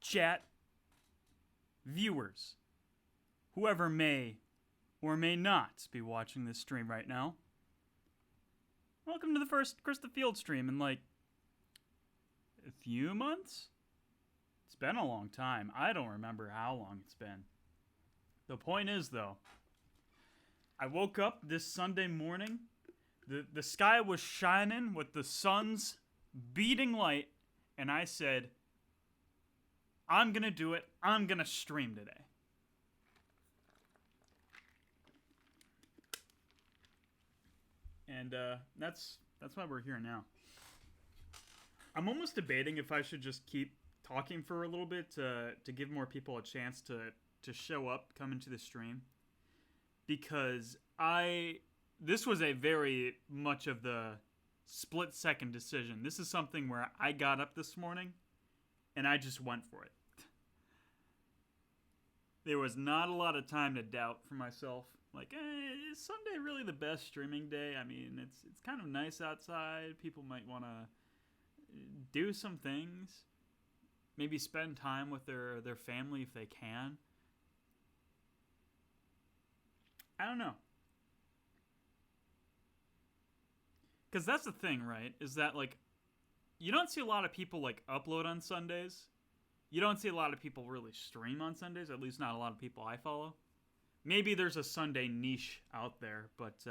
chat, viewers, whoever may or may not be watching this stream right now. Welcome to the first Chris the Field stream in like a few months? It's been a long time. I don't remember how long it's been. The point is, though, I woke up this Sunday morning. The sky was shining with the sun's beating light, and I said, I'm going to do it. I'm going to stream today. And that's why we're here now. I'm almost debating if I should just keep talking for a little bit to give more people a chance to show up, come into the stream. Because this was a very much of the split-second decision. This is something where I got up this morning, and I just went for it. There was not a lot of time to doubt for myself. Like, is Sunday really the best streaming day? I mean, it's kind of nice outside. People might want to do some things. Maybe spend time with their family if they can. I don't know. Because that's the thing, right? Is that, like, you don't see a lot of people, like, upload on Sundays. You don't see a lot of people really stream on Sundays. At least not a lot of people I follow. Maybe there's a Sunday niche out there, but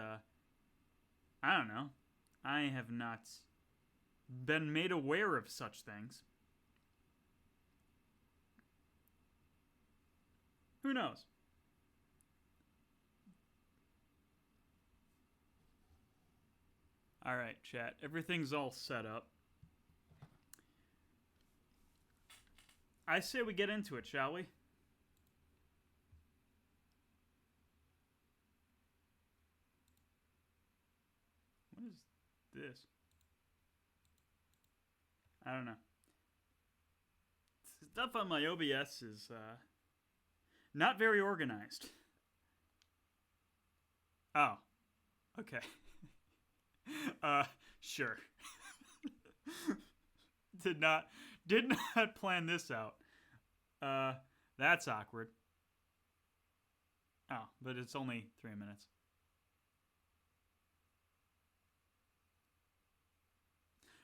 I don't know. I have not been made aware of such things. Who knows? All right, chat. Everything's all set up. I say we get into it, shall we? What is this? I don't know. Stuff on my OBS is not very organized. Oh, okay. Sure. Did not plan this out. That's awkward. Oh, but it's only 3 minutes.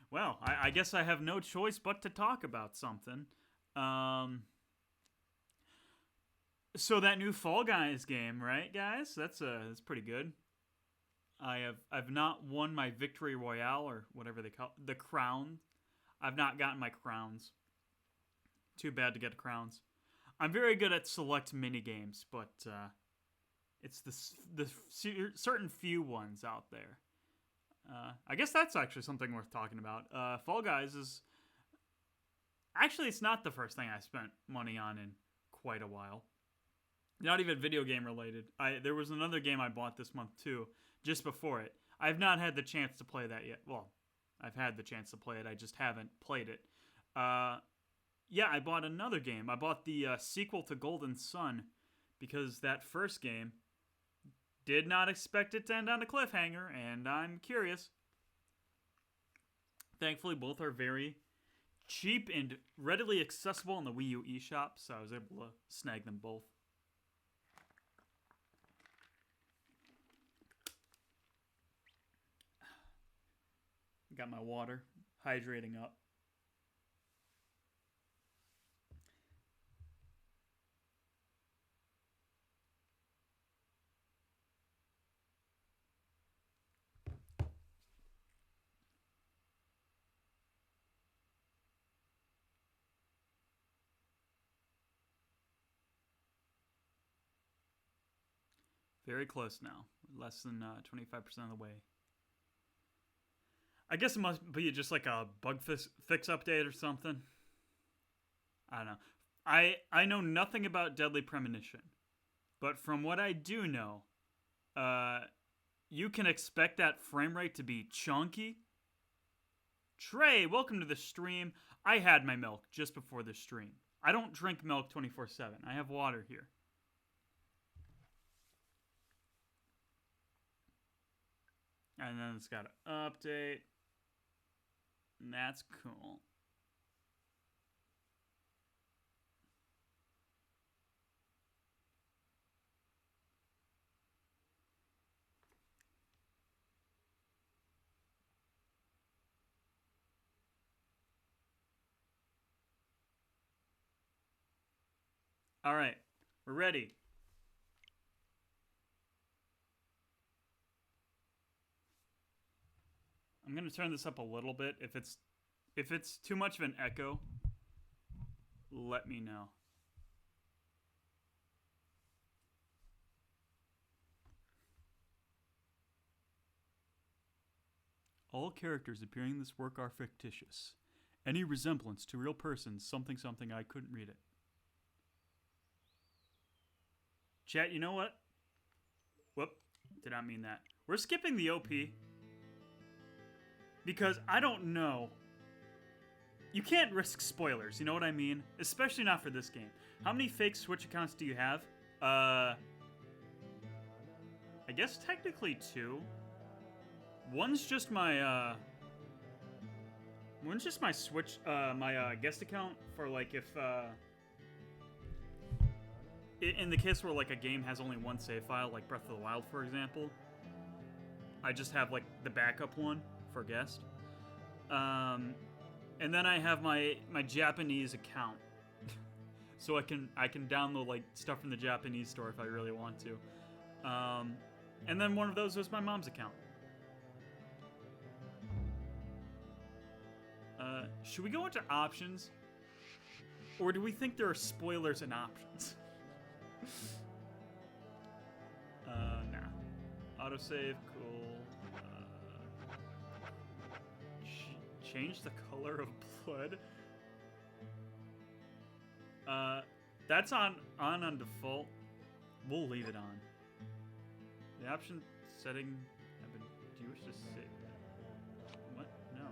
Well, I guess I have no choice but to talk about something. So that new Fall Guys game, right, guys? That's pretty good. I've not won my victory royale or whatever they call it, the crown. I've not gotten my crowns. Too bad to get crowns. I'm very good at select mini games, but it's the certain few ones out there. I guess that's actually something worth talking about. Fall Guys is actually, it's not the first thing I spent money on in quite a while. Not even video game related. There was another game I bought this month too, just before it. I've not had the chance to play that yet. Well, I've had the chance to play it. I just haven't played it. Yeah, I bought another game. I bought the sequel to Golden Sun because that first game did not expect it to end on a cliffhanger, and I'm curious. Thankfully, both are very cheap and readily accessible in the Wii U eShop, so I was able to snag them both. Got my water, hydrating up. Very close now. Less than 25% of the way. I guess it must be just like a bug fix update or something. I don't know. I know nothing about Deadly Premonition. But from what I do know, you can expect that frame rate to be chunky. Trey, welcome to the stream. I had my milk just before the stream. I don't drink milk 24/7. I have water here. And then it's got an update. And that's cool. All right, we're ready. I'm gonna turn this up a little bit. If it's too much of an echo, let me know. All characters appearing in this work are fictitious. Any resemblance to real persons, something something, I couldn't read it. Chat, you know what? Whoop, did not mean that. We're skipping the OP. Because I don't know. You can't risk spoilers, you know what I mean? Especially not for this game. How many fake Switch accounts do you have? I guess technically 2. One's just my Switch, my guest account for like if in the case where like a game has only one save file, like Breath of the Wild, for example. I just have like the backup one for guest. And then I have my Japanese account, so I can download like stuff from the Japanese store if I really want to. And then one of those was my mom's account. Should we go into options? Or do we think there are spoilers in options? Nah. Autosave, cool. Change the color of blood? That's on default. We'll leave it on. The option setting... Do you wish to save? What? No.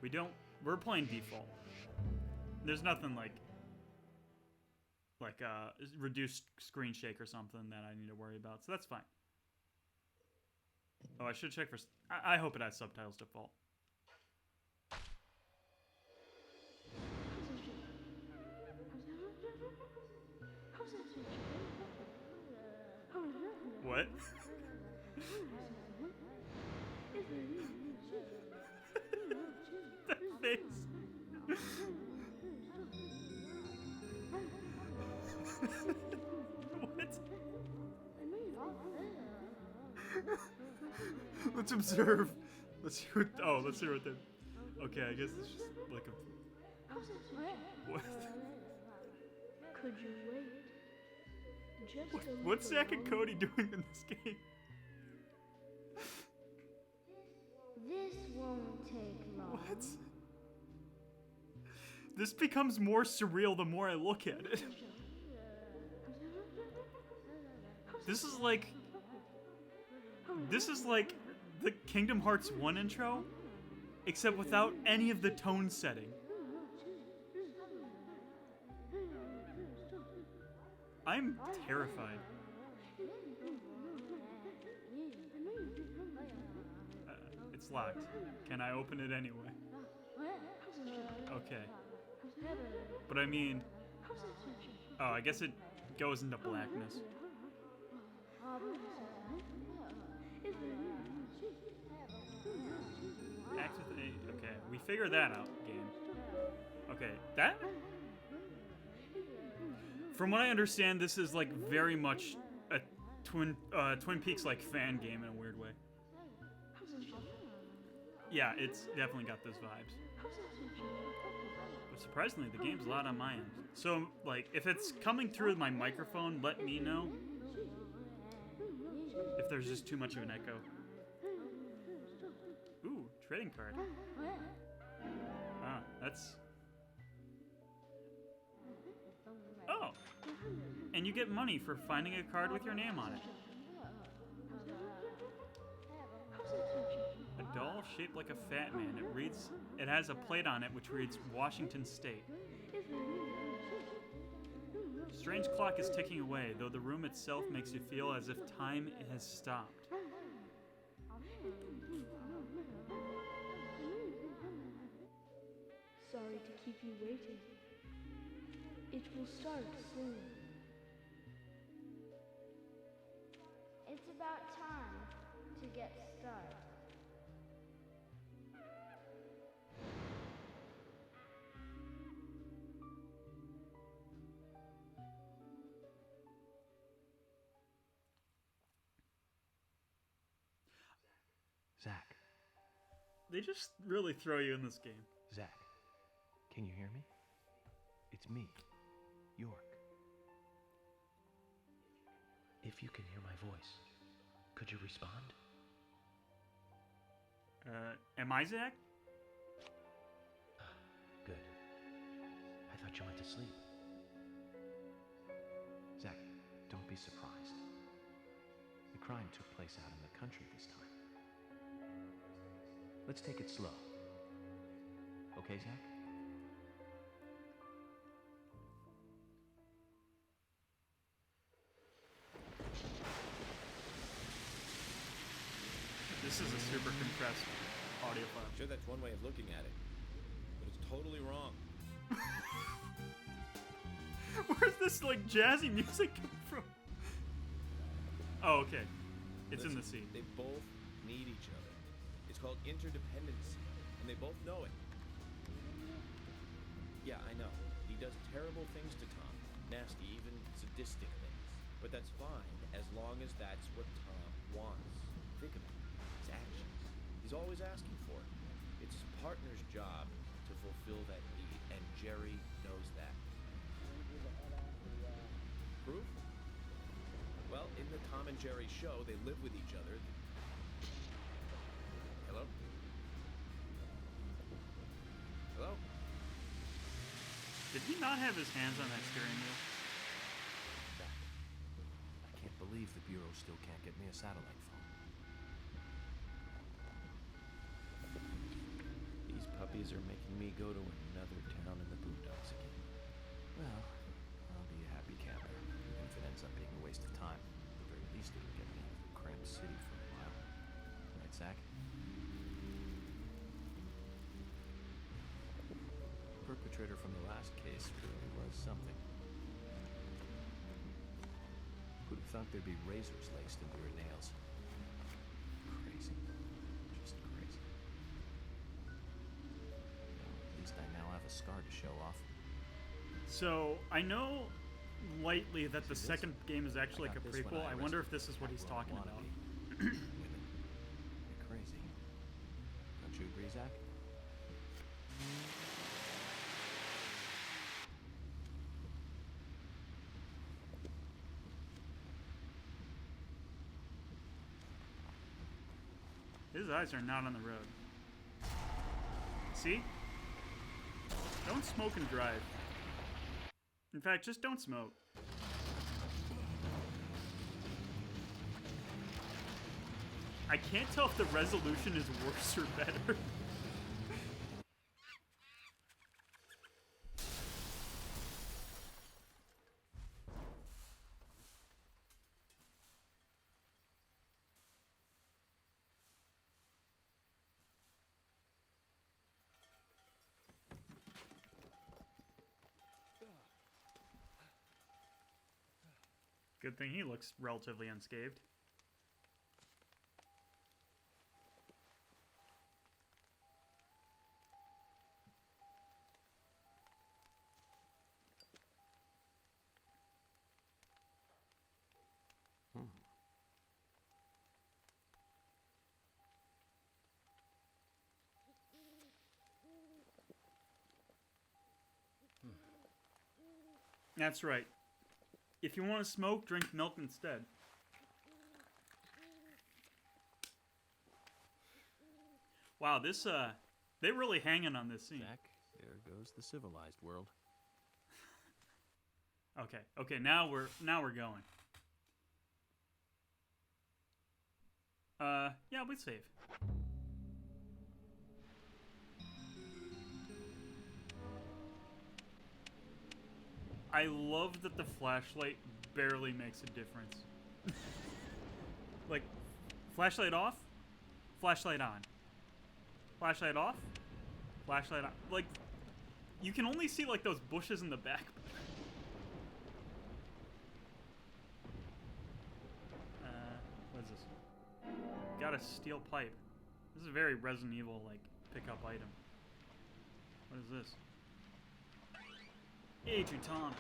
We don't... We're playing default. There's nothing like reduced screen shake or something that I need to worry about, so that's fine. Oh, I should check for... I hope it has subtitles default. What? That face. What? Let's observe. Let's hear what... Oh, let's hear what the... Okay, I guess it's just like a... What? Could you wait? What's Zack and Cody doing in this game? This won't take long. What? This becomes more surreal the more I look at it. This is like the Kingdom Hearts 1 intro, except without any of the tone setting. I'm terrified. It's locked. Can I open it anyway? Okay. But I mean... Oh, I guess it goes into blackness. Act with A. Okay, we figure that out, game. Okay, that... From what I understand, this is like very much a Twin Peaks like fan game in a weird way. Yeah, it's definitely got those vibes. But surprisingly, the game's loud on my end. So, like, if it's coming through my microphone, let me know. If there's just too much of an echo. Ooh, trading card. Ah, that's... Oh! And you get money for finding a card with your name on it. A doll shaped like a fat man. It has a plate on it which reads Washington State. Strange clock is ticking away, though the room itself makes you feel as if time has stopped. Sorry to keep you waiting. It will start soon. It's about time to get started. Zach. They just really throw you in this game. Zach. Can you hear me? It's me, York. If you can hear my voice, could you respond? Am I Zach? Good. I thought you went to sleep. Zach, don't be surprised. The crime took place out in the country this time. Let's take it slow. Okay, Zach? This is a super compressed audio file. Sure, that's one way of looking at it, but it's totally wrong. Where's this like jazzy music come from? Oh, okay. It's in the scene. They both need each other. It's called interdependency, and they both know it. Yeah, I know. He does terrible things to Tom. Nasty, even sadistic things. But that's fine, as long as that's what Tom wants. Think of it. His actions. He's always asking for it. It's his partner's job to fulfill that need, and Jerry knows that. Proof? Well, in the Tom and Jerry show, they live with each other. Hello? Hello? Did he not have his hands on that steering wheel? Zach, I can't believe the Bureau still can't get me a satellite phone. These puppies are making me go to another town in the boondocks again. Well, I'll be a happy camper, even if it ends up being a waste of time. At the very least, it'll get me out of the cramped city for a while. Right, Zach? The perpetrator from the last case really was something. Who'd have thought there'd be razors laced into her nails? Crazy. Just crazy. Well, at least I now have a scar to show off. So I know lightly that the See this? second game is actually I like a got this when prequel. I I wonder if arrested this is what he's Catwoman talking about. wannabe. Women. They're crazy. Don't you agree, Zach? His eyes are not on the road. See? Don't smoke and drive. In fact, just don't smoke. I can't tell if the resolution is worse or better. Good thing he looks relatively unscathed. That's right. If you want to smoke, drink milk instead. Wow, this, they're really hanging on this scene. Zach, there goes the civilized world. Okay, now we're going. Yeah, we save. I love that the flashlight barely makes a difference. Like, flashlight off, flashlight on. Flashlight off, flashlight on. Like, you can only see, like, those bushes in the back. What is this? Got a steel pipe. This is a very Resident Evil, like, pickup item. What is this? Agent Tom.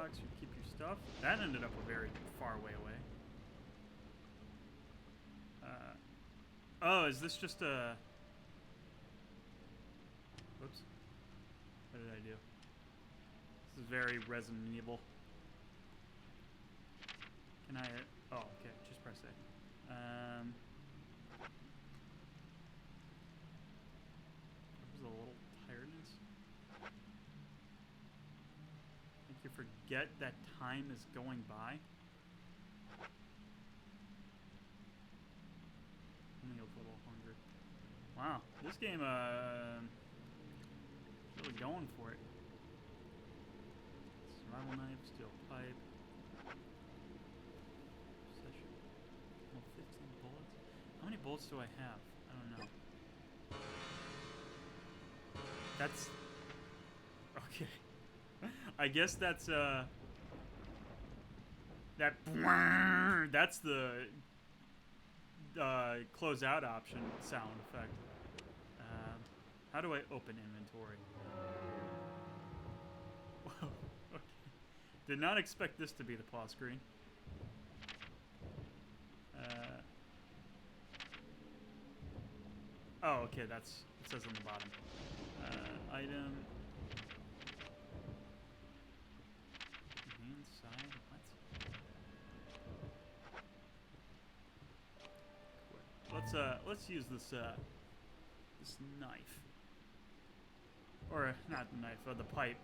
box, you keep your stuff. That ended up a very far way away. Oh, is this just a... Whoops. What did I do? This is very Resident Evil. Can I... Oh, okay. Just press A. There's a little tiredness. I think you forget that time is going by. I'm a little hungry. Wow, this game is really going for it. Survival knife, steel pipe. Session. Oh, 15 bullets. How many bullets do I have? I don't know. That's okay. I guess that's that's the close out option sound effect. How do I open inventory? Whoa, okay. Did not expect this to be the pause screen. Oh, okay, that's, it says on the bottom. Item. Hand side, what? Let's use this, this knife. Or, not the knife, the pipe.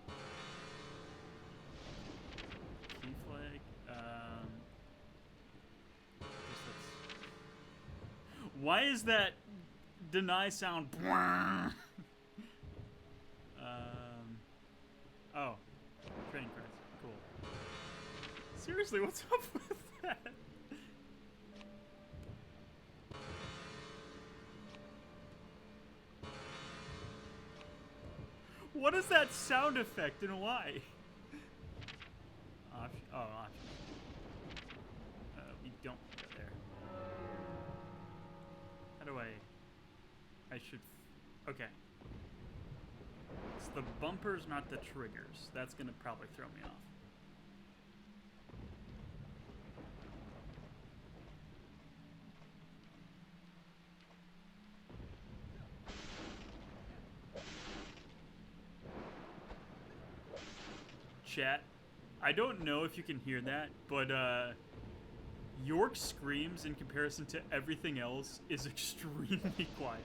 Key flag, why is that deny sound? Oh, train credits. Cool. Seriously, what's up with that? What is that sound effect and why? Option. Oh, option. We don't go there. How do I should... Okay. It's the bumpers, not the triggers. That's gonna probably throw me off. Chat, I don't know if you can hear that, but York's screams in comparison to everything else is extremely quiet.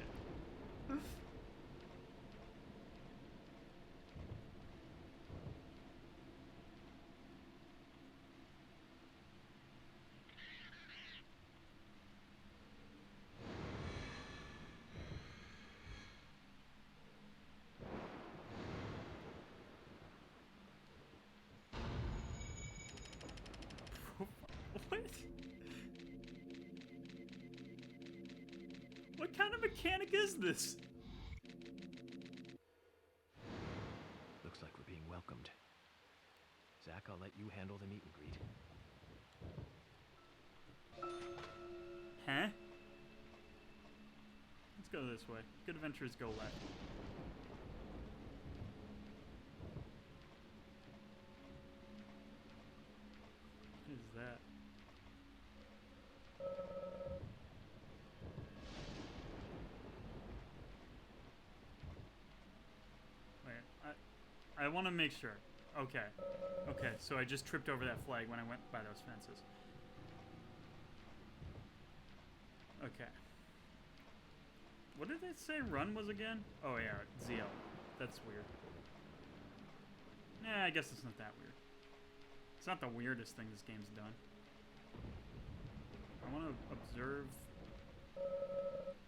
What kind of mechanic is this? Looks like we're being welcomed. Zach, I'll let you handle the meet and greet. Huh? Let's go this way. Good adventures go left. What is that? I want to make sure. Okay. Okay, so I just tripped over that flag when I went by those fences. Okay. What did it say run was again? Oh yeah, ZL. That's weird. Nah, I guess it's not that weird. It's not the weirdest thing this game's done. I want to observe...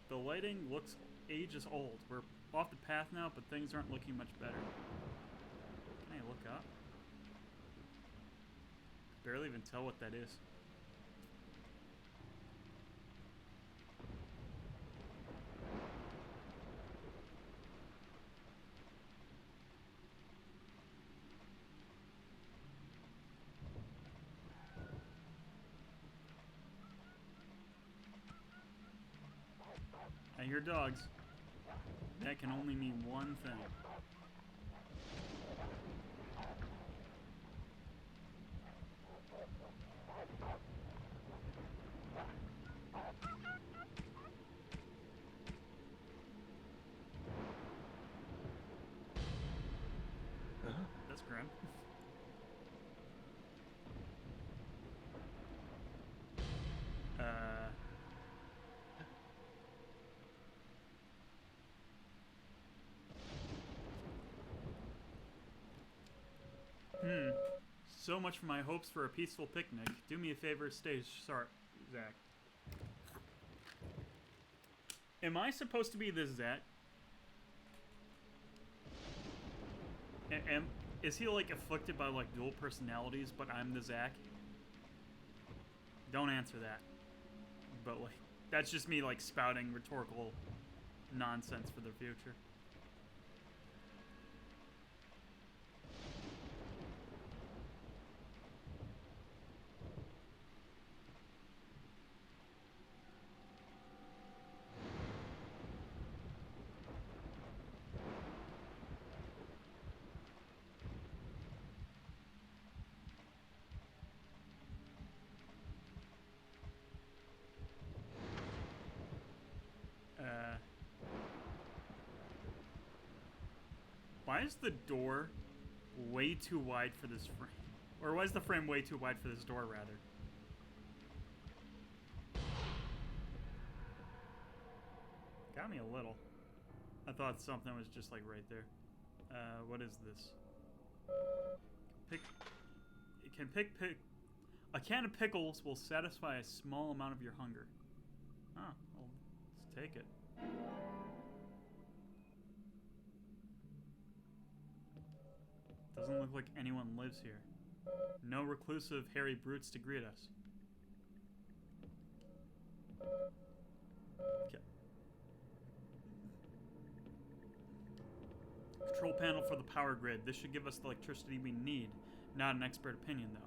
The lighting looks ages old. We're off the path now, but things aren't looking much better. Can I look up? Barely even tell what that is. I hear dogs. That can only mean one thing. friend. So much for my hopes for a peaceful picnic. Do me a favor, stay sharp, Zach. Am I supposed to be this Zach? Is he like afflicted by like dual personalities, but I'm the Zach? Don't answer that. But like, that's just me like spouting rhetorical nonsense for the future. Why is the door way too wide for this frame? Or why is the frame way too wide for this door, rather? Got me a little. I thought something was just like right there. What is this? A can of pickles will satisfy a small amount of your hunger. Huh, well, let's take it. Doesn't look like anyone lives here. No reclusive hairy brutes to greet us. Okay. Control panel for the power grid. This should give us the electricity we need. Not an expert opinion, though.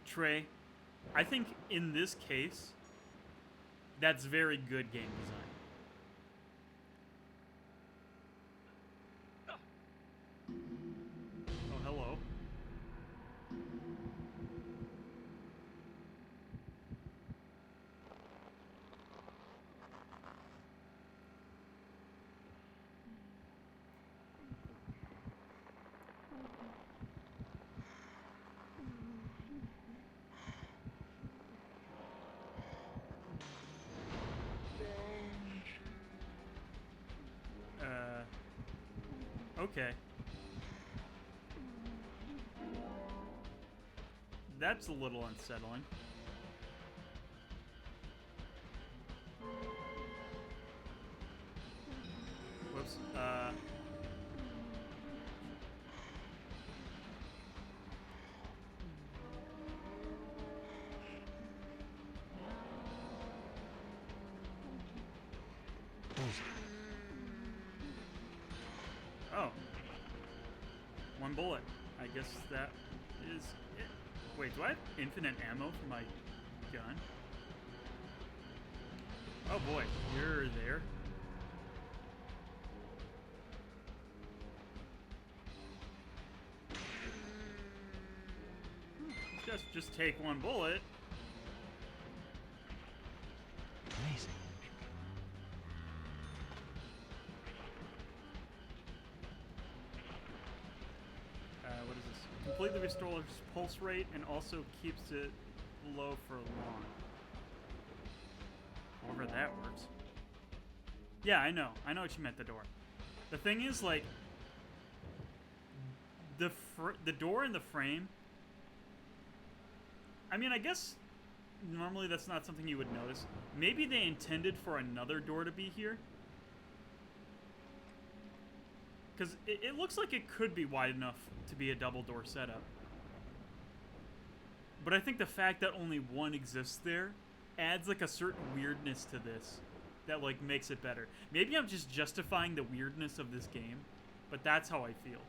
Trey, I think in this case, that's very good game design. Oh, hello. Okay. That's a little unsettling. Whoops. Oh. One bullet. I guess that is it. Wait, do I have infinite ammo for my gun? Oh boy, you're there. Just take one bullet. Amazing. What is this? Completely restores pulse rate and also keeps it low for long. However that works. Yeah, I know what you meant, the door. The thing is, like, the door and the frame, I mean, I guess normally that's not something you would notice. Maybe they intended for another door to be here. Because it looks like it could be wide enough to be a double door setup. But I think the fact that only one exists there adds like a certain weirdness to this that like makes it better. Maybe I'm just justifying the weirdness of this game, but that's how I feel.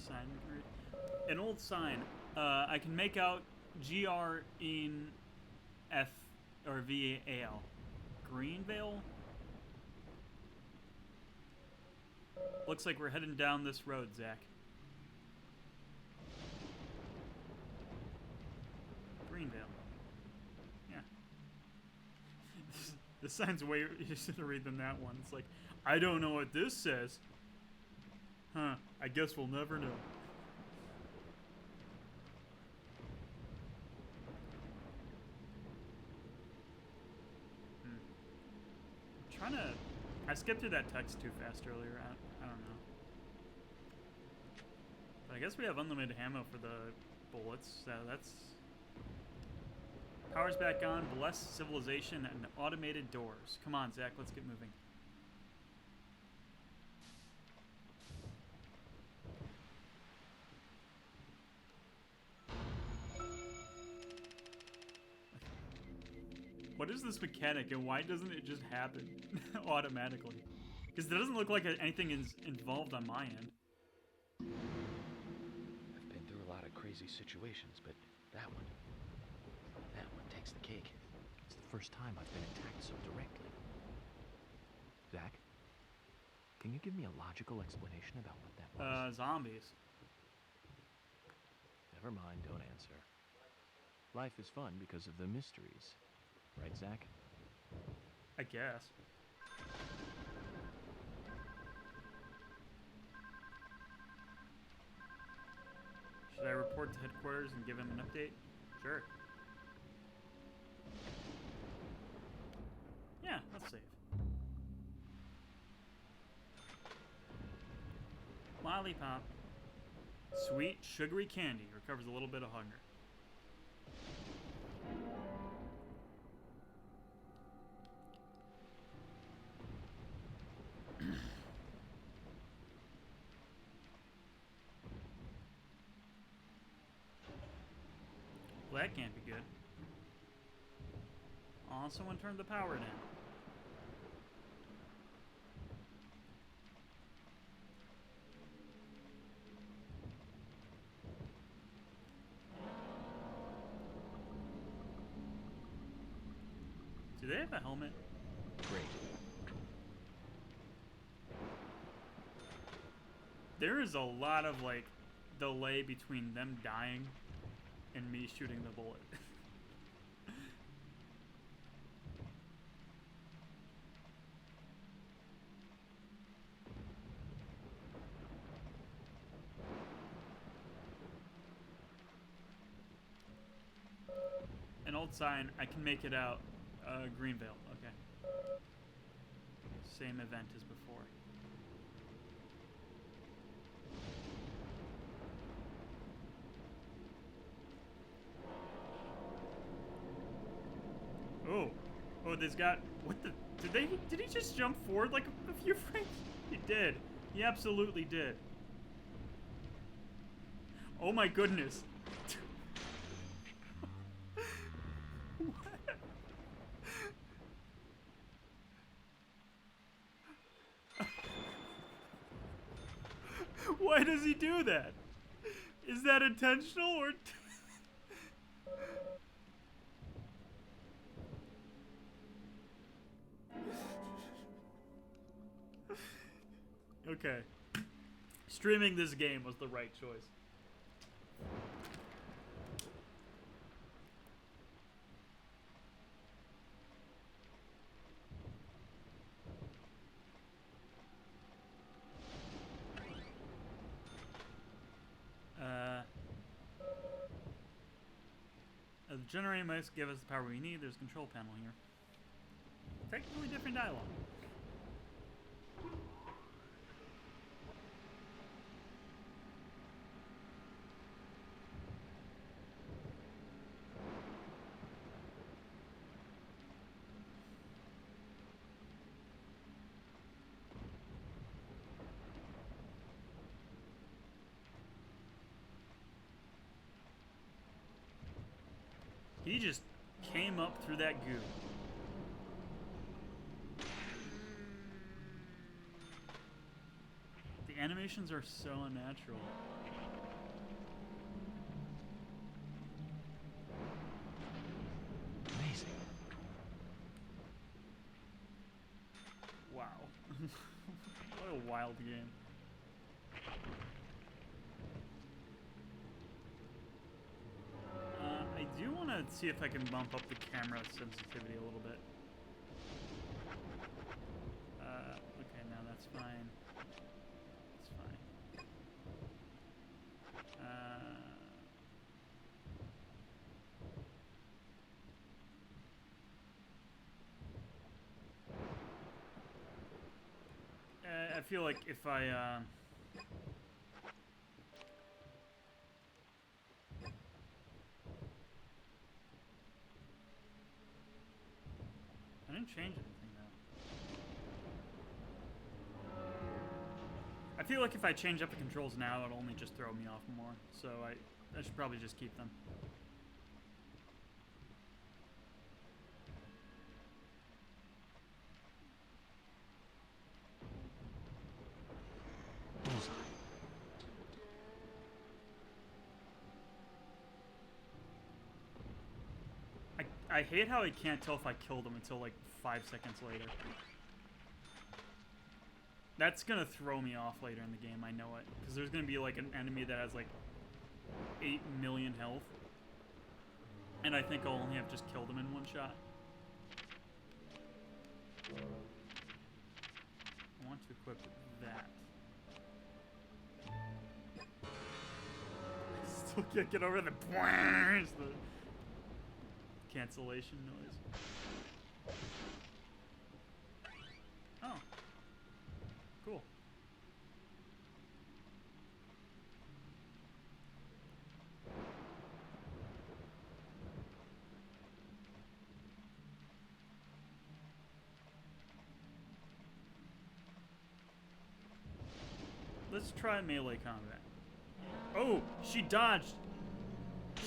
sign. An old sign. I can make out GR in F or VAL. Greenvale? Looks like we're heading down this road, Zach. Greenvale. Yeah. This sign's way easier to read than that one. It's like, I don't know what this says. Huh, I guess we'll never know. I'm trying to... I skipped through that text too fast earlier. I don't know. But I guess we have unlimited ammo for the bullets, so that's... Power's back on, blessed civilization, and automated doors. Come on, Zach, let's get moving. What is this mechanic, and why doesn't it just happen automatically? Because it doesn't look like anything is involved on my end. I've been through a lot of crazy situations, but that one takes the cake. It's the first time I've been attacked so directly. Zach, can you give me a logical explanation about what that was? Zombies. Never mind, don't answer. Life is fun because of the mysteries. Right, Zach? I guess. Should I report to headquarters and give him an update? Sure. Yeah, that's safe. Lollipop. Sweet, sugary candy. Recovers a little bit of hunger. Well, that can't be good. Aw, someone turned the power down. Do they have a helmet? Great. There is a lot of, like, delay between them dying and me shooting the bullet. An old sign, I can make it out. Greenvale, okay. Same event as before. Oh, this got, what the, did he just jump forward like a few frames? He did. He absolutely did. Oh my goodness. Why does he do that? Is that intentional or... Okay. Streaming this game was the right choice. The generator must give us the power we need. There's a control panel here. Technically different dialogue. He just came up through that goo. The animations are so unnatural. What a wild game. I do want to see if I can bump up the camera sensitivity a little bit. Okay, now that's fine. That's fine. I feel like if I didn't change anything though. I feel like if I change up the controls now, it'll only just throw me off more. So I should probably just keep them. I hate how I can't tell if I killed him until like 5 seconds later. That's gonna throw me off later in the game, I know it. Because there's gonna be like an enemy that has like 8 million health. And I think I'll only have just killed him in one shot. I want to equip that. I still can't get over the cancellation noise. Oh. Cool. Let's try melee combat. Oh, she dodged.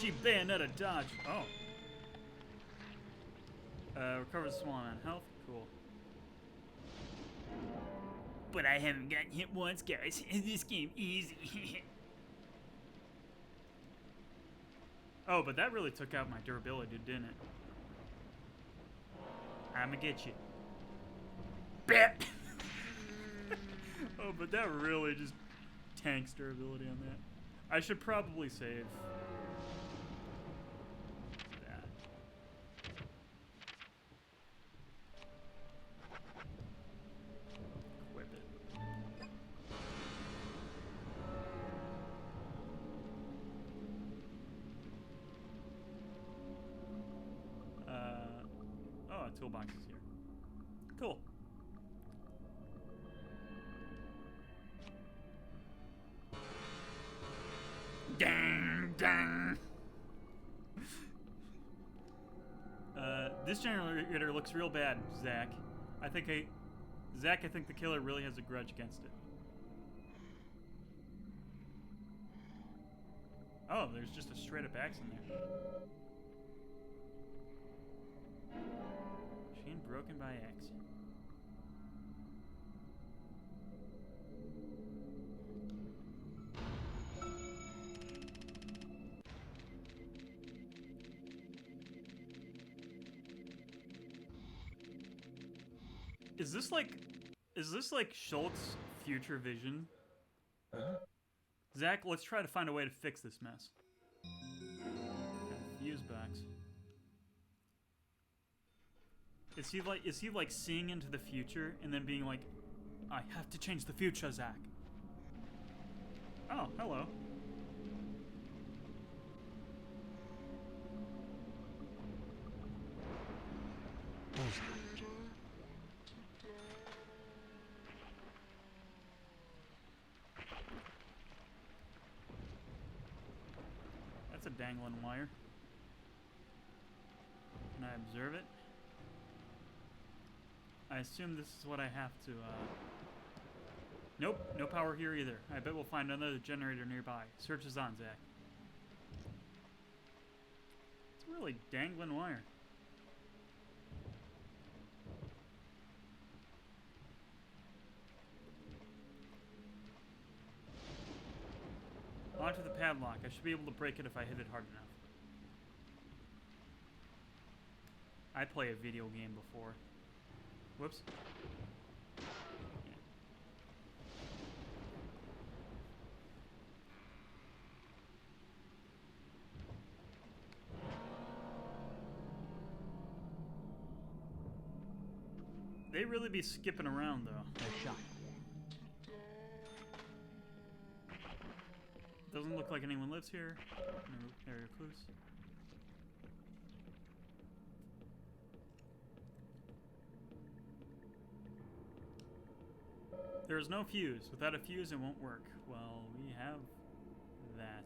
She bayonetta dodged. Oh. Recovers a small amount of health. Cool. But I haven't gotten hit once, guys. This game easy. Oh, but that really took out my durability, didn't it? I'ma get you. Bet. Oh, but that really just tanks durability on that. I should probably save. Toolboxes here. Cool. Dang, dang. This generator looks real bad, Zach. I think the killer really has a grudge against it. Oh, there's just a straight up axe in there. Machine broken by accident. Is this like Schultz's future vision? Zach, let's try to find a way to fix this mess. Fuse box. Is he like seeing into the future and then being like, I have to change the future, Zach? Oh, hello. That's a dangling wire. Can I observe it? I assume this is what I have to, Nope, no power here either. I bet we'll find another generator nearby. Search is on, Zach. It's a really dangling wire. Onto the padlock. I should be able to break it if I hit it hard enough. I play a video game before. Whoops. Yeah. They really be skipping around, though. Nice shot. Doesn't look like anyone lives here. No area clues. There is no fuse. Without a fuse, it won't work. Well, we have that.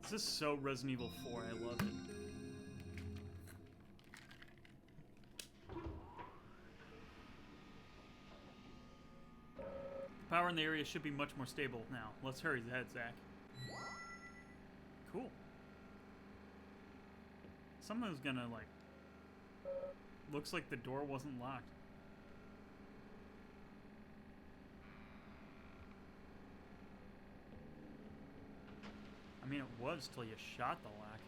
This is so Resident Evil 4. I love it. Power in the area should be much more stable now. Let's hurry ahead, Zach. Cool. Someone's gonna, like... Looks like the door wasn't locked. I mean, it was till you shot the lock.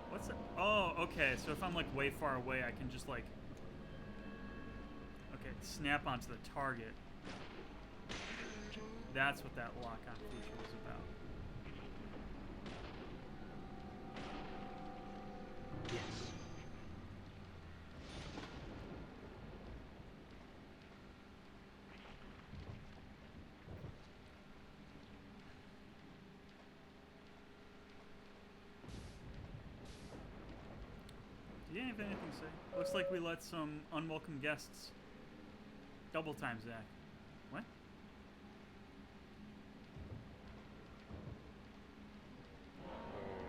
What's it? Oh, okay. So if I'm, like, way far away, I can just, like... Okay, snap onto the target. That's what that lock-on feature was about. Yes. Do you have anything to say? Looks like we let some unwelcome guests double time Zach. What?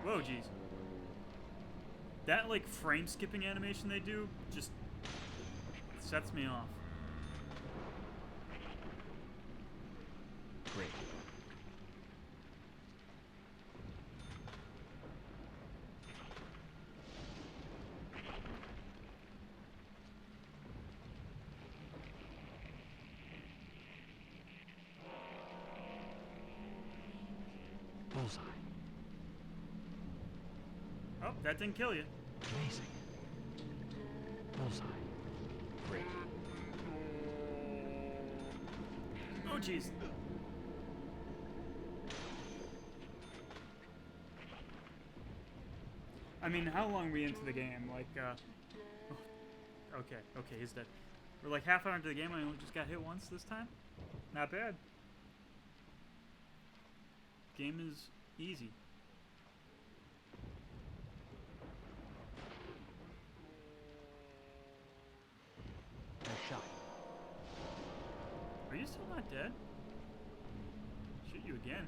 Whoa, jeez. That, like, frame skipping animation they do just sets me off. Great. Bullseye. Oh, that didn't kill you. Amazing. Bullseye. Great. Oh, jeez. I mean, how long are we into the game? Like, oh, okay, he's dead. We're like half hour into the game, I only just got hit once this time? Not bad. Game is easy. Nice shot. Are you still not dead? Shoot you again.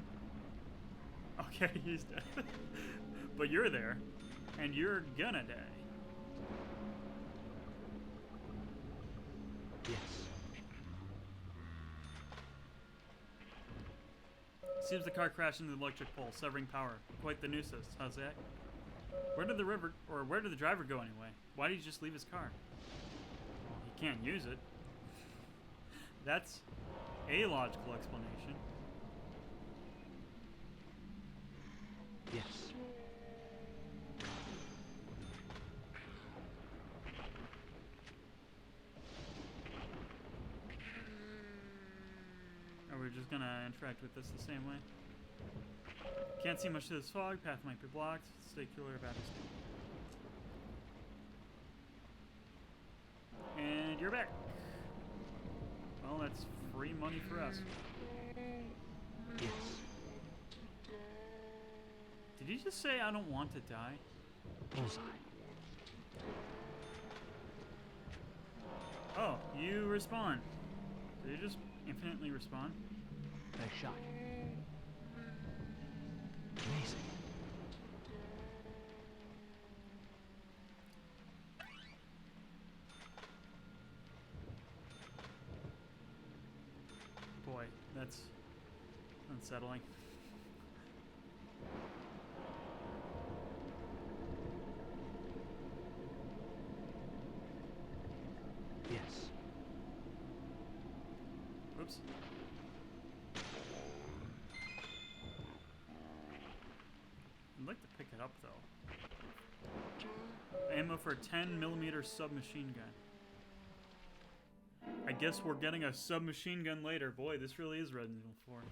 Okay, he's dead. But you're there, and you're gonna die. Yes. Seems the car crashed into the electric pole, severing power. Quite the nuisance. How's that? Where did the driver go anyway? Why did he just leave his car? Well, he can't use it. That's a logical explanation. Yes. Are we just gonna interact with this the same way? Can't see much through this fog. Path might be blocked. Stay cooler about this. And you're back. Well, that's free money for us. Yes. Did you just say I don't want to die? Bullseye. Oh, you respawn. Did you just infinitely respawn? Nice shot. Amazing. Boy, that's unsettling. Yes. Whoops. I'd like to pick it up though. Ammo for a 10mm submachine gun. I guess we're getting a submachine gun later. Boy, this really is Resident Evil 4.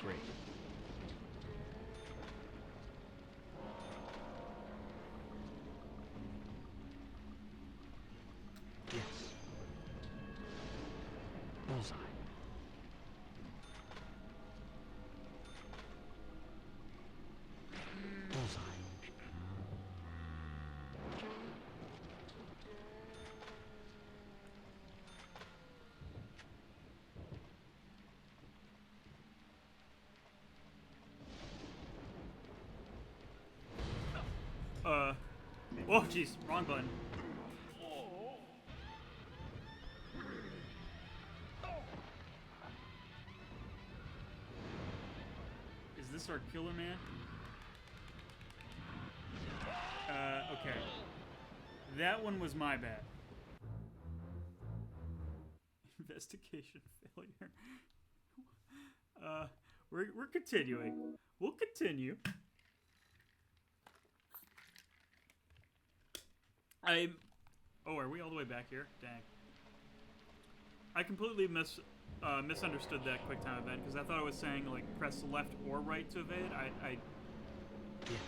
Great. Yes. Bullseye. Bullseye. Oh, jeez, wrong button. Is this our killer man? Okay. That one was my bad. Investigation failure. We're continuing. We'll continue. Oh, are we all the way back here? Dang. I completely misunderstood that quick time event because I thought it was saying like press left or right to evade.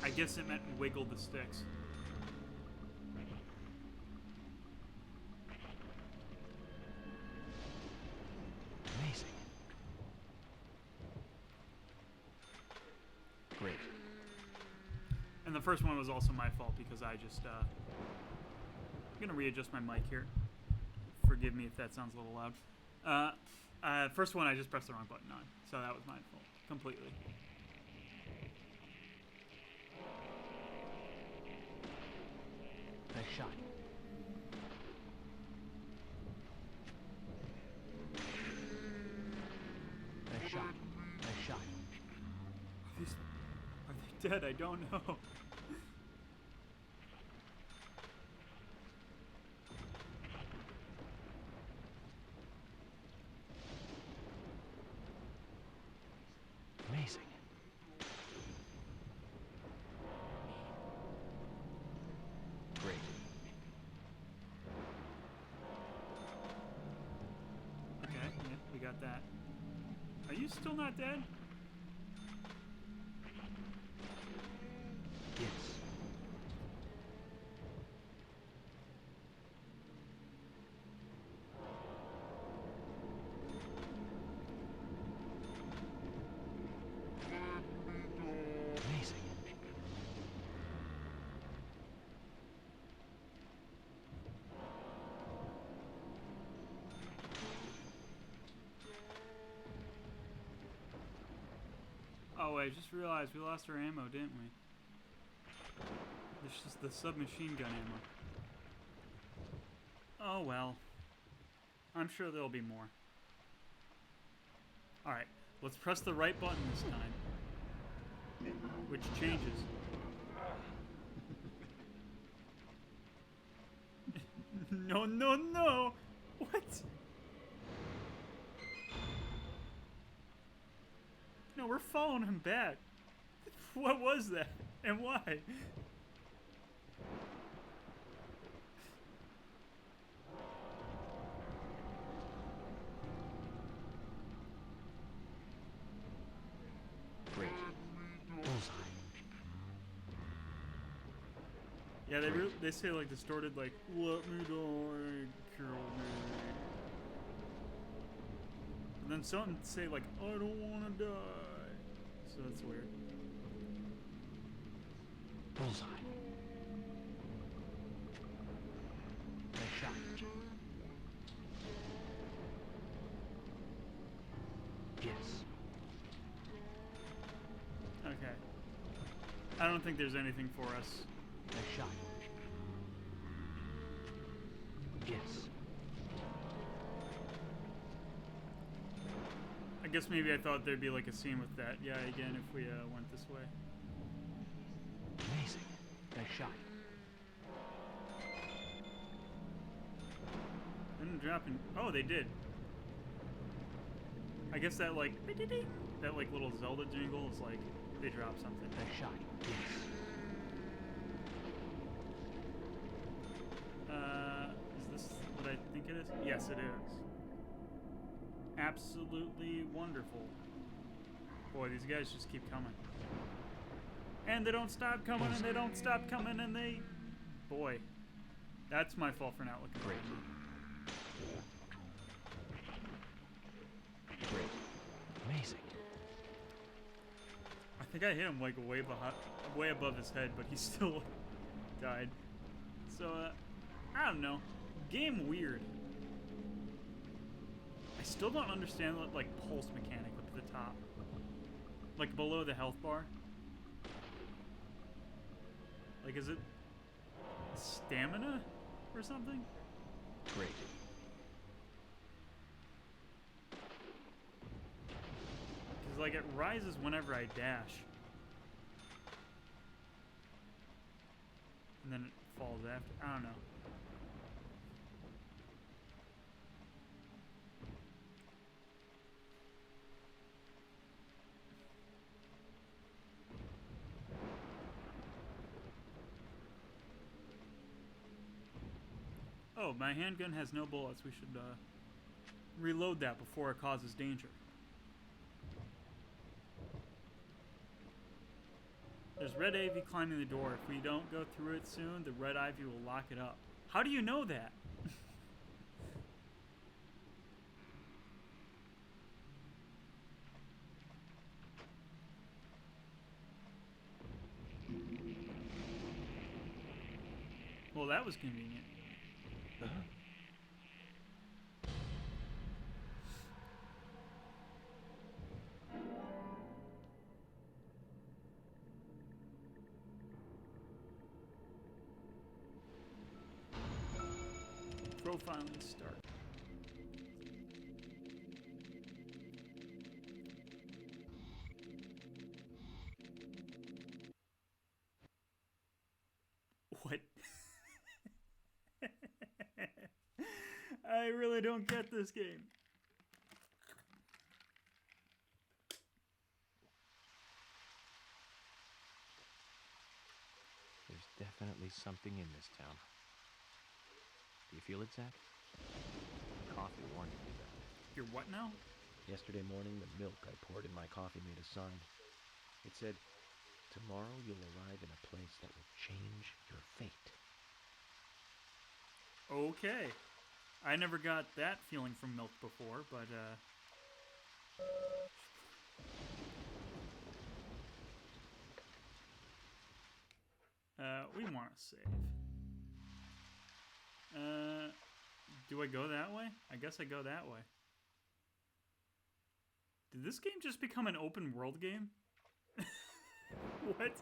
I guess it meant wiggle the sticks. Amazing. Great. And the first one was also my fault because I just I'm gonna readjust my mic here. Forgive me if that sounds a little loud. First one I just pressed the wrong button on, so that was my fault completely. Nice shot. Nice shot. Nice shot. Are they dead? I don't know. Amazing. Great. Okay, yeah, we got that. Are you still not dead? Yes. Amazing. Oh, I just realized we lost our ammo, didn't we? It's just the submachine gun ammo. Oh well. I'm sure there'll be more. Alright, let's press the right button this time. Which changes. No, no, no! What? No, we're following him back. What was that? And why? Great. Bullseye. Yeah, they say like distorted, like, let me die, kill me. And then some say like, I don't wanna die. So that's weird. Bullseye. Nice shot. Yes. Okay. I don't think there's anything for us. Nice shot. Yes. I guess maybe I thought there'd be like a scene with that. Yeah, again, if we went this way. Amazing. Nice shot. Didn't drop in. Oh, they did. I guess that like little Zelda jingle is like they dropped something. Nice shot. Yes. Is this what I think it is? Yes, it is. Absolutely wonderful. Boy, these guys just keep coming. And they don't stop coming, and they don't stop coming, and they... Boy. That's my fault for not looking Great. Great. Amazing. I think I hit him like way above his head, but he still died. So, I don't know. Game weird. I still don't understand the, like, pulse mechanic up at the top. Like, below the health bar. Like, is it stamina or something? Great. Because, like, it rises whenever I dash. And then it falls after. I don't know. Oh, my handgun has no bullets. We should reload that before it causes danger. There's red ivy climbing the door. If we don't go through it soon, the red ivy will lock it up. How do you know that? Well, that was convenient. Profiling start. What? I really don't get this game. There's definitely something in this town. Do you feel it, Zach? Coffee warned me about it. You're what now? Yesterday morning, the milk I poured in my coffee made a sign. It said, "Tomorrow you'll arrive in a place that will change your fate." Okay. I never got that feeling from milk before, but, we want to save. Do I go that way? I guess I go that way. Did this game just become an open world game? What?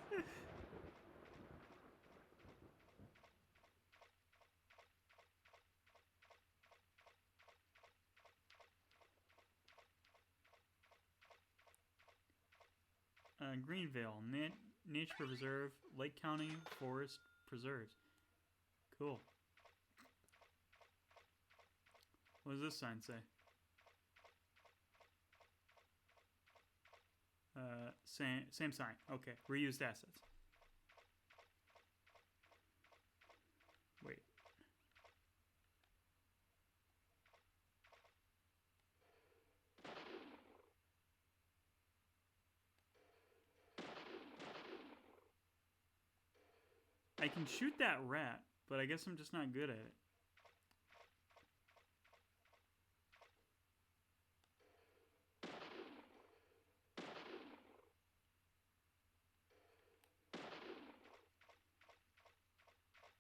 Greenvale, Nature Preserve, Lake County Forest Preserves. Cool. What does this sign say? Same sign. Okay, reused assets. Wait. I can shoot that rat, but I guess I'm just not good at it.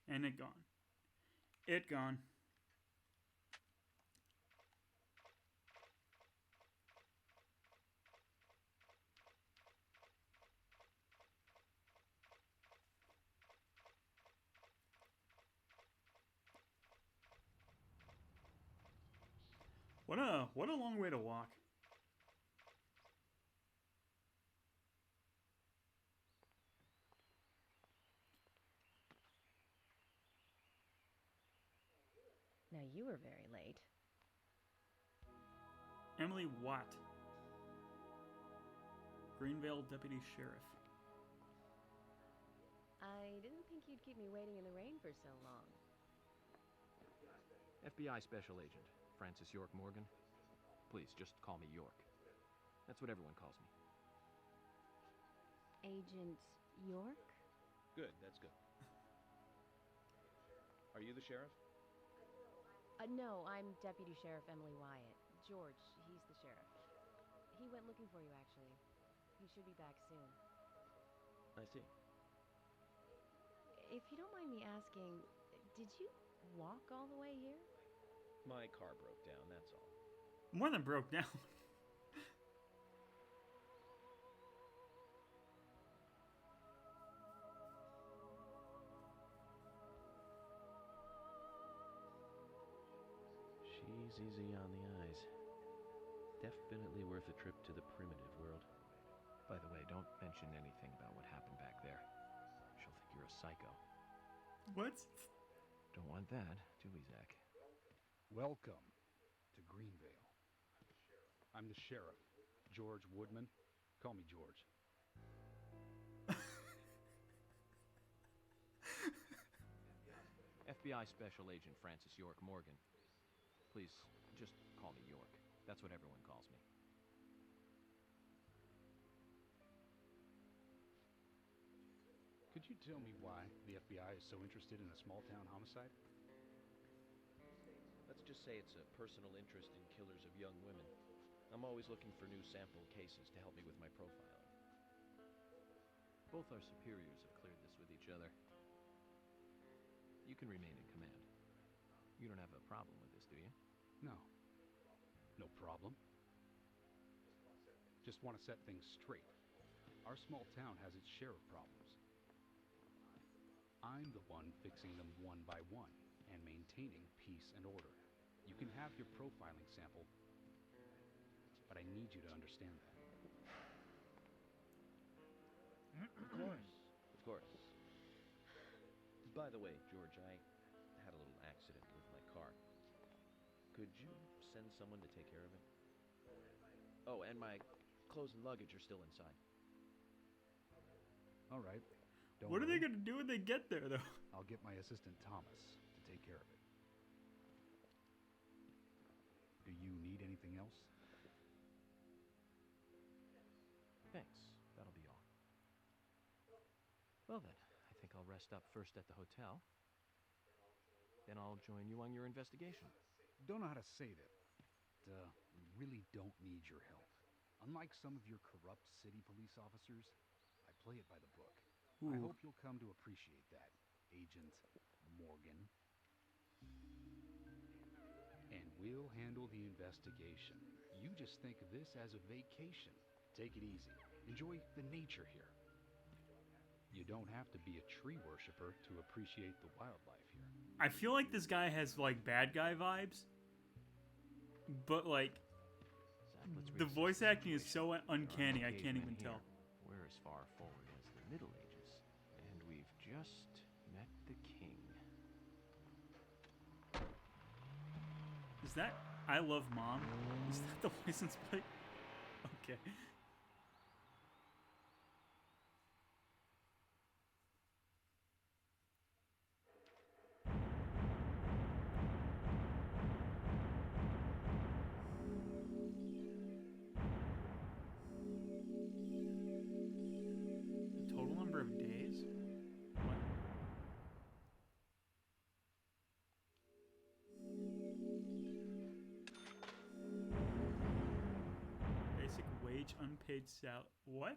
And it gone. It gone. What a long way to walk. Now you were very late. Emily Watt. Greenvale Deputy Sheriff. I didn't think you'd keep me waiting in the rain for so long. FBI Special Agent, Francis York Morgan. Please, just call me York. That's what everyone calls me. Agent York? Good, that's good. Are you the sheriff? No, I'm Deputy Sheriff Emily Wyatt. George, he's the sheriff. He went looking for you, actually. He should be back soon. I see. If you don't mind me asking, did you walk all the way here? My car broke down, that's all. More than broke down. She's easy on the eyes. Definitely worth a trip to the primitive world. By the way, don't mention anything about what happened back there. She'll think you're a psycho. What? Don't want that, do we, Zach? Welcome to Greenvale. I'm the sheriff, George Woodman. Call me George. FBI Special Agent Francis York Morgan. Please, just call me York. That's what everyone calls me. Could you tell me why the FBI is so interested in a small-town homicide? Let's just say it's a personal interest in killers of young women. I'm always looking for new sample cases to help me with my profiling. Both our superiors have cleared this with each other. You can remain in command. You don't have a problem with this, do you? No. No problem. Just want to set things straight. Our small town has its share of problems. I'm the one fixing them one by one and maintaining peace and order. You can have your profiling sample, but I need you to understand that. Of course. Of course. By the way, George, I had a little accident with my car. Could you send someone to take care of it? Oh, and my clothes and luggage are still inside. All right. Don't What are they worry. gonna do when they get there, though? I'll get my assistant Thomas to take care of it. Do you need anything else? Thanks. That'll be all. Well then, I think I'll rest up first at the hotel. Then I'll join you on your investigation. Don't know how to say that. We really don't need your help. Unlike some of your corrupt city police officers, I play it by the book. I Ooh. hope you'll come to appreciate that, Agent Morgan. And we'll handle the investigation. You just think of this as a vacation. Take it easy. Enjoy the nature here. You don't have to be a tree worshiper to appreciate the wildlife here. I feel like this guy has like bad guy vibes, but like Zach, let's the reassess voice acting is situation. so uncanny. Our I can't even engagement tell. here, we're as far forward as the Middle Ages, and we've just met the king. Is that I Love Mom? Is that the license plate? Okay. The total number of days? What? Basic wage, unpaid sal. What?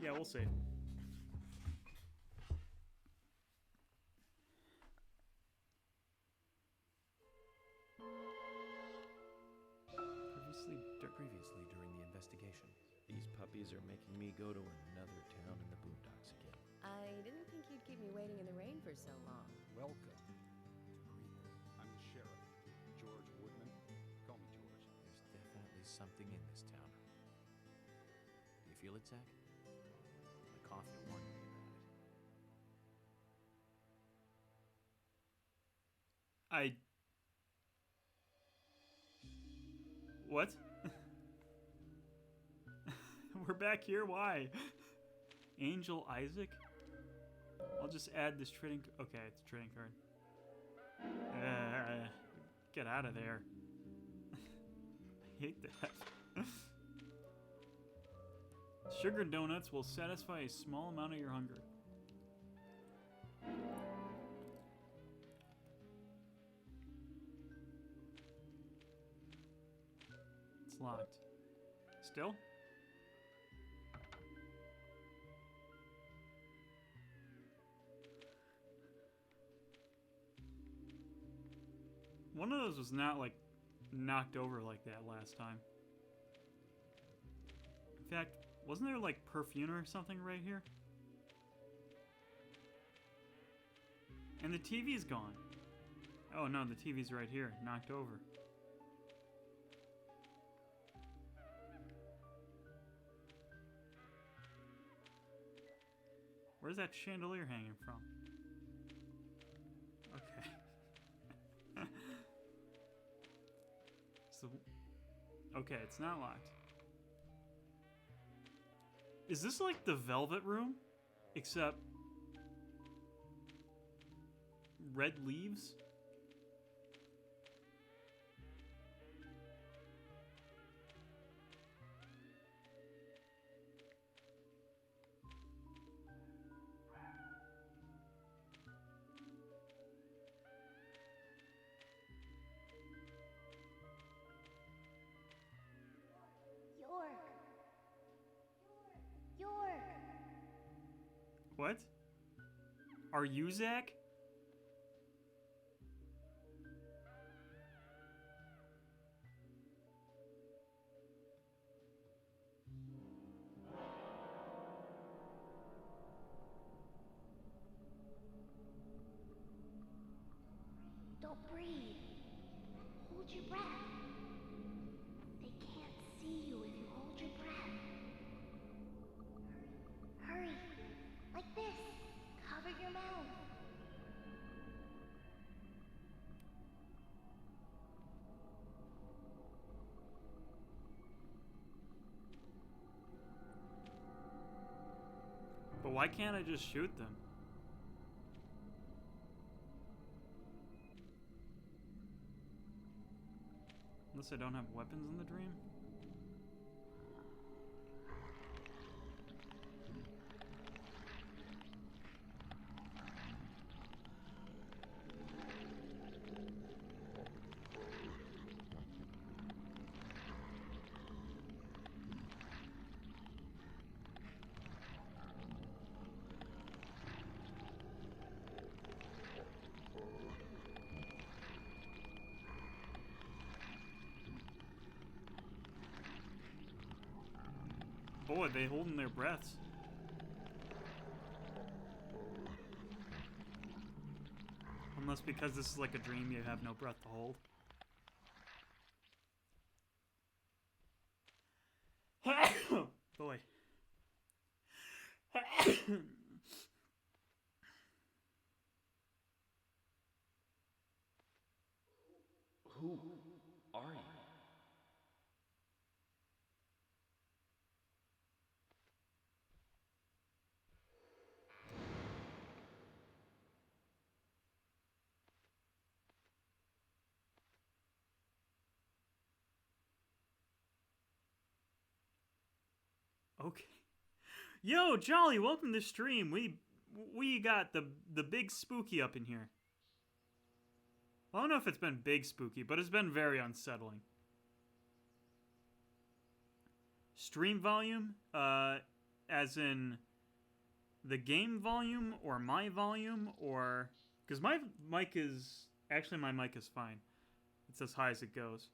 Yeah, we'll see. Previously during the investigation. These puppies are making me go to another town in the boondocks again. I didn't think you'd keep me waiting in the rain for so long. Welcome to Greenville. I'm the sheriff, George Woodman. Call me George. There's definitely something in this town. Do you feel it, Zach? The coffee warned me about it. What? We're back here? Why? Angel Isaac? I'll just add this trading... Okay, it's a trading card. Get out of there. hate that. Sugar donuts will satisfy a small amount of your hunger. It's locked. Still? One of those was not, like, knocked over like that last time. In fact, wasn't there, like, perfume or something right here? And the TV's gone. Oh, no, the TV's right here, knocked over. Where's that chandelier hanging from? Okay. So, okay, it's not locked. Is this like the Velvet Room? Except red leaves? York! What? Are you Zach? Don't breathe. Hold your breath. They can't see you if you hold your breath. Hurry. Like this. Cover your mouth. But why can't I just shoot them? Unless I don't have weapons in the dream? Boy, they holding their breaths. Unless because this is like a dream, you have no breath to hold. Boy. Who are you? Okay. Yo, Jolly, welcome to the stream. We got the big spooky up in here. I don't know if it's been big spooky, but it's been very unsettling. Stream volume, as in the game volume or my volume, or because my mic is actually my mic is fine. It's as high as it goes.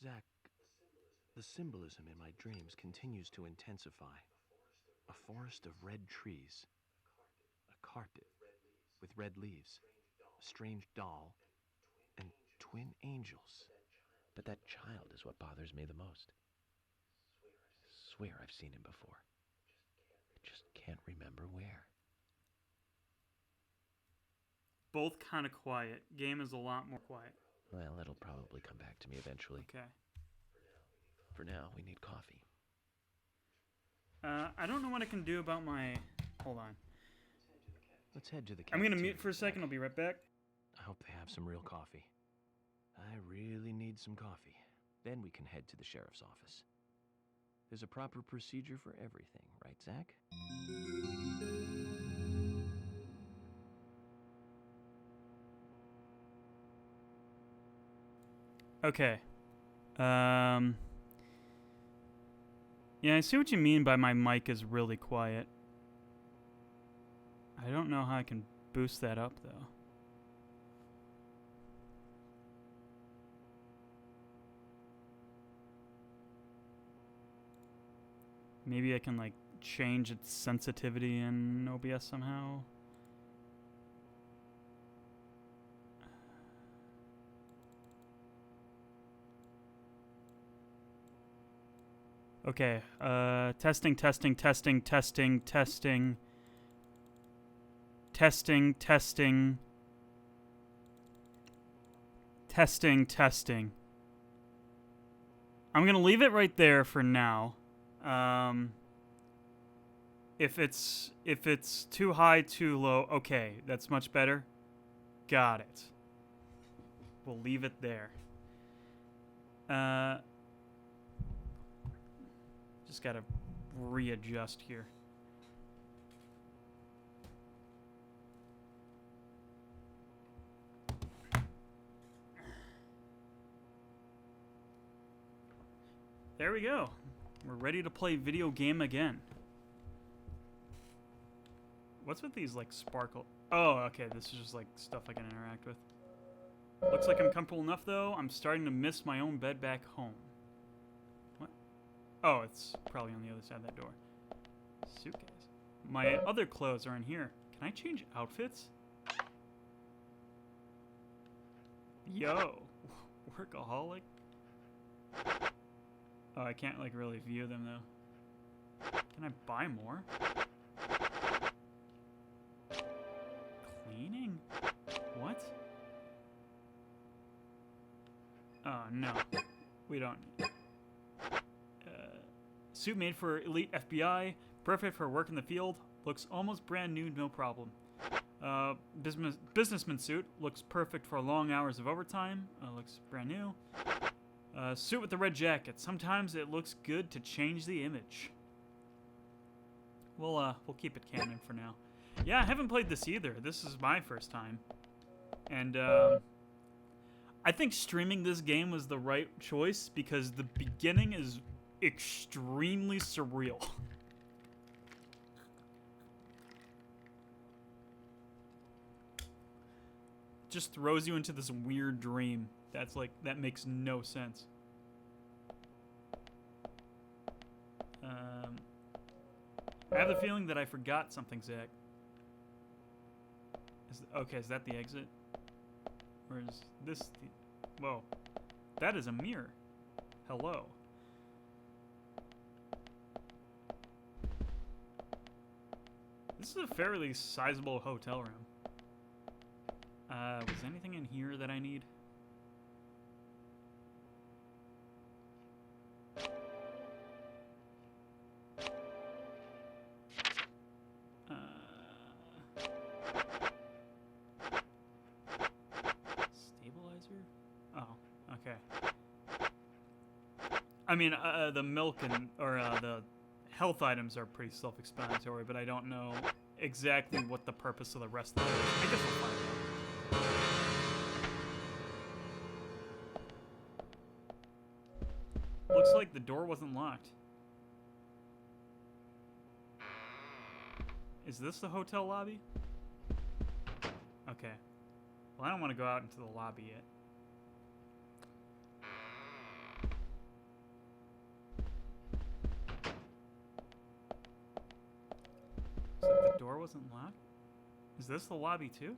Zach, the symbolism in my dreams continues to intensify. A forest of red trees, a carpet with red leaves, a strange doll, and twin angels. But that child is what bothers me the most. I swear I've seen him before. I just can't remember where. both kind of quiet. Game is a lot more quiet. Well, it'll probably come back to me eventually. Okay. For now, we need coffee. I don't know what I can do about my... Hold on. Let's head to the I'm going to cafeteria, mute for a second. Zach. I'll be right back. I hope they have some real coffee. I really need some coffee. Then we can head to the sheriff's office. There's a proper procedure for everything, right, Zach? Okay. Yeah, I see what you mean by my mic is really quiet. I don't know how I can boost that up, though. Maybe I can, like, change its sensitivity in OBS somehow. Okay, testing. Testing. I'm gonna leave it right there for now. If it's too high, too low, okay, that's much better. Got it. We'll leave it there. Just gotta readjust here. There we go. We're ready to play video game again. What's with these, like, sparkle? Oh, okay, this is just, like, stuff I can interact with. Looks like I'm comfortable enough, though. I'm starting to miss my own bed back home. What? Oh, it's probably on the other side of that door. Suitcase. My other clothes are in here. Can I change outfits? Yo. Workaholic? Oh, I can't, like, really view them, though. Can I buy more? Cleaning? What? Oh, no. We don't. Suit made for elite FBI. Perfect for work in the field. Looks almost brand new, no problem. Businessman suit. Looks perfect for long hours of overtime. Looks brand new. Suit with the red jacket. Sometimes it looks good to change the image. We'll keep it canon for now. Yeah, I haven't played this either. This is my first time. And, I think streaming this game was the right choice because the beginning is extremely surreal. Just throws you into this weird dream. That makes no sense. I have the feeling that I forgot something, Zach. Okay, is that the exit? Or is this the... Whoa. That is a mirror. Hello. This is a fairly sizable hotel room. Was anything in here that I need? Stabilizer? Oh, okay. I mean, the milk or the health items are pretty self-explanatory, but I don't know exactly what the purpose of the rest of it is. I guess we'll find out. Looks like the door wasn't locked. Is this the hotel lobby? Okay. Well, I don't want to go out into the lobby yet. So the door wasn't locked? Is this the lobby too?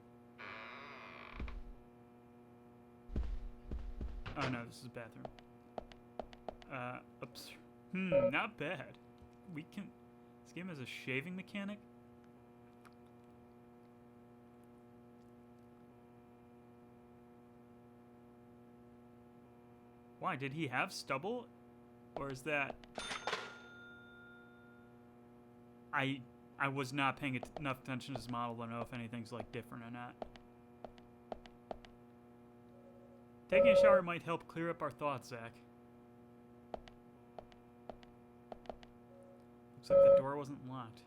Oh no, this is the bathroom. Oops. Not bad. This game has a shaving mechanic? Why? Did he have stubble? Or is that... I was not paying enough attention to his model to know if anything's, like, different or not. Taking a shower might help clear up our thoughts, Zach. Looks like the door wasn't locked.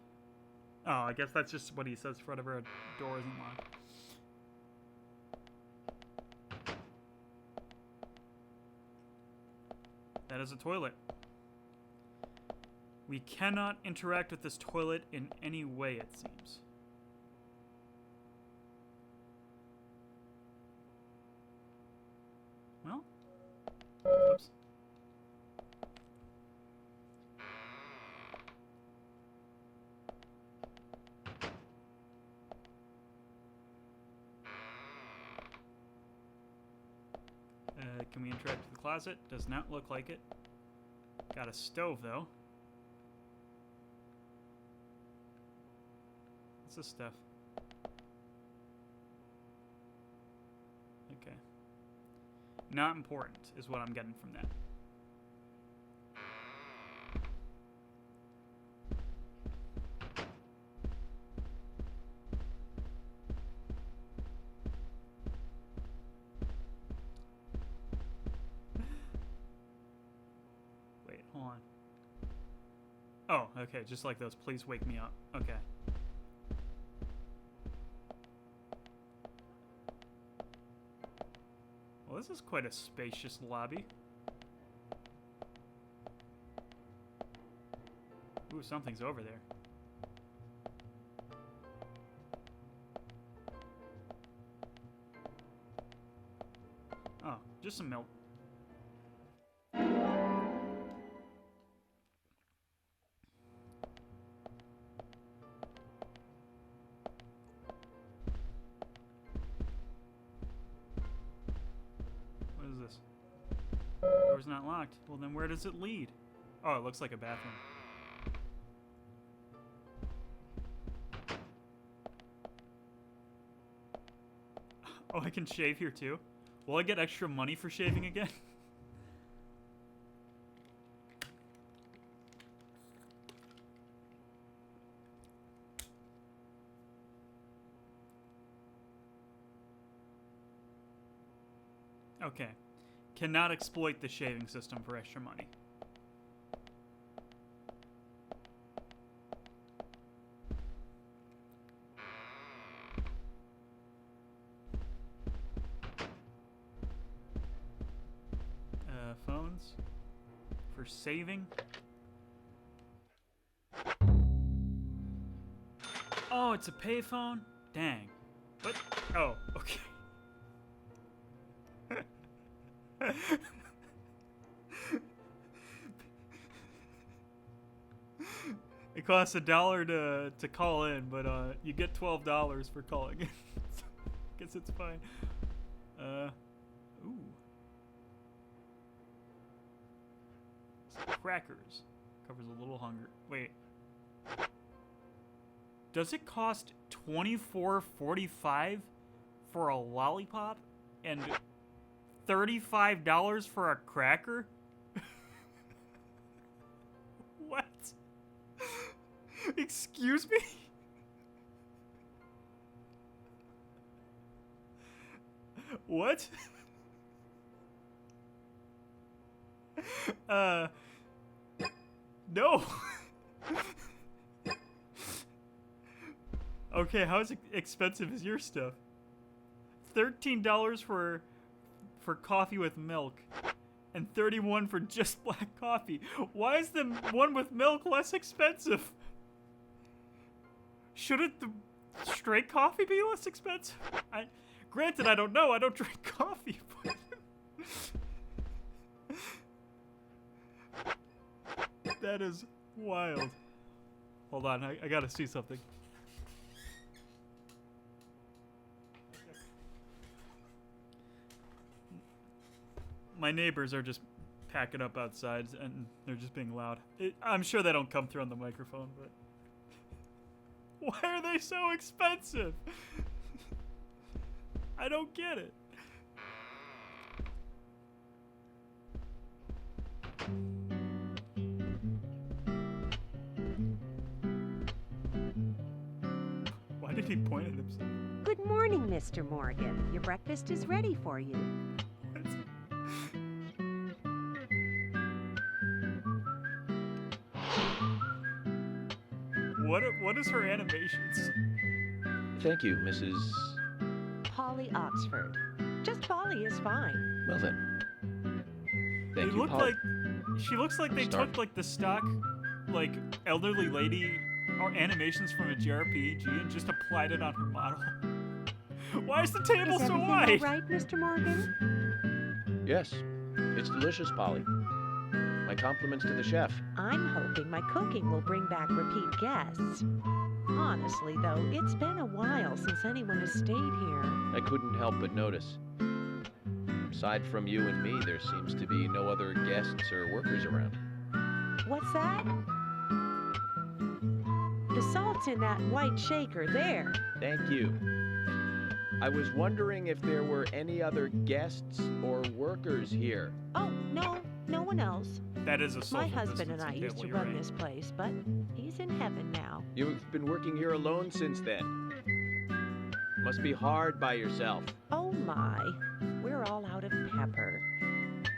Oh, I guess that's just what he says for whatever a door isn't locked. That is a toilet. We cannot interact with this toilet in any way, it seems. Well, oops. Can we interact with the closet? Does not look like it. Got a stove, though. What's this stuff? Okay. Not important is what I'm getting from that. Wait, hold on. Oh, okay, just like those. Please wake me up. Okay. Well, this is quite a spacious lobby. Ooh, something's over there. Oh, just some milk. What is this? Door's not locked. Well, then where does it lead? Oh, it looks like a bathroom. Oh, I can shave here too? Will I get extra money for shaving again? Okay. Cannot exploit the shaving system for extra money. Phones. For saving. Oh, it's a payphone? Dang. What? Oh, okay. It costs $1 to call in, but you get $12 for calling in. So, guess it's fine. Ooh. Some crackers. Covers a little hunger. Wait. Does it cost $24.45 for a lollipop and $35 for a cracker? What? Excuse me? What? No. Okay, how expensive is your stuff? $13 for coffee with milk and $31 for just black coffee. Why is the one with milk less expensive? Shouldn't the straight coffee be less expensive? Granted, I don't know. I don't drink coffee, but that is wild. Hold on, I gotta see something. My neighbors are just packing up outside, and they're just being loud. I'm sure they don't come through on the microphone, but... Why are they so expensive? I don't get it. Why did he point at himself? Good morning, Mr. Morgan. Your breakfast is ready for you. What is her animations? Thank you, Mrs. Polly Oxford. Just Polly is fine. Well then. They Thank you, look Polly. like she looks like they Start. took like the stock like elderly lady or animations from a JRPG and just applied it on her model. Why is the table Is so everything all wide? right, Mr. Morgan? Yes, it's delicious, Polly. My compliments to the chef. I'm hoping my cooking will bring back repeat guests. Honestly, though, it's been a while since anyone has stayed here. I couldn't help but notice. Aside from you and me, there seems to be no other guests or workers around. What's that? The salt's in that white shaker there. Thank you. I was wondering if there were any other guests or workers here. Oh, no one else. That is a social My husband and I distancing used table, to you're run right. this place, but he's in heaven now. You've been working here alone since then. Must be hard by yourself. Oh my, we're all out of pepper.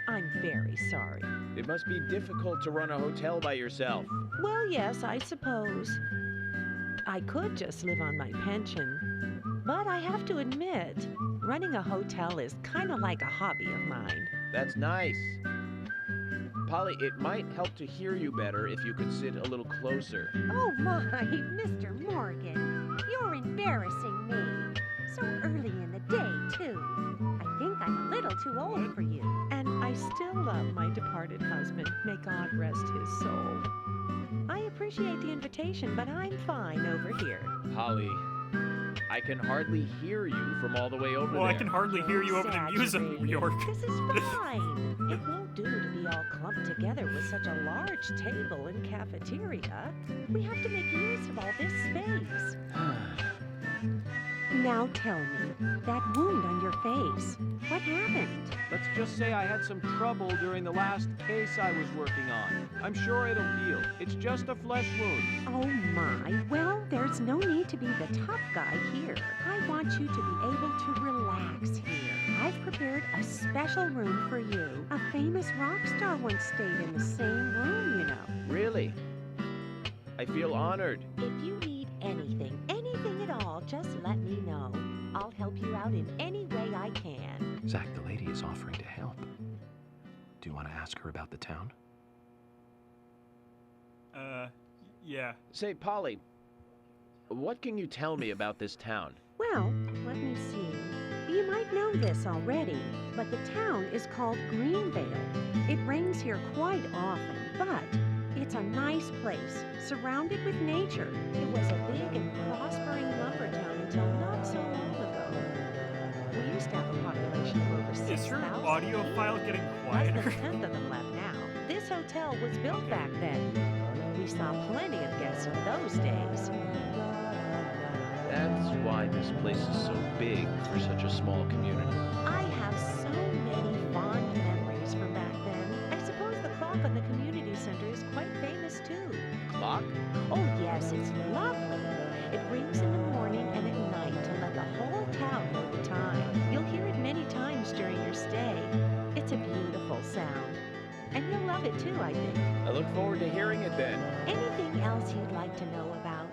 I'm very sorry. It must be difficult to run a hotel by yourself. Well, yes, I suppose. I could just live on my pension. But I have to admit, running a hotel is kind of like a hobby of mine. That's nice. Polly, it might help to hear you better if you could sit a little closer. Oh my, Mr. Morgan, you're embarrassing me. So early in the day, too. I think I'm a little too old for you. And I still love my departed husband. May God rest his soul. I appreciate the invitation, but I'm fine over here. Polly, I can hardly hear you from all the way over Well, there. I can hardly hear you over the music, Exaggerating. York. This is fine. It won't do to be all clumped together with such a large table and cafeteria. We have to make use of all this space. Now tell me, that wound on your face, what happened? Let's just say I had some trouble during the last case I was working on. I'm sure it'll heal. It's just a flesh wound. Oh my, well, there's no need to be the tough guy here. I want you to be able to relax here. I've prepared a special room for you. A famous rock star once stayed in the same room, you know. Really? I feel honored. If you need anything at all, just let me know. I'll help you out in any way I can. Zach, the lady is offering to help. Do you want to ask her about the town? Yeah. Say, Polly, what can you tell me about this town? Well, let me see. You might know this already, but the town is called Greenvale. It rains here quite often, but it's a nice place, surrounded with nature. It was a big and prospering lumber town until not so long ago. We used to have a population of over 6,000. Is her audio file getting Less than quieter? a tenth of them left now. This hotel was built back then. We saw plenty of guests in those days. That's why this place is so big for such a small community. I have so many fond memories from back then. I suppose the clock on the community center is quite famous too. Clock? Oh yes, it's lovely. It rings in the morning and at night to let the whole town know the time. You'll hear it many times during your stay. It's a beautiful sound. And you'll love it too, I think. I look forward to hearing it then. Anything else you'd like to know about?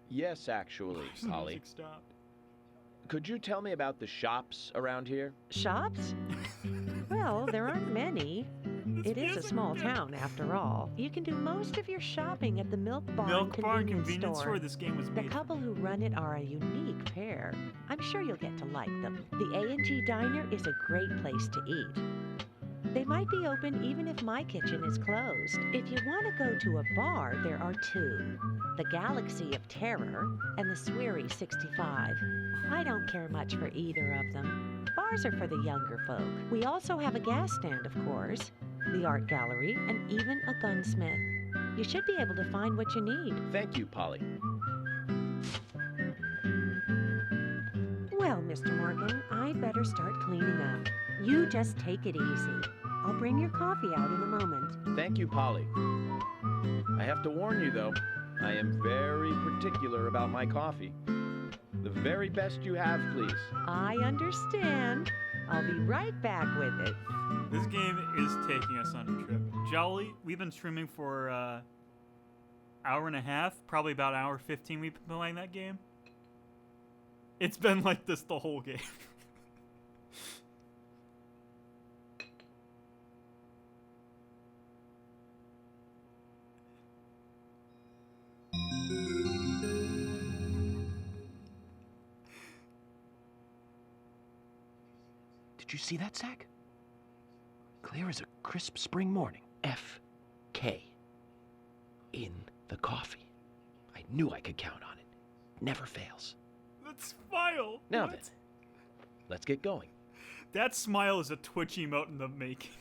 Yes, actually, The Polly. music stopped. Could you tell me about the shops around here? Shops? Well, there aren't many. It is a music small again. town, after all. You can do most of your shopping at the Milk Barn Milk Barn convenience convenience store. store. This game was The made. couple who run it are a unique pair. I'm sure you'll get to like them. The A&G Diner is a great place to eat. They might be open even if my kitchen is closed. If you want to go to a bar, there are two. The Galaxy of Terror and the Sweary 65. I don't care much for either of them. Bars are for the younger folk. We also have a gas stand, of course, the art gallery, and even a gunsmith. You should be able to find what you need. Thank you, Polly. Well, Mr. Morgan, I'd better start cleaning up. You just take it easy. I'll bring your coffee out in a moment. Thank you, Polly. I have to warn you, though, I am very particular about my coffee. The very best you have, please. I understand. I'll be right back with it. This game is taking us on a trip. Jolly, we've been streaming for hour and a half, probably about hour 15 we've been playing that game. It's been like this the whole game. Did you see that, Zach? Clear as a crisp spring morning. F.K. in the coffee. I knew I could count on it. Never fails. That smile. Now What? then, let's get going. That smile is a Twitch emote in the making.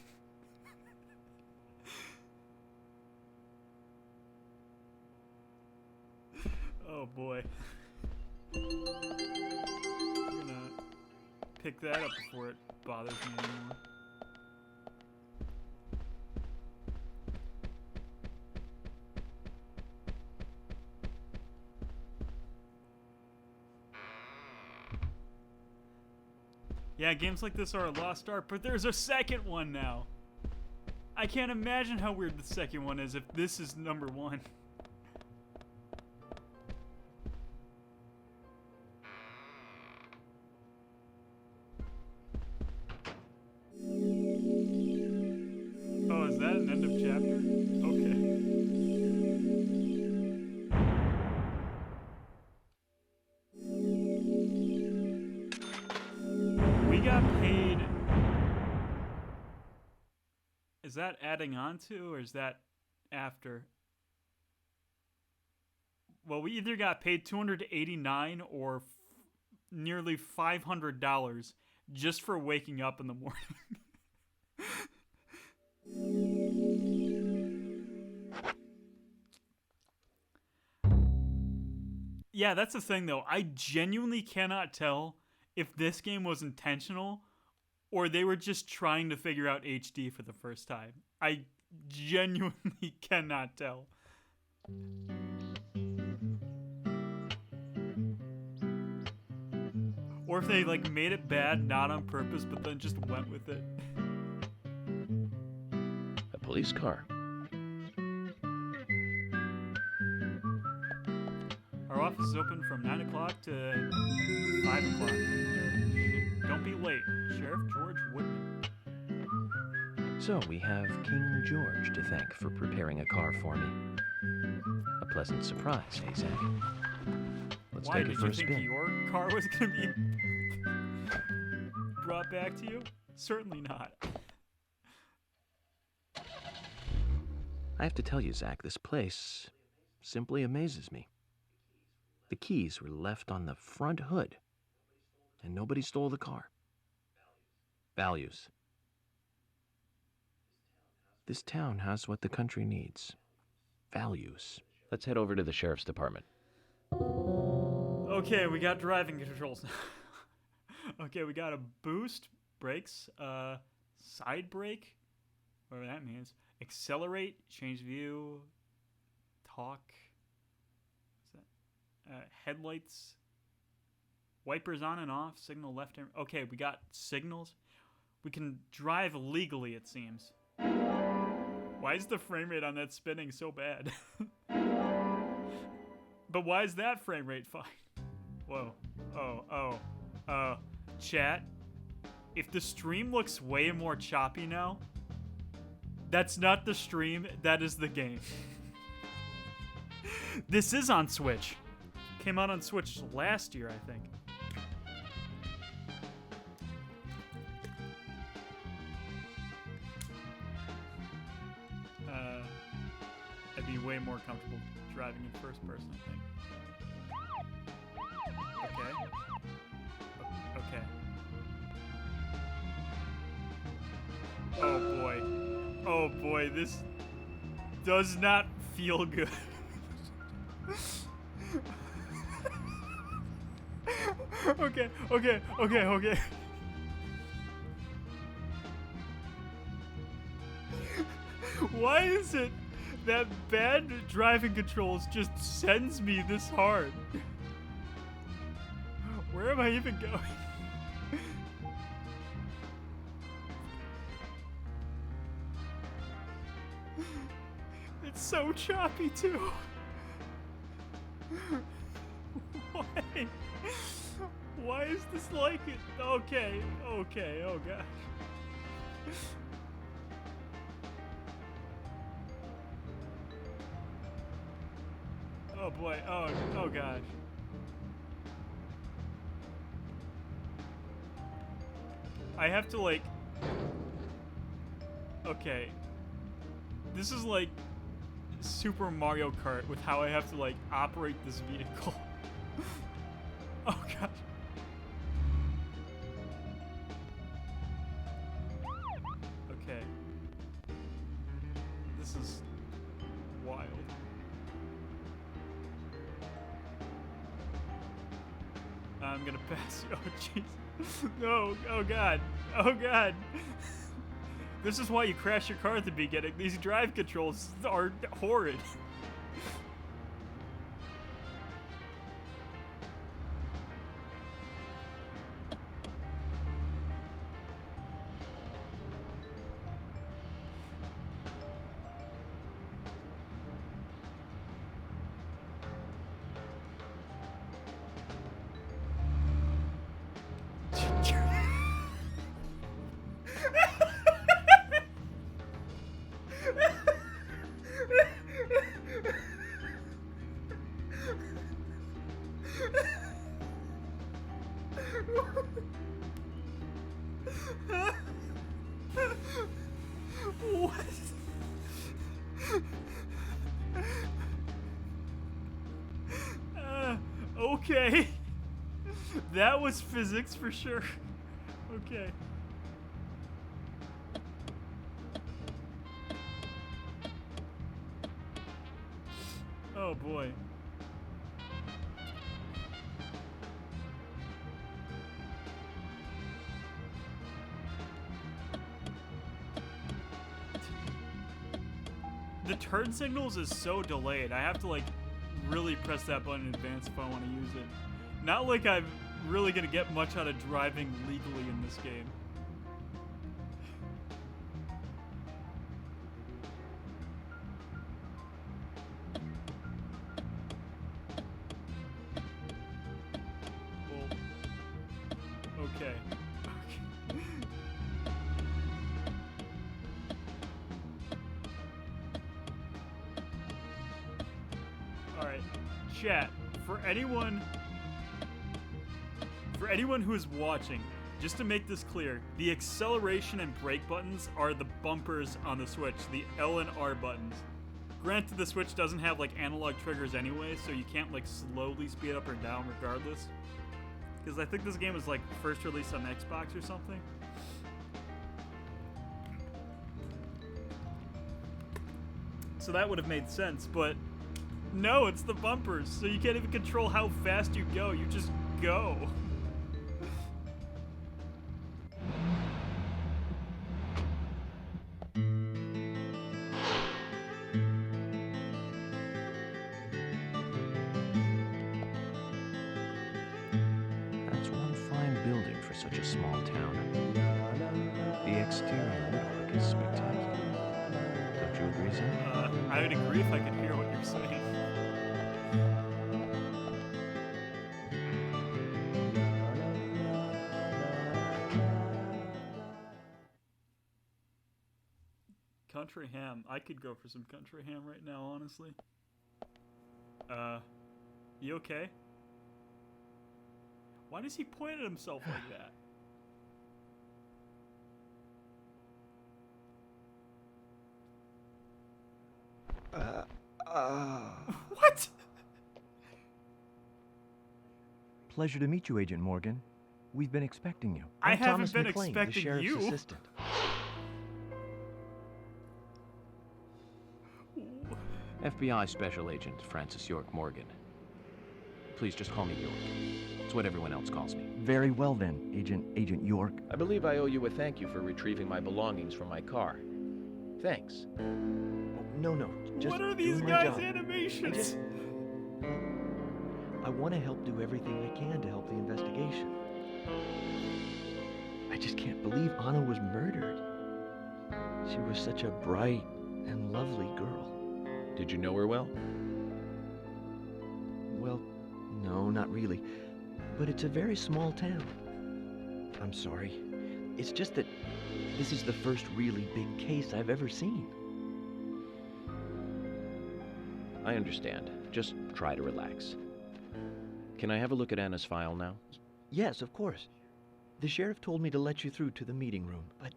Oh boy. I'm gonna pick that up before it bothers me anymore. Yeah, games like this are a lost art, but there's a second one now. I can't imagine how weird the second one is if this is number one. Oh, is that an end of chapter? Okay. We got paid. Is that adding on to, or is that after? Well, we either got paid $289 or nearly $500 just for waking up in the morning. Yeah, that's the thing though. I genuinely cannot tell if this game was intentional or they were just trying to figure out HD for the first time. I genuinely cannot tell. Or if they like made it bad not on purpose but then just went with it. A police car. Our office is open from 9 o'clock to 5 o'clock. Don't be late. Sheriff George Woodman. So we have King George to thank for preparing a car for me. A pleasant surprise, eh, Zach? Let's Why, take did it for you a think spin. your car was going to be brought back to you? Certainly not. I have to tell you, Zach, this place simply amazes me. The keys were left on the front hood, and nobody stole the car. Values. This town has what the country needs. Values. Let's head over to the sheriff's department. Okay, we got driving controls. Okay, we got a boost, brakes, side brake, whatever that means. Accelerate, change view, talk. What's that? Headlights, wipers on and off, signal left and okay, we got signals. We can drive legally, it seems. Why is the frame rate on that spinning so bad? But why is that frame rate fine? Whoa. Chat, if the stream looks way more choppy now, that's not the stream, that is the game. This is on Switch. Came out on Switch last year, I think. I'd be way more comfortable driving in first person, I think. Okay. Okay. Oh boy. Oh boy, this does not feel good. Okay. Why is it that bad driving controls just sends me this hard? Where am I even going? It's so choppy too. Why? Why is this like it? Okay, oh gosh. Oh boy, oh gosh. I have to like... Okay. This is like Super Mario Kart with how I have to like operate this vehicle. Oh gosh. Okay. This is wild. I'm gonna pass you. Oh jeez. No. Oh god. Oh god. This is why you crash your car at the beginning. These drive controls are horrid. What? Okay. That was physics for sure. Okay. Oh boy. The turn signals is so delayed. I have to like really press that button in advance if I want to use it. Not like I'm really gonna get much out of driving legally in this game. Well, okay. Alright, chat, for anyone who is watching, just to make this clear, the acceleration and brake buttons are the bumpers on the Switch, the L and R buttons. Granted, the Switch doesn't have like analog triggers anyway, so you can't like slowly speed up or down regardless. Because I think this game was like first released on Xbox or something. So that would have made sense, but no, it's the bumpers, so you can't even control how fast you go, you just go. That's one fine building for such a small town. The exterior woodwork is spectacular. Don't you agree, Zach? I would agree if I could hear what you're saying. Country ham. I could go for some country ham right now, honestly. You okay? Why does he point at himself like that? What? Pleasure to meet you, Agent Morgan. We've been expecting you. I I'm haven't Thomas been McLean, expecting the sheriff's you. assistant. FBI Special Agent Francis York Morgan. Please just call me York. It's what everyone else calls me. Very well then, Agent York. I believe I owe you a thank you for retrieving my belongings from my car. Thanks. Oh, no. Just What are these doing my guys' job. animations? I want to help do everything I can to help the investigation. I just can't believe Anna was murdered. She was such a bright and lovely girl. Did you know her well? Well, no, not really. But it's a very small town. I'm sorry. It's just that this is the first really big case I've ever seen. I understand. Just try to relax. Can I have a look at Anna's file now? Yes, of course. The sheriff told me to let you through to the meeting room, but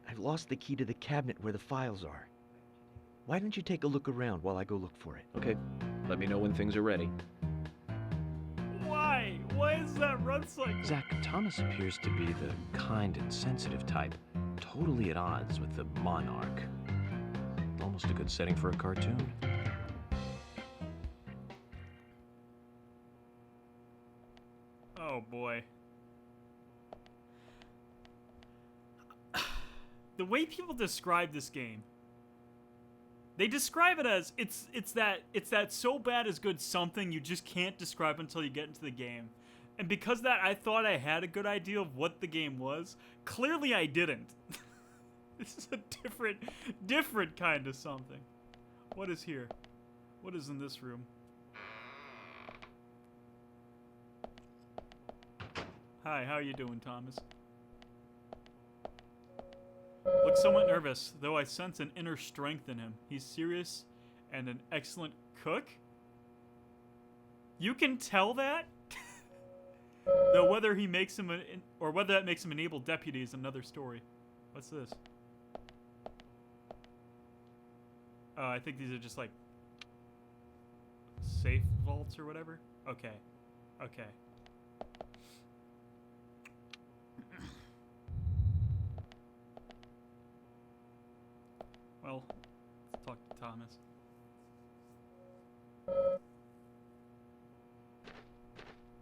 I've lost the key to the cabinet where the files are. Why don't you take a look around while I go look for it? Okay. Let me know when things are ready. Why? Why is that run cycle? Zach, Thomas appears to be the kind and sensitive type, totally at odds with the monarch. Almost a good setting for a cartoon. Oh boy. The way people describe this game, they describe it as it's that so bad is good something you just can't describe until you get into the game. And because of that, I thought I had a good idea of what the game was. Clearly I didn't. This is a different kind of something. What is here? What is in this room? Hi, how are you doing, Thomas? Looks somewhat nervous, though I sense an inner strength in him. He's serious and an excellent cook? You can tell that? Though whether he makes him or whether that makes him an able deputy is another story. What's this? Oh, I think these are just like safe vaults or whatever. Okay. Okay. Well, let's talk to Thomas.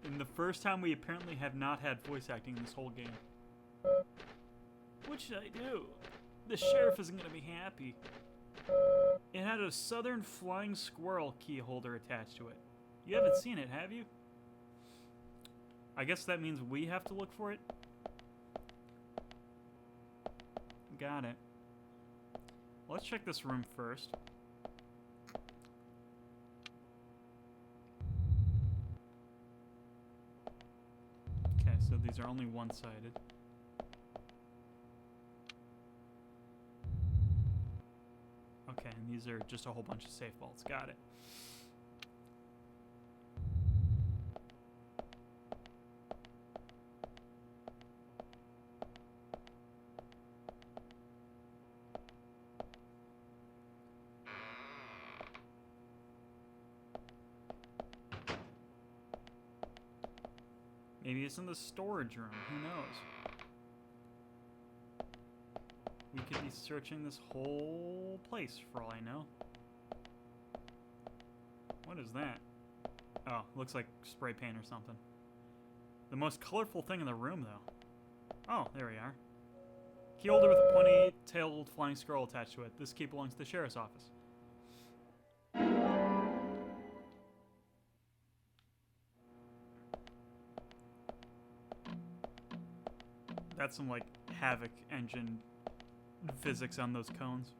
And the first time we apparently have not had voice acting in this whole game. What should I do? The sheriff isn't going to be happy. It had a southern flying squirrel key holder attached to it. You haven't seen it, have you? I guess that means we have to look for it. Got it. Let's check this room first. Okay, so these are only one-sided. Okay, and these are just a whole bunch of safe vaults. Got it. Maybe it's in the storage room. Who knows? We could be searching this whole place for all I know. What is that? Oh, looks like spray paint or something. The most colorful thing in the room, though. Oh, there we are. Key holder with a pointy-tailed flying squirrel attached to it. This key belongs to the sheriff's office. That's some, like, Havoc engine physics on those cones.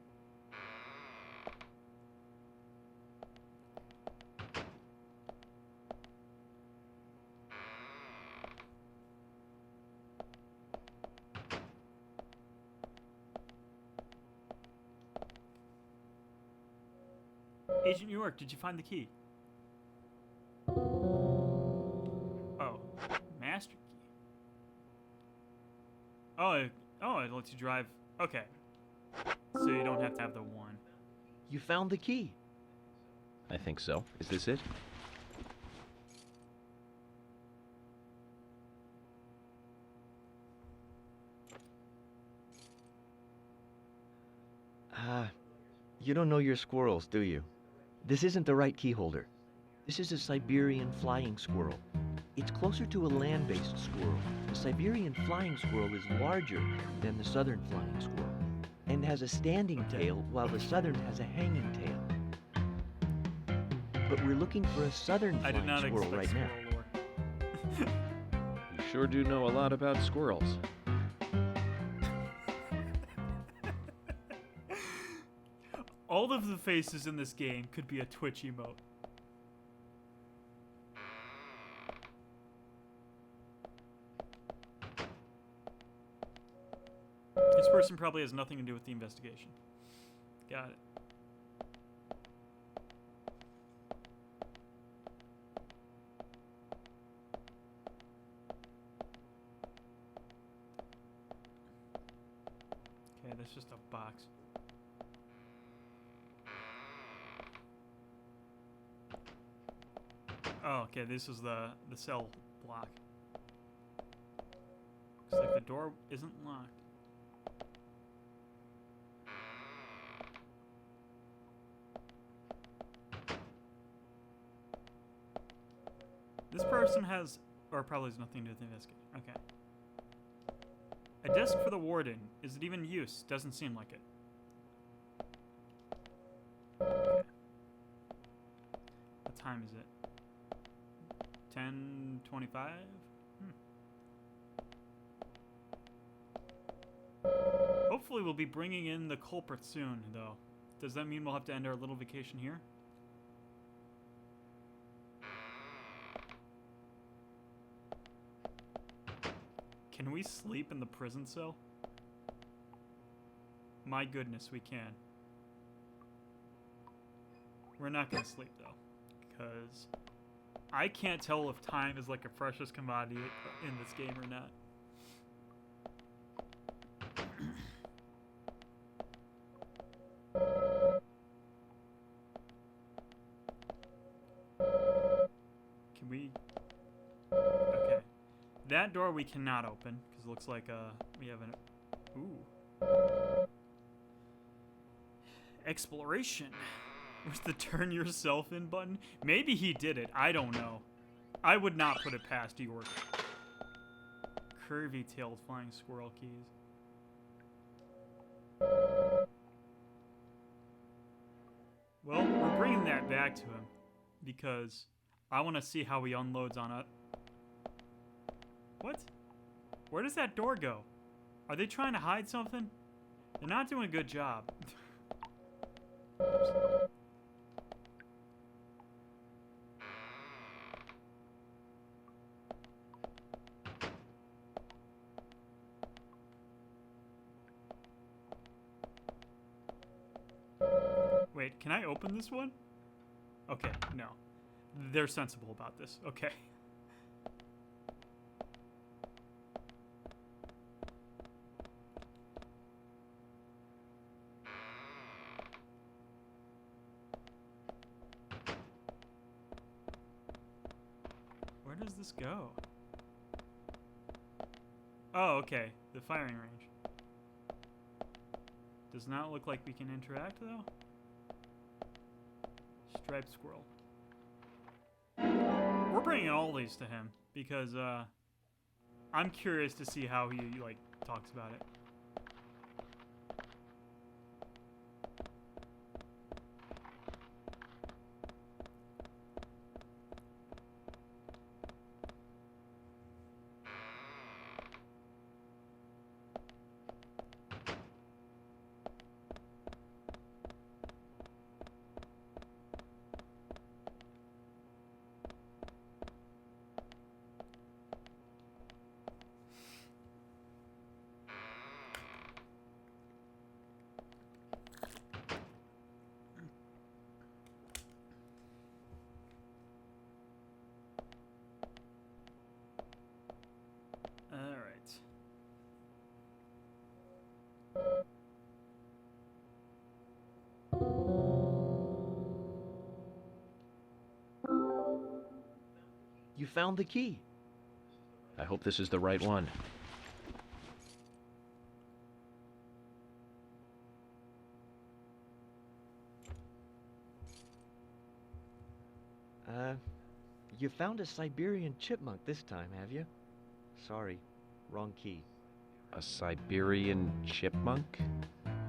Agent New York, did you find the key? Oh, master key. Oh, it lets you drive. Okay. So you don't have to have the one. You found the key. I think so. Is this it? You don't know your squirrels, do you? This isn't the right key holder. This is a Siberian flying squirrel. It's closer to a land-based squirrel. The Siberian flying squirrel is larger than the southern flying squirrel. and has a standing tail, while the southern has a hanging tail. But we're looking for a southern I did flying not squirrel expect right now. squirrel lore. You sure do know a lot about squirrels. All of the faces in this game could be a Twitch emote. This person probably has nothing to do with the investigation. Got it. Okay, that's just a box. Oh, okay, this is the cell block. Looks like the door isn't locked. This person has, or probably has nothing to do with the investigation. Okay. A desk for the warden. Is it even use? Doesn't seem like it. Okay. What time is it? 10:25? Hopefully we'll be bringing in the culprit soon, though. Does that mean we'll have to end our little vacation here? Can we sleep in the prison cell? My goodness, we can. We're not gonna sleep, though, because I can't tell if time is like a precious commodity in this game or not. Can we? Okay. That door we cannot open, because it looks like we have an... Ooh. Exploration. Where's the turn yourself in button? Maybe he did it. I don't know. I would not put it past York. Curvy-tailed flying squirrel keys. Well, we're bringing that back to him because I want to see how he unloads on it. What? Where does that door go? Are they trying to hide something? They're not doing a good job. Oops. Wait, can I open this one? Okay, no. They're sensible about this. Okay. Where does this go? Oh, okay. The firing range. Does not look like we can interact, though. Striped squirrel. We're bringing all these to him because I'm curious to see how he like talks about it. You found the key. I hope this is the right one. You found a Siberian chipmunk this time, have you? Sorry, wrong key. A Siberian chipmunk?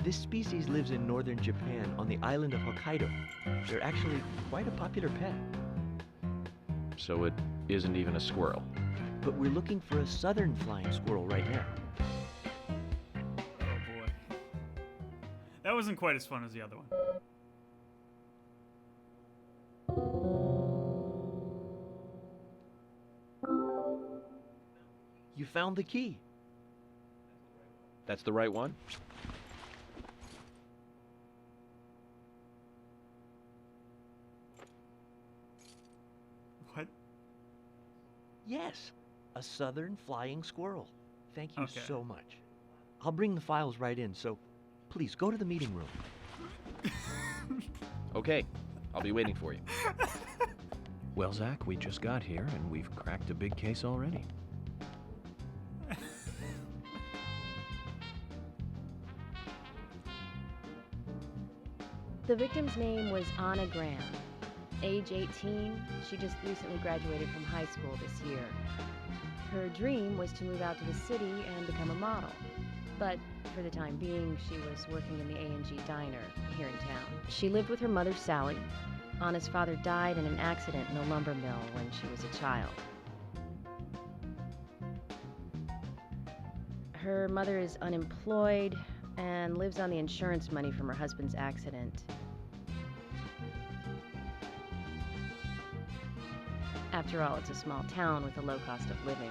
This species lives in northern Japan on the island of Hokkaido. They're actually quite a popular pet. So it isn't even a squirrel. But we're looking for a southern flying squirrel right now. Oh boy. That wasn't quite as fun as the other one. You found the key. That's the right one? What? Yes, a southern flying squirrel. Thank you Okay. so much. I'll bring the files right in, so please go to the meeting room. Okay, I'll be waiting for you. Well, Zach, we just got here and we've cracked a big case already. The victim's name was Anna Graham. Age 18, she just recently graduated from high school this year. Her dream was to move out to the city and become a model. But for the time being, she was working in the A&G diner here in town. She lived with her mother, Sally. Anna's father died in an accident in a lumber mill when she was a child. Her mother is unemployed and lives on the insurance money from her husband's accident. After all, it's a small town with a low cost of living.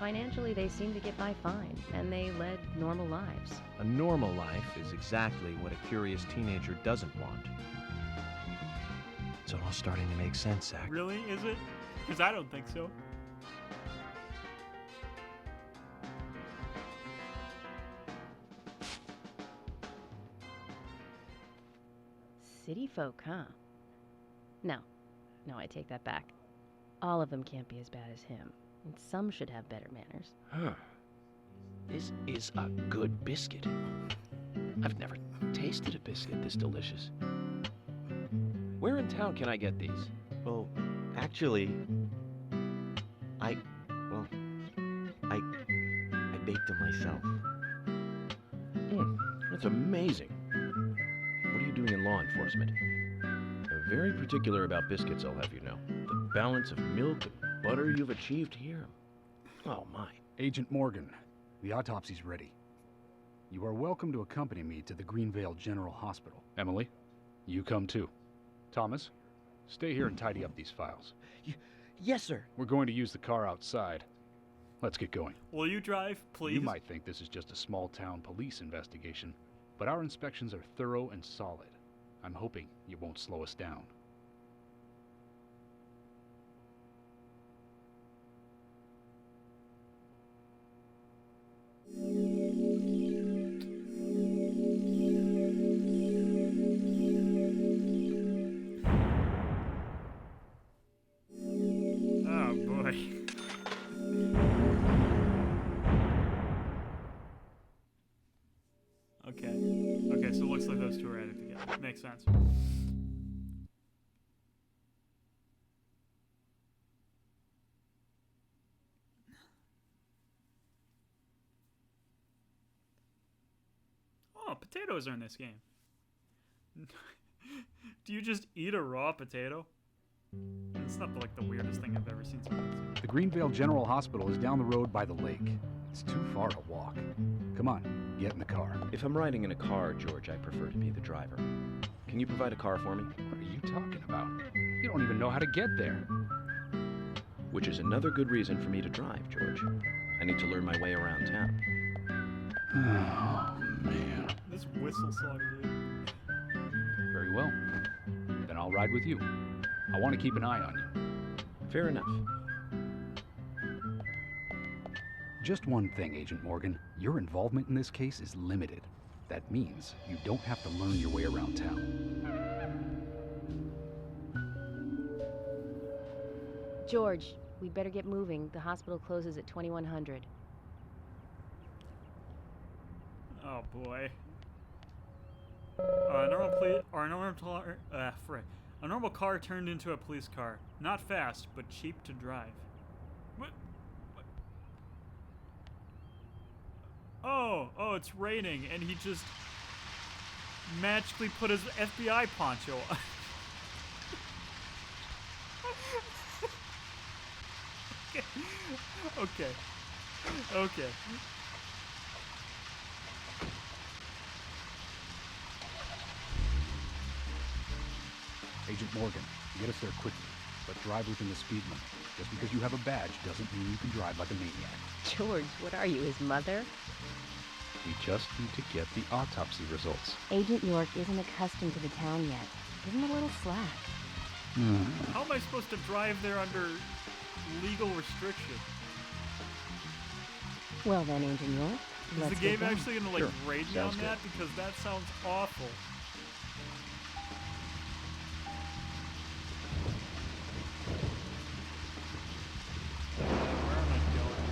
Financially, they seem to get by fine, and they led normal lives. A normal life is exactly what a curious teenager doesn't want. It's all starting to make sense, Zach. Really? Is it? Because I don't think so. City folk, huh? No, I take that back. All of them can't be as bad as him, and some should have better manners. Huh. This is a good biscuit. I've never tasted a biscuit this delicious. Where in town can I get these? Well, actually, I baked them myself. That's amazing. What are you doing in law enforcement? I'm very particular about biscuits, I'll have you know. The balance of milk and butter you've achieved here. Oh, my. Agent Morgan, the autopsy's ready. You are welcome to accompany me to the Greenvale General Hospital. Emily, you come too. Thomas, stay here and tidy up these files. Yes, sir. We're going to use the car outside. Let's get going. Will you drive, please? You might think this is just a small-town police investigation, but our inspections are thorough and solid. I'm hoping you won't slow us down. Oh boy. Okay, so it looks like those two are added together. Makes sense. Oh, potatoes are in this game. Do you just eat a raw potato? It's not like the weirdest thing I've ever seen someone do. The Greenvale General Hospital is down the road by the lake. It's too far to walk. Come on, get in the car. If I'm riding in a car, George, I prefer to be the driver. Can you provide a car for me? What are you talking about? You don't even know how to get there. Which is another good reason for me to drive, George. I need to learn my way around town. Oh, man. This whistle song, dude. Very well. Then I'll ride with you. I want to keep an eye on you. Fair enough. Just one thing, Agent Morgan. Your involvement in this case is limited. That means you don't have to learn your way around town. George, we'd better get moving. The hospital closes at 2100. Oh boy. A normal car turned into a police car. Not fast, but cheap to drive. What? Oh, it's raining, and he just magically put his FBI poncho on. Okay. Okay. Agent Morgan, get us there quickly, but drive within the speed limit. Just because you have a badge doesn't mean you can drive like a maniac. George, what are you, his mother? We just need to get the autopsy results. Agent York isn't accustomed to the town yet. Give him a little slack. How am I supposed to drive there under legal restriction? Well then, Agent York, Is let's the get game going. actually gonna like Sure. grade me on Sounds that? Because that sounds awful. Where am I going?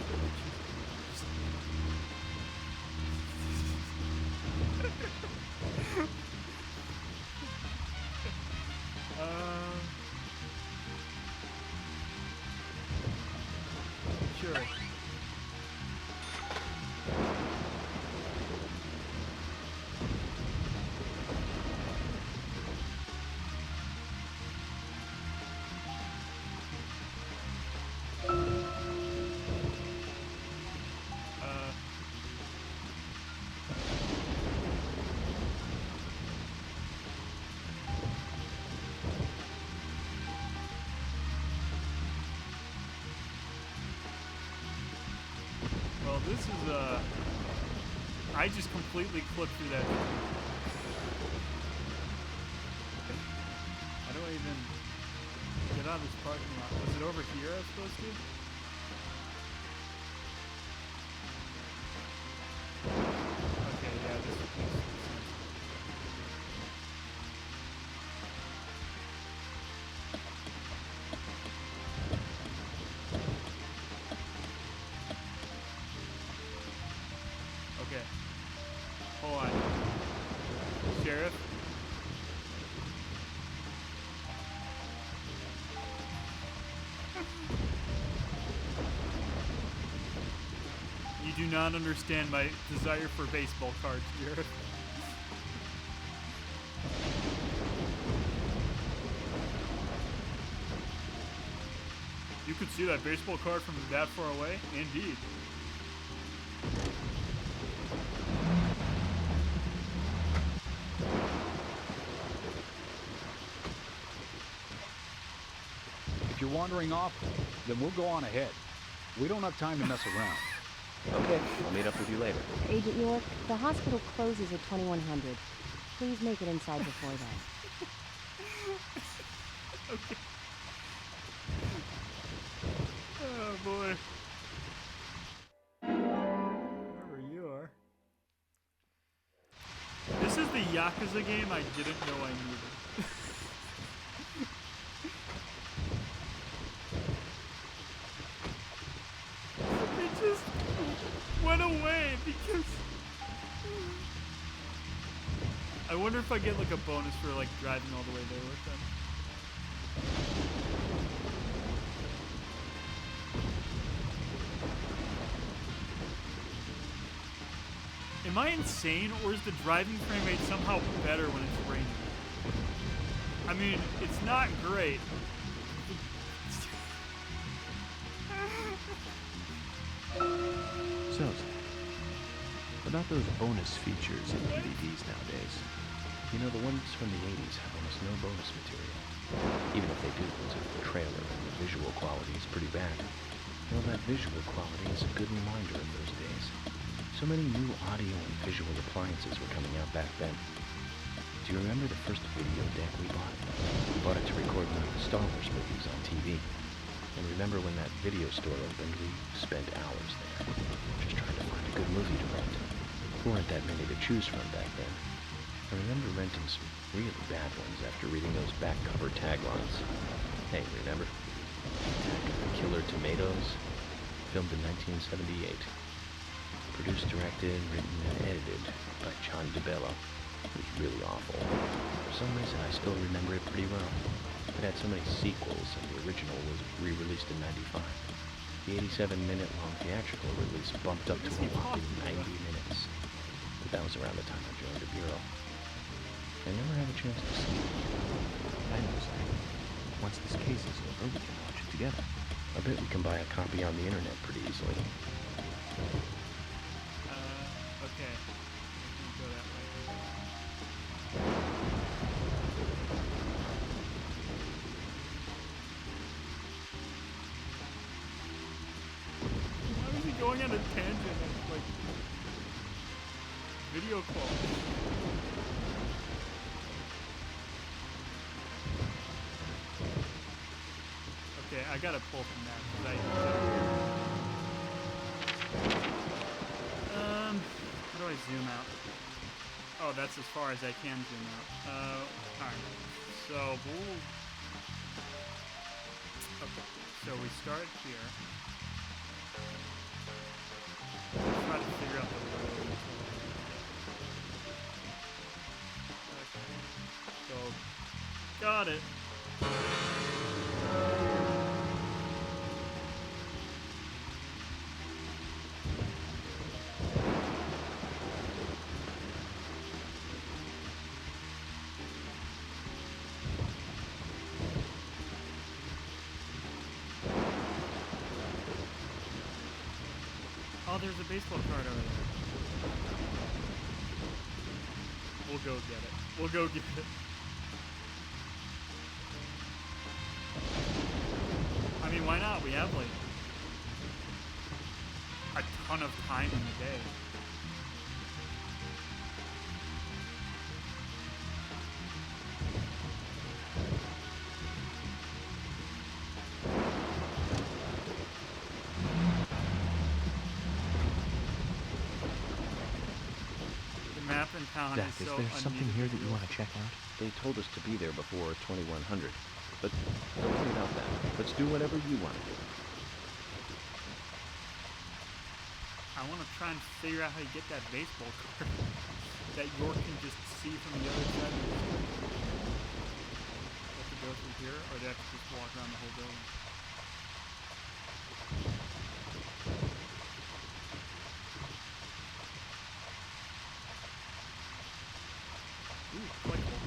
Sure. Well, this is I just completely clipped through that. How do I even get out of this parking lot? Was it over here I was supposed to? Okay, yeah, this makes sense. Okay. Hold on. Sheriff? You do not understand my desire for baseball cards, Sheriff. You could see that baseball card from that far away? Indeed. If you're wandering off, then we'll go on ahead. We don't have time to mess around. Okay, I'll meet up with you later. Agent York, the hospital closes at 2100. Please make it inside before then. Okay. Oh boy. Wherever you are. This is the Yakuza game I didn't know I needed. It just went away because I wonder if I get like a bonus for like driving all the way there with them. Am I insane, or is the driving frame rate somehow better when it's raining? I mean, it's not great. So, about those bonus features in DVDs nowadays. You know, the ones from the 80s have almost no bonus material. Even if they do, it's a trailer and the visual quality is pretty bad. Well, that visual quality is a good reminder of those days. So many new audio and visual appliances were coming out back then. Do you remember the first video deck we bought? We bought it to record one of the Star Wars movies on TV. And remember when that video store opened, we spent hours there, just trying to find a good movie to rent. There weren't that many to choose from back then. I remember renting some really bad ones after reading those back cover taglines. Hey, remember? Attack of the Killer Tomatoes, filmed in 1978. Produced, directed, written, and edited by John DeBello. It was really awful. For some reason, I still remember it pretty well. It had so many sequels, and the original was re-released in '95. The 87-minute-long theatrical release bumped up to a whopping 90 minutes. But that was around the time I joined the Bureau. I never have a chance to sleep. I know, Zach. Once this case is over, we can watch it together. I bet we can buy a copy on the internet pretty easily. Okay. Go that way. Why was he going on a tangent of, like, video quality? Okay, I gotta pull from that, 'cause how do I zoom out? Oh, that's as far as I can zoom out. Alright. So, okay, so we start here. Try to figure out the road. Okay. So, got it. Oh, there's a baseball card over there. We'll go get it. We'll go get it. I mean, why not? We have, like, a ton of time in the day. Town Zach, is is so there something here that you unneeded. want to check out? They told us to be there before 2100. But don't worry about that. Let's do whatever you want to do. I want to try and figure out how to get that baseball card that York can just see from the other side of the screen. Do I have to go through here, or do I have to just walk around the whole building? Ooh, clickable.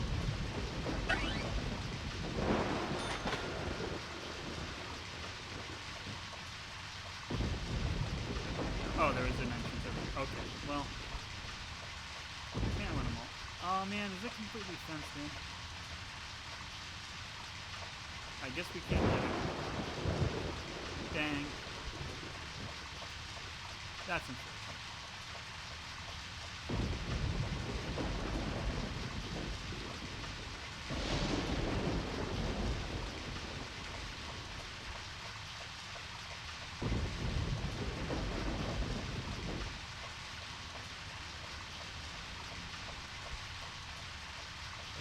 Oh, there is an entrance over here. Okay, well. Can't run them all. Oh man, is it completely fenced in? I guess we can't get it. Dang. That's unfortunate.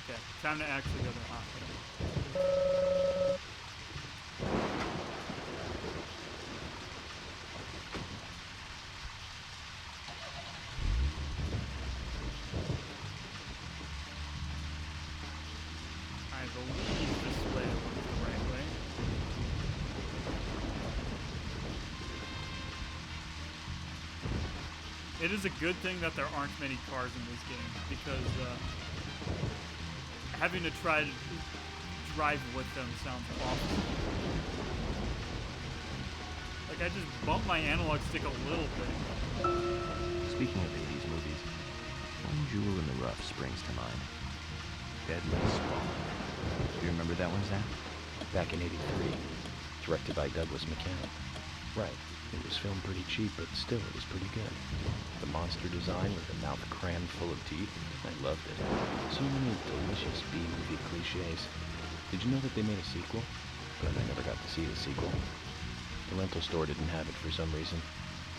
Okay, time to actually go to the hospital. I believe this way was the right way. It is a good thing that there aren't many cars in this game, because having to try to drive with them sounds awful. Like, I just bumped my analog stick a little bit. Speaking of 80s movies, one jewel in the rough springs to mind. Deadly Spawn. Do you remember that one, Zach? Back in '83. Directed by Douglas McCann. Right. It was filmed pretty cheap, but still, it was pretty good. The monster design with the mouth crammed full of teeth, I loved it. So many delicious B-movie cliches. Did you know that they made a sequel? But I never got to see the sequel. The rental store didn't have it for some reason.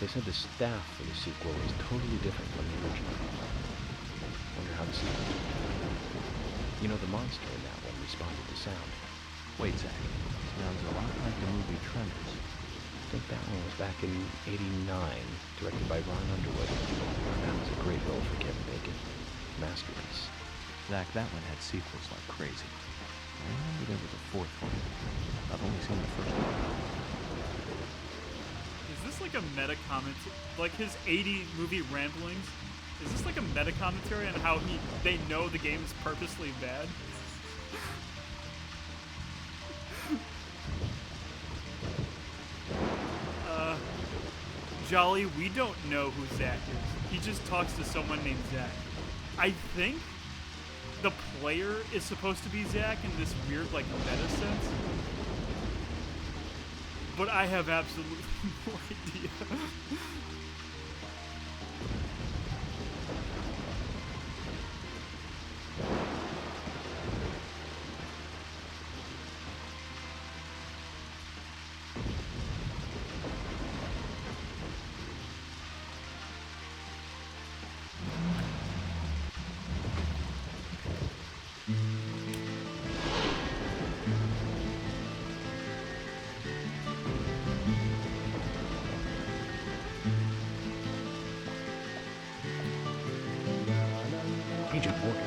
They said the staff for the sequel was totally different from the original. Wonder how the sequel turned out. You know, the monster in that one responded to sound. Wait, Zach. Sounds a lot like the movie Tremors. I think that one was back in '89, directed by Ron Underwood. That was a great role for Kevin Bacon. Masterpiece. Zach, that one had sequels like crazy. I remember there was a fourth one. I've only seen the first one. Is this like a meta comment? Like his 80 movie ramblings Is this like a meta commentary on how they know the game's purposely bad? Jolly, we don't know who Zach is. He just talks to someone named Zach. I think the player is supposed to be Zach in this weird, like, meta sense. But I have absolutely no idea. Agent Morgan,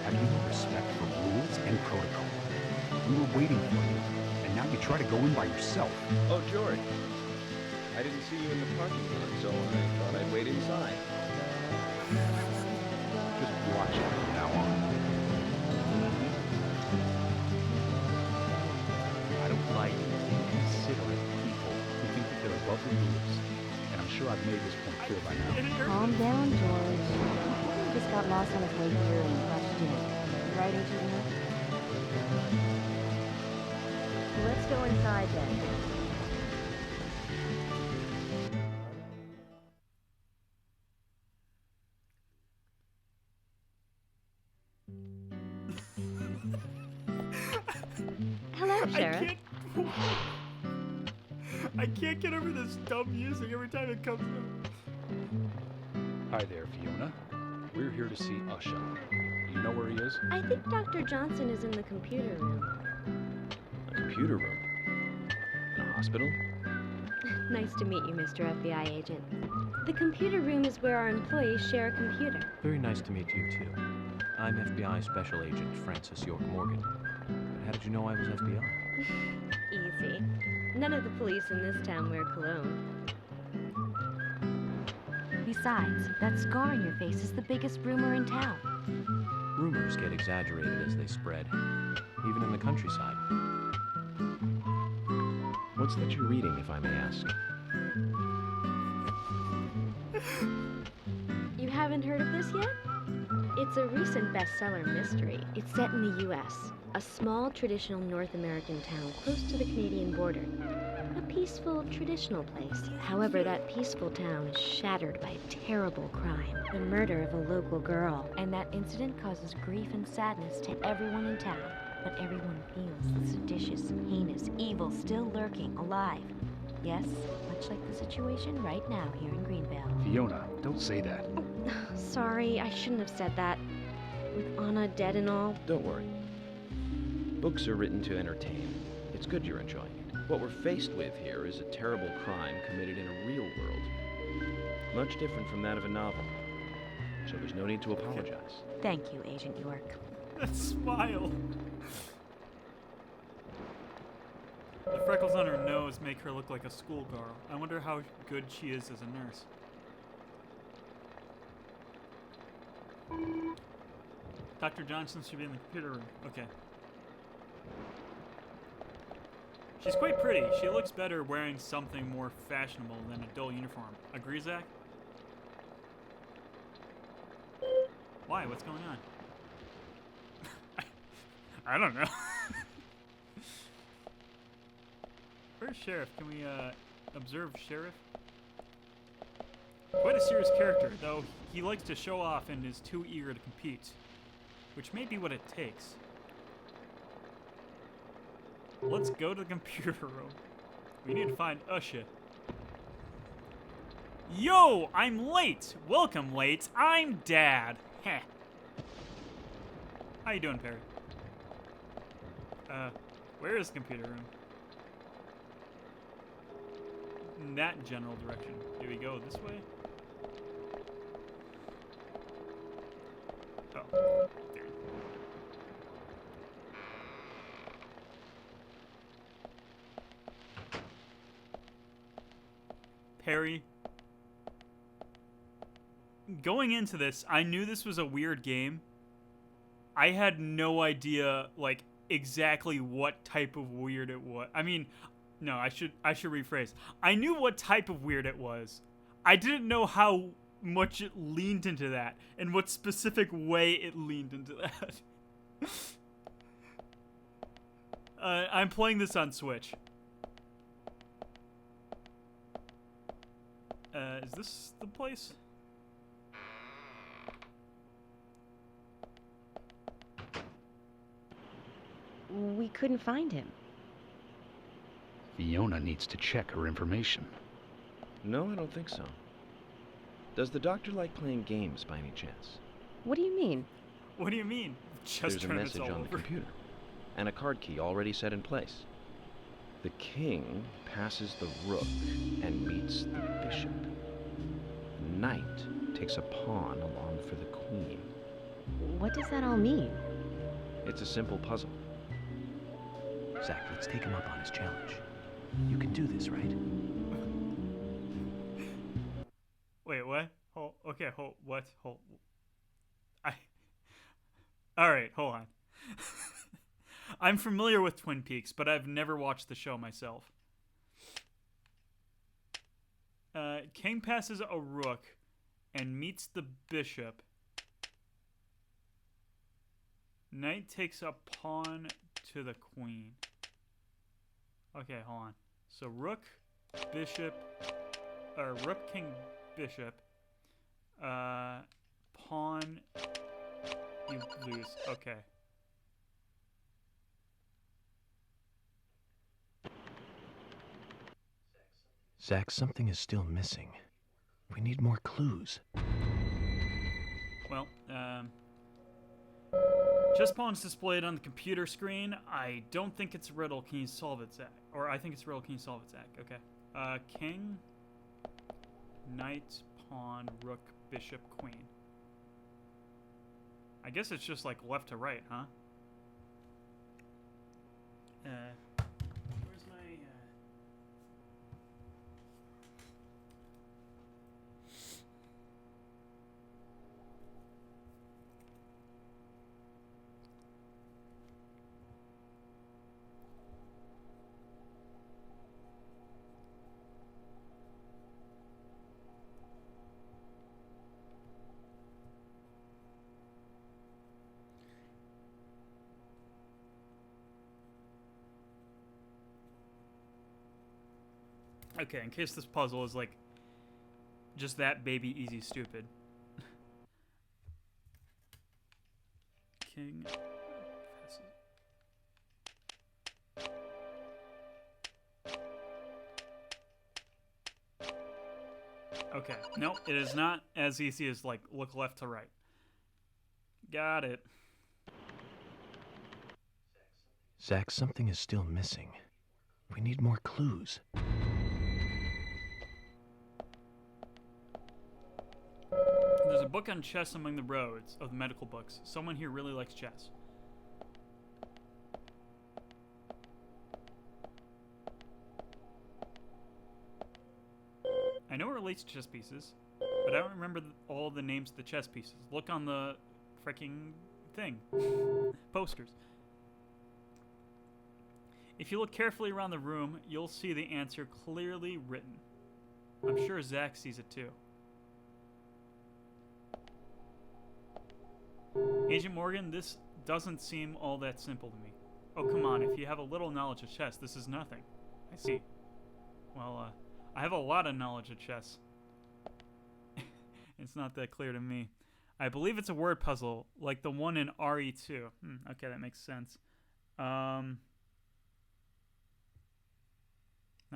have you no respect for rules and protocol? We were waiting for you, and now you try to go in by yourself. Oh, George. I didn't see you in the parking lot, so I thought I'd wait inside. Just watch it from now on. I don't like inconsiderate people who think that they're above the rules, and I'm sure I've made this point clear by now. Calm down, George. He just got lost on his way here and rushed in. Right, Agent York? Let's go inside then. Hello, Sheriff. I can't get over this dumb music every time it comes up. Hi there, Fiona. We're here to see Usha. You know where he is? I think Dr. Johnson is in the computer room. A computer room? In a hospital? Nice to meet you, Mr. FBI agent. The computer room is where our employees share a computer. Very nice to meet you, too. I'm FBI Special Agent Francis York Morgan. But how did you know I was FBI? Easy. None of the police in this town wear cologne. Besides, that scar on your face is the biggest rumor in town. Rumors get exaggerated as they spread, even in the countryside. What's that you're reading, if I may ask? You haven't heard of this yet? It's a recent bestseller mystery. It's set in the U.S., a small traditional North American town close to the Canadian border. A peaceful, traditional place. However, that peaceful town is shattered by a terrible crime. The murder of a local girl. And that incident causes grief and sadness to everyone in town. But everyone feels the seditious, heinous evil still lurking, alive. Yes, much like the situation right now here in Greenvale. Fiona, don't say that. Sorry, I shouldn't have said that. With Anna dead and all. Don't worry. Books are written to entertain. It's good you're enjoying it. What we're faced with here is a terrible crime committed in a real world. Much different from that of a novel. So there's no need to apologize. Thank you, Agent York. That smile. The freckles on her nose make her look like a schoolgirl. I wonder how good she is as a nurse. Dr. Johnson should be in the computer room. Okay. She's quite pretty. She looks better wearing something more fashionable than a dull uniform. Agree, Zach? Why? What's going on? I don't know. Where's Sheriff? Can we observe Sheriff? Quite a serious character, though he likes to show off and is too eager to compete, which may be what it takes. Let's go to the computer room. We need to find Usha. Yo, I'm late. Welcome, late. I'm Dad. Heh. How you doing, Perry? Where is the computer room? In that general direction. Do we go this way? Oh, there. Perry, going into this, I knew this was a weird game. I had no idea, like, exactly what type of weird it was. I mean, no, I should rephrase. I knew what type of weird it was. I didn't know how much it leaned into that and what specific way it leaned into that. I'm playing this on Switch. Is this the place? We couldn't find him. Fiona needs to check her information. No, I don't think so. Does the doctor like playing games by any chance? What do you mean? What do you mean? Just There's a tournaments message all on the over. computer, and a card key already set in place. The king passes the rook and meets the bishop. Knight takes a pawn along for the queen. What does that all mean? It's a simple puzzle. Zach, let's take him up on his challenge. You can do this, right? Wait, what? Hold. Alright, hold on. I'm familiar with Twin Peaks, but I've never watched the show myself. King passes a rook and meets the bishop. Knight takes a pawn to the queen. Okay, hold on. So rook, bishop, or rook, king, bishop. Pawn, you lose. Okay. Zach, something is still missing. We need more clues. Well, chess pawn is displayed on the computer screen. I don't think it's a riddle. Can you solve it, Zach? Or I think it's a riddle. Can you solve it, Zach? Okay. King, knight, pawn, rook, bishop, queen. I guess it's just like left to right, huh? Where's my, Okay, in case this puzzle is like just that baby easy stupid. King. Okay, nope, it is not as easy as like look left to right. Got it. Zach, something is still missing. We need more clues. There's a book on chess among the roads of the medical books. Someone here really likes chess. I know it relates to chess pieces, but I don't remember all the names of the chess pieces. Look on the freaking thing. Posters. If you look carefully around the room, you'll see the answer clearly written. I'm sure Zach sees it too. Agent Morgan, this doesn't seem all that simple to me. Oh, come on, if you have a little knowledge of chess, this is nothing. I see. Well, I have a lot of knowledge of chess. It's not that clear to me. I believe it's a word puzzle, like the one in RE2. Okay, that makes sense. Not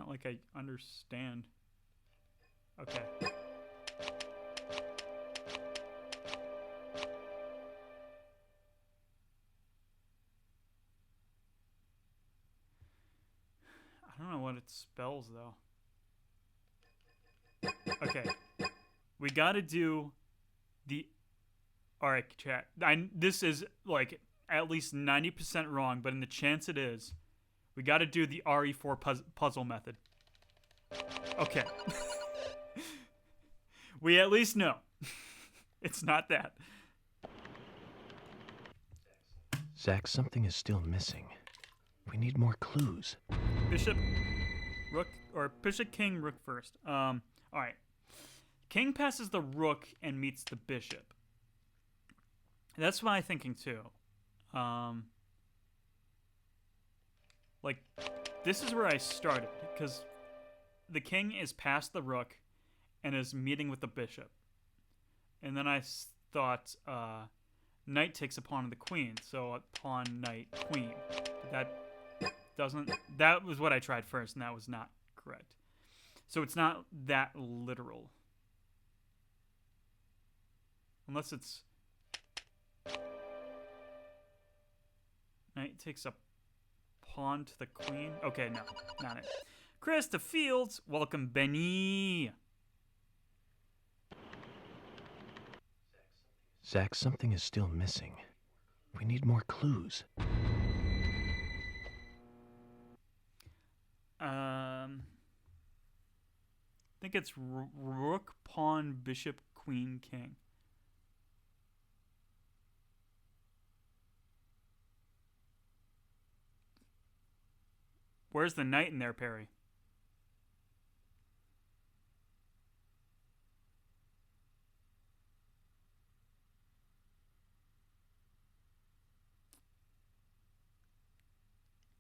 like I understand. Okay. I don't know what it spells, though. Okay. We gotta do the... Alright, chat. This is, like, at least 90% wrong, but in the chance it is, we gotta do the RE4 puzzle method. Okay. We at least know. It's not that. Zach, something is still missing. We need more clues. Bishop, rook, or bishop, king, rook first. All right. King passes the rook and meets the bishop. That's my thinking too. Like, this is where I started, because the king is past the rook and is meeting with the bishop. And then I thought, knight takes a pawn of the queen, so pawn, knight, queen. That was what I tried first, and that was not correct. So it's not that literal. Unless it's knight takes a pawn to the queen. Okay, no, not it. Chris to Fields, welcome Benny. Zach, something is still missing. We need more clues. I think it's rook, pawn, bishop, queen, king. Where's the knight in there, Perry?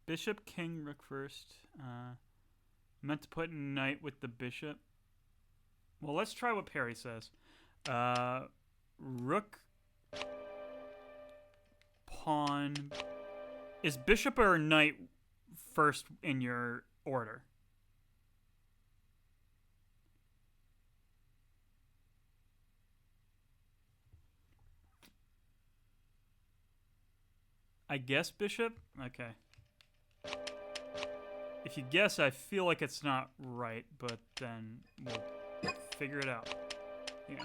Bishop, king, rook first. Meant to put knight with the bishop. Well, let's try what Perry says. Rook, pawn. Is bishop or knight first in your order? I guess bishop? Okay. If you guess, I feel like it's not right, but then we'll figure it out. Yeah.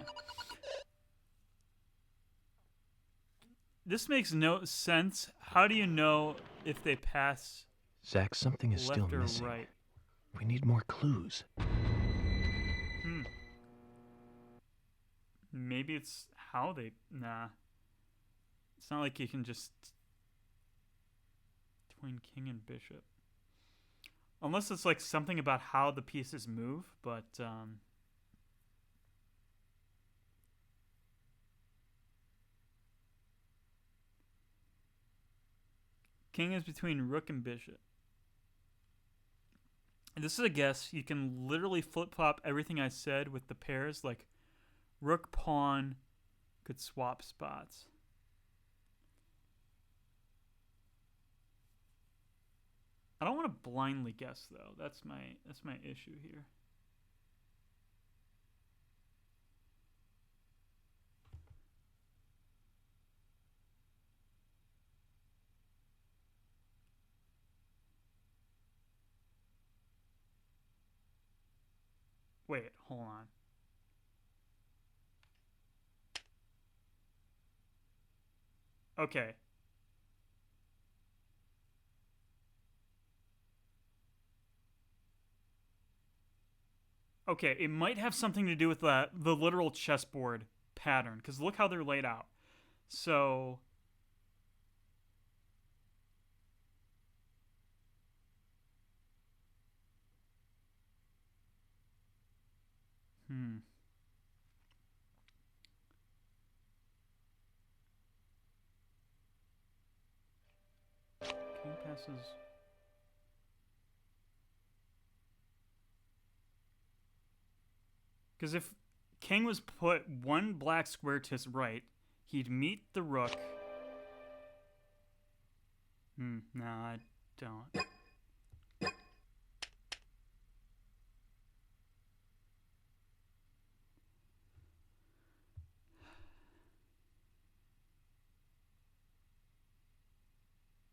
This makes no sense. How do you know if they pass Zach, something is left still or missing. right? We need more clues. Maybe it's how they... Nah. It's not like you can just... Between king and bishop. Unless it's like something about how the pieces move, but... King is between rook and bishop. And this is a guess. You can literally flip-flop everything I said with the pairs, like rook, pawn could swap spots. I don't want to blindly guess though. That's my issue here. Wait, hold on. Okay. Okay, it might have something to do with the literal chessboard pattern, because look how they're laid out. So... King passes... Because if king was put one black square to his right, he'd meet the rook. No, I don't.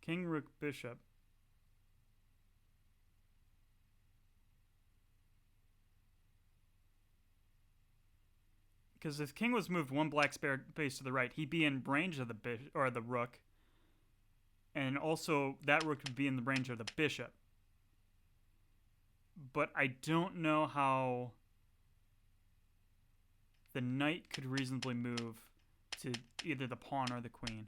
King, rook, bishop. Because if king was moved one black space to the right, he'd be in range of the bishop or the rook, and also that rook would be in the range of the bishop. But I don't know how the knight could reasonably move to either the pawn or the queen.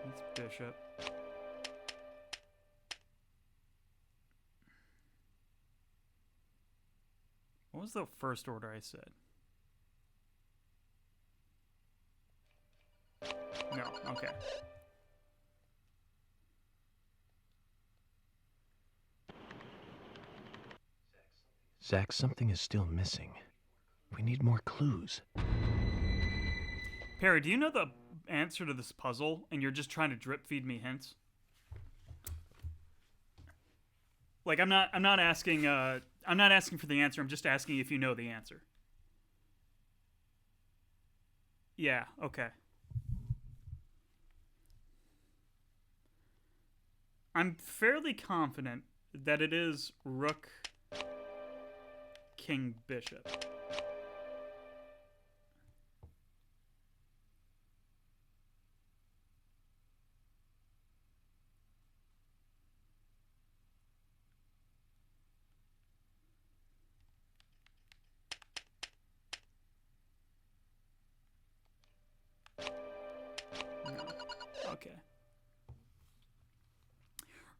It's bishop. What was the first order I said? No, okay. Zach, something is still missing. We need more clues. Perry, do you know the answer to this puzzle and you're just trying to drip feed me hints? Like I'm not asking for the answer. I'm just asking if you know the answer. Yeah, okay. I'm fairly confident that it is rook, king, bishop. Okay.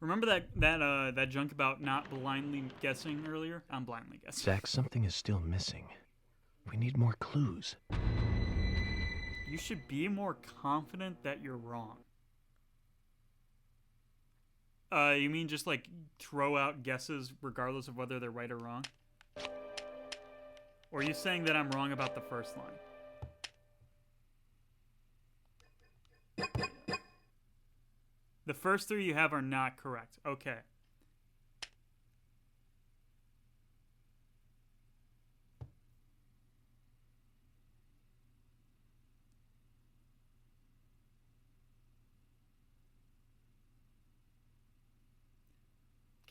Remember that junk about not blindly guessing earlier? I'm blindly guessing. Zach, something is still missing. We need more clues. You should be more confident that you're wrong. You mean just like throw out guesses regardless of whether they're right or wrong? Or are you saying that I'm wrong about the first line? The first three you have are not correct. Okay.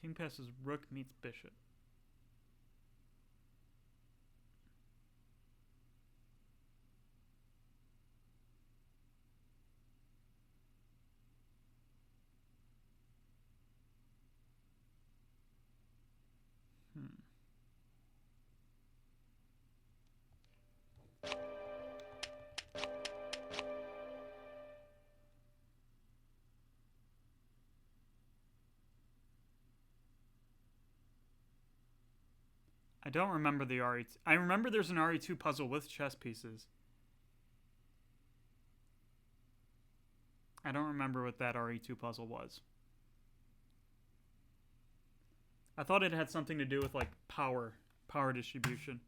King passes rook meets bishop. I don't remember the RE2. I remember there's an RE2 puzzle with chess pieces. I don't remember what that RE2 puzzle was. I thought it had something to do with like power distribution.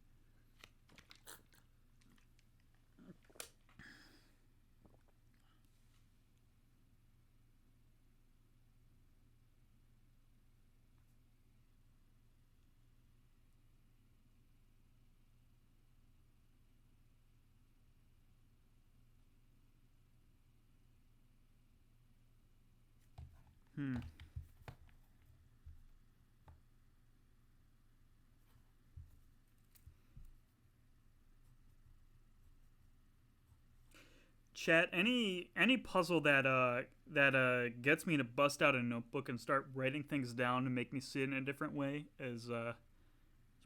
Chat, any puzzle that gets me to bust out a notebook and start writing things down to make me see it in a different way is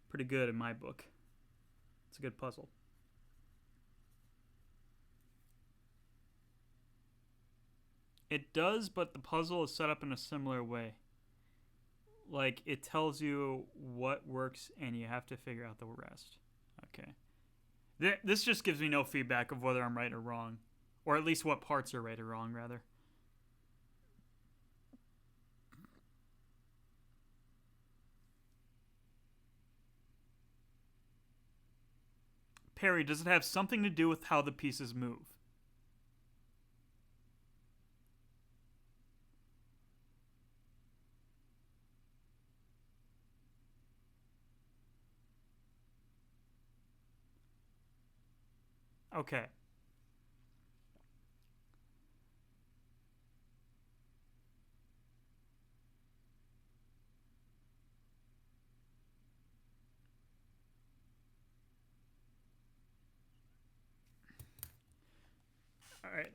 pretty good in my book. It's a good puzzle. It does, but the puzzle is set up in a similar way. Like, it tells you what works and you have to figure out the rest. Okay. This just gives me no feedback of whether I'm right or wrong. Or at least what parts are right or wrong, rather. Perry, does it have something to do with how the pieces move? Okay. right.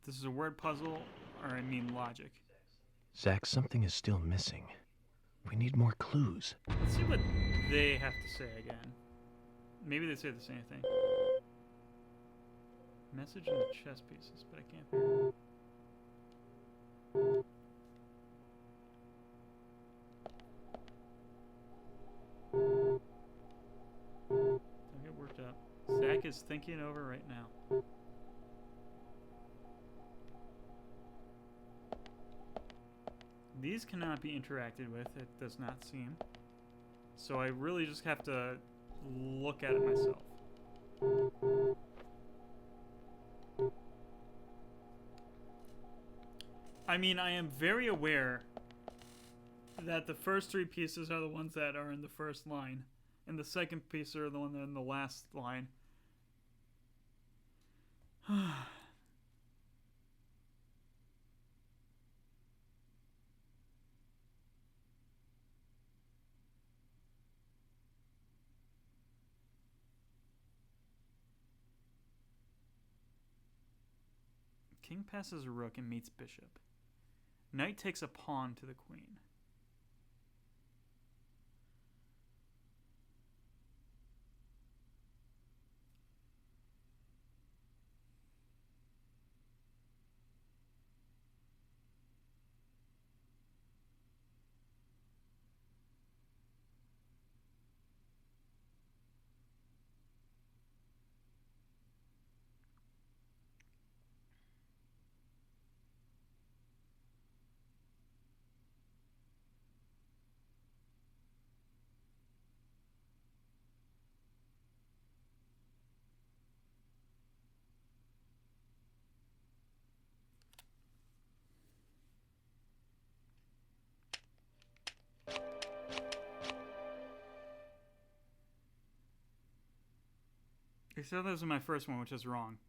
This is a word puzzle, or I mean logic. Zach, something is still missing. We need more clues. Let's see what they have to say again. Maybe they say the same thing. Message in the chess pieces, but I can't hear it. Don't get worked up. Zach is thinking it over right now. These cannot be interacted with, it does not seem. So I really just have to look at it myself. I mean, I am very aware that the first three pieces are the ones that are in the first line, and the second piece are the one that are in the last line. King passes a rook and meets bishop. Knight takes a pawn to the queen. I said that was my first one, which is wrong.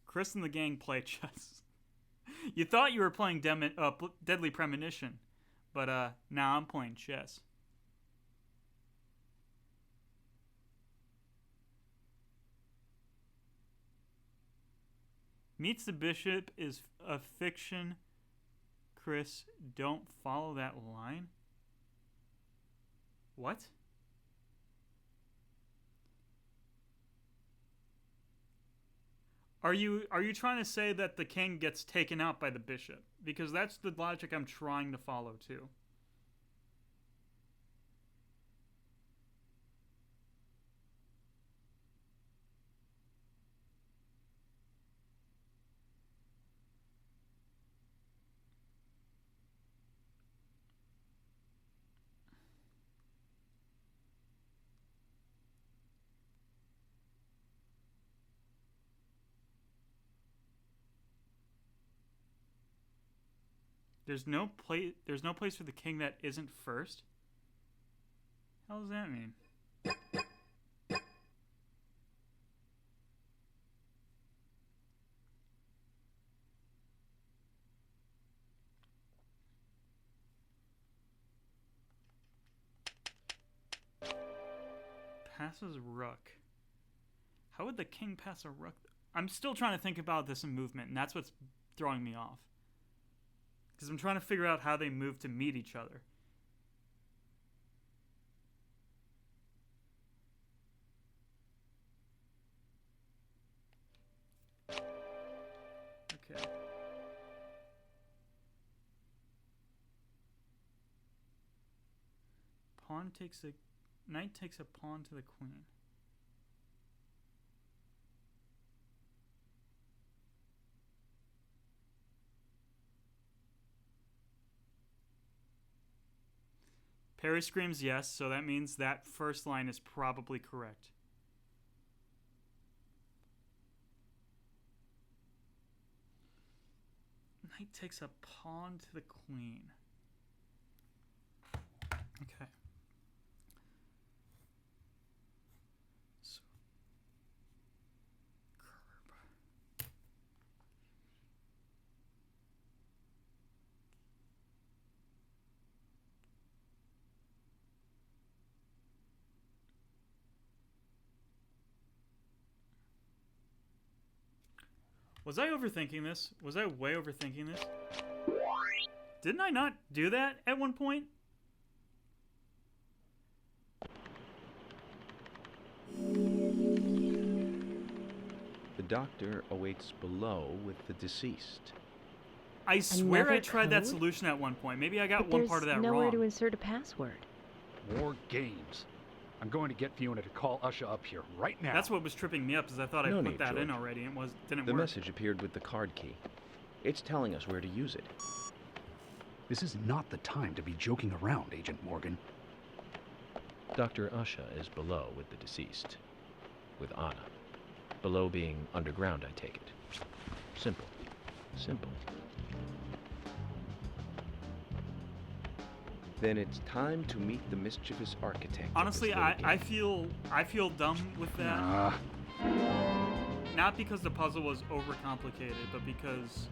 Chris and the gang play chess. You thought you were playing Deadly Premonition, but now I'm playing chess. Meets the bishop is a fiction. Chris, don't follow that line. What? Are you trying to say that the king gets taken out by the bishop? Because that's the logic I'm trying to follow too. There's no place for the king that isn't first? How does that mean? Passes rook. How would the king pass a rook? I'm still trying to think about this in movement, and that's what's throwing me off. Because I'm trying to figure out how they move to meet each other. Okay. Knight takes a pawn to the queen. Perry screams yes, so that means that first line is probably correct. Knight takes a pawn to the queen. Okay. So, curb. Was I overthinking this? Was I way overthinking this? Didn't I not do that at one point? The doctor awaits below with the deceased. I swear Another I tried that code? solution at one point. Maybe I got But one there's part of that nowhere wrong. to insert a password. More games. I'm going to get Fiona to call Usha up here right now. That's what was tripping me up, is I thought I No put need, that in George. already and it didn't The work. message appeared with the card key. It's telling us where to use it. This is not the time to be joking around, Agent Morgan. Dr. Usha is below with the deceased. With Anna. Below being underground, I take it. Simple. Simple. Then it's time to meet the mischievous architect. of Honestly, this little I game. feel dumb with that. Nah. Not because the puzzle was overcomplicated, but because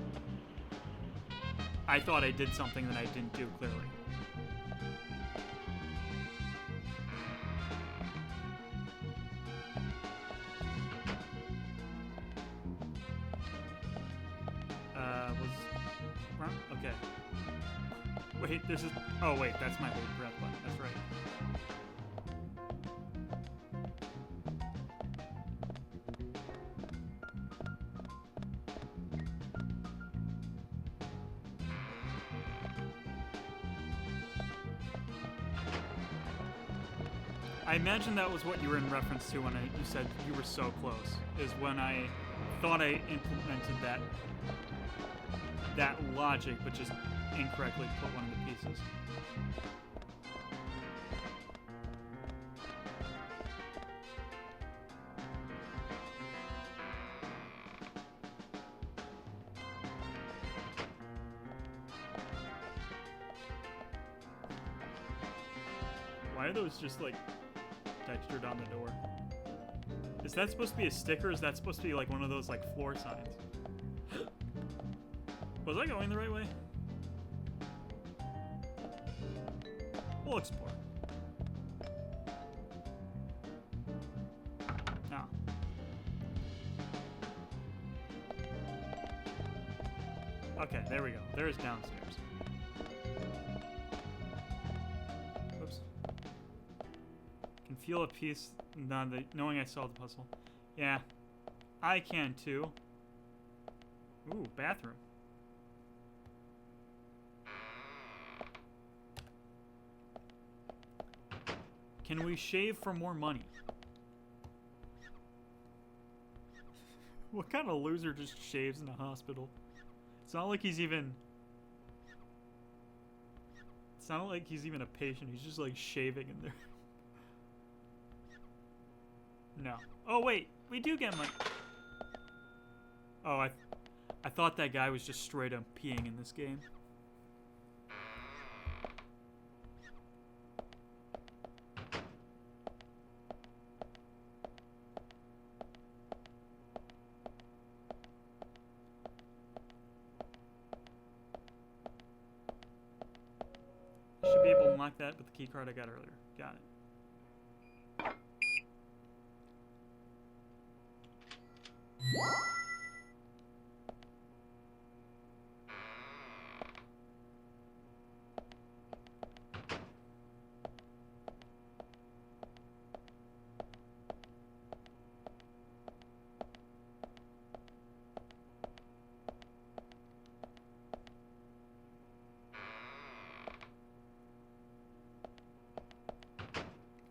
I thought I did something that I didn't do clearly. Okay. Wait, this is... Oh, wait, that's my hold breath button. That's right. I imagine that was what you were in reference to when you said you were so close, is when I thought I implemented that logic, but just incorrectly put one of the pieces. Why are those just like textured on the door? Is that supposed to be a sticker? Or is that supposed to be like one of those like floor signs? Was I going the right way? We'll explore. Ah. Okay, there we go. There's downstairs. Oops. Can feel a peace knowing I solved the puzzle. Yeah, I can too. Ooh, bathroom. Can we shave for more money? What kind of loser just shaves in a hospital? It's not like he's even... It's not like he's even a patient. He's just like shaving in there. No. Oh wait, we do get money. Oh, I thought that guy was just straight up peeing in this game. Should be able to unlock that with the key card I got earlier. Got it.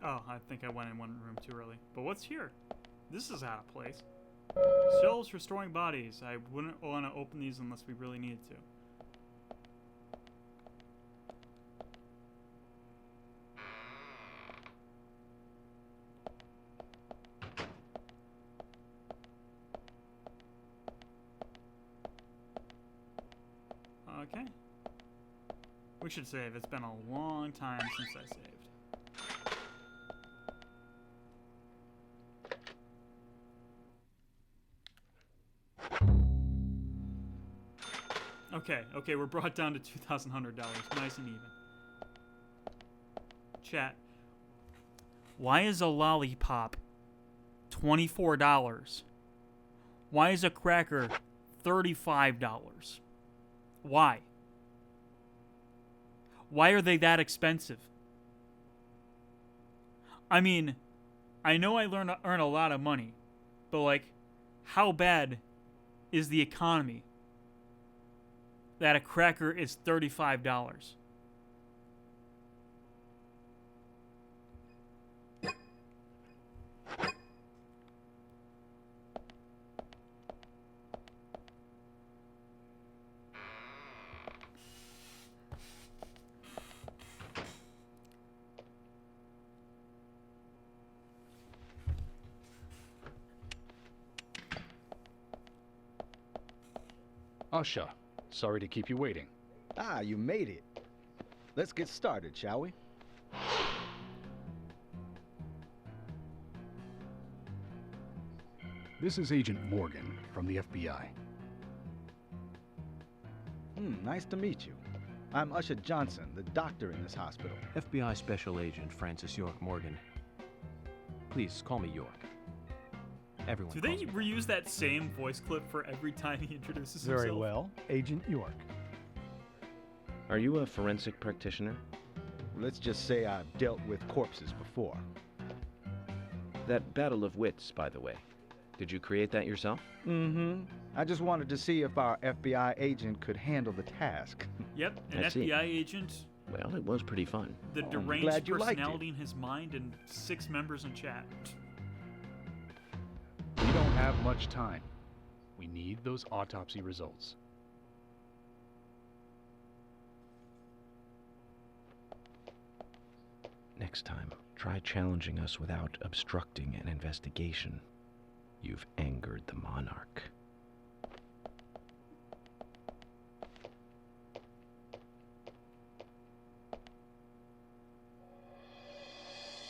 Oh, I think I went in one room too early. But what's here? This is out of place. Cells restoring bodies. I wouldn't want to open these unless we really needed to. Okay. We should save. It's been a long time since I saved. Okay, we're brought down to $2,100. Nice and even. Chat. Why is a lollipop $24? Why is a cracker $35. Why? Why are they that expensive? I mean, I know I earn a lot of money, but like, how bad is the economy that a cracker is $35? Usha, sorry to keep you waiting. Ah, you made it. Let's get started, shall we? This is Agent Morgan from the FBI. Nice to meet you. I'm Usha Johnson, the doctor in this hospital. FBI Special Agent Francis York Morgan. Please call me York. Everyone Do they calls me. reuse that same voice clip for every time he introduces himself? Very well, Agent York. Are you a forensic practitioner? Let's just say I've dealt with corpses before. That battle of wits, by the way. Did you create that yourself? I just wanted to see if our FBI agent could handle the task. Yep, an I see. FBI agent, Well, it was pretty fun. the I'm deranged glad you liked it. personality in his mind, and 6 members in chat. We don't have much time. We need those autopsy results. Next time, try challenging us without obstructing an investigation. You've angered the monarch.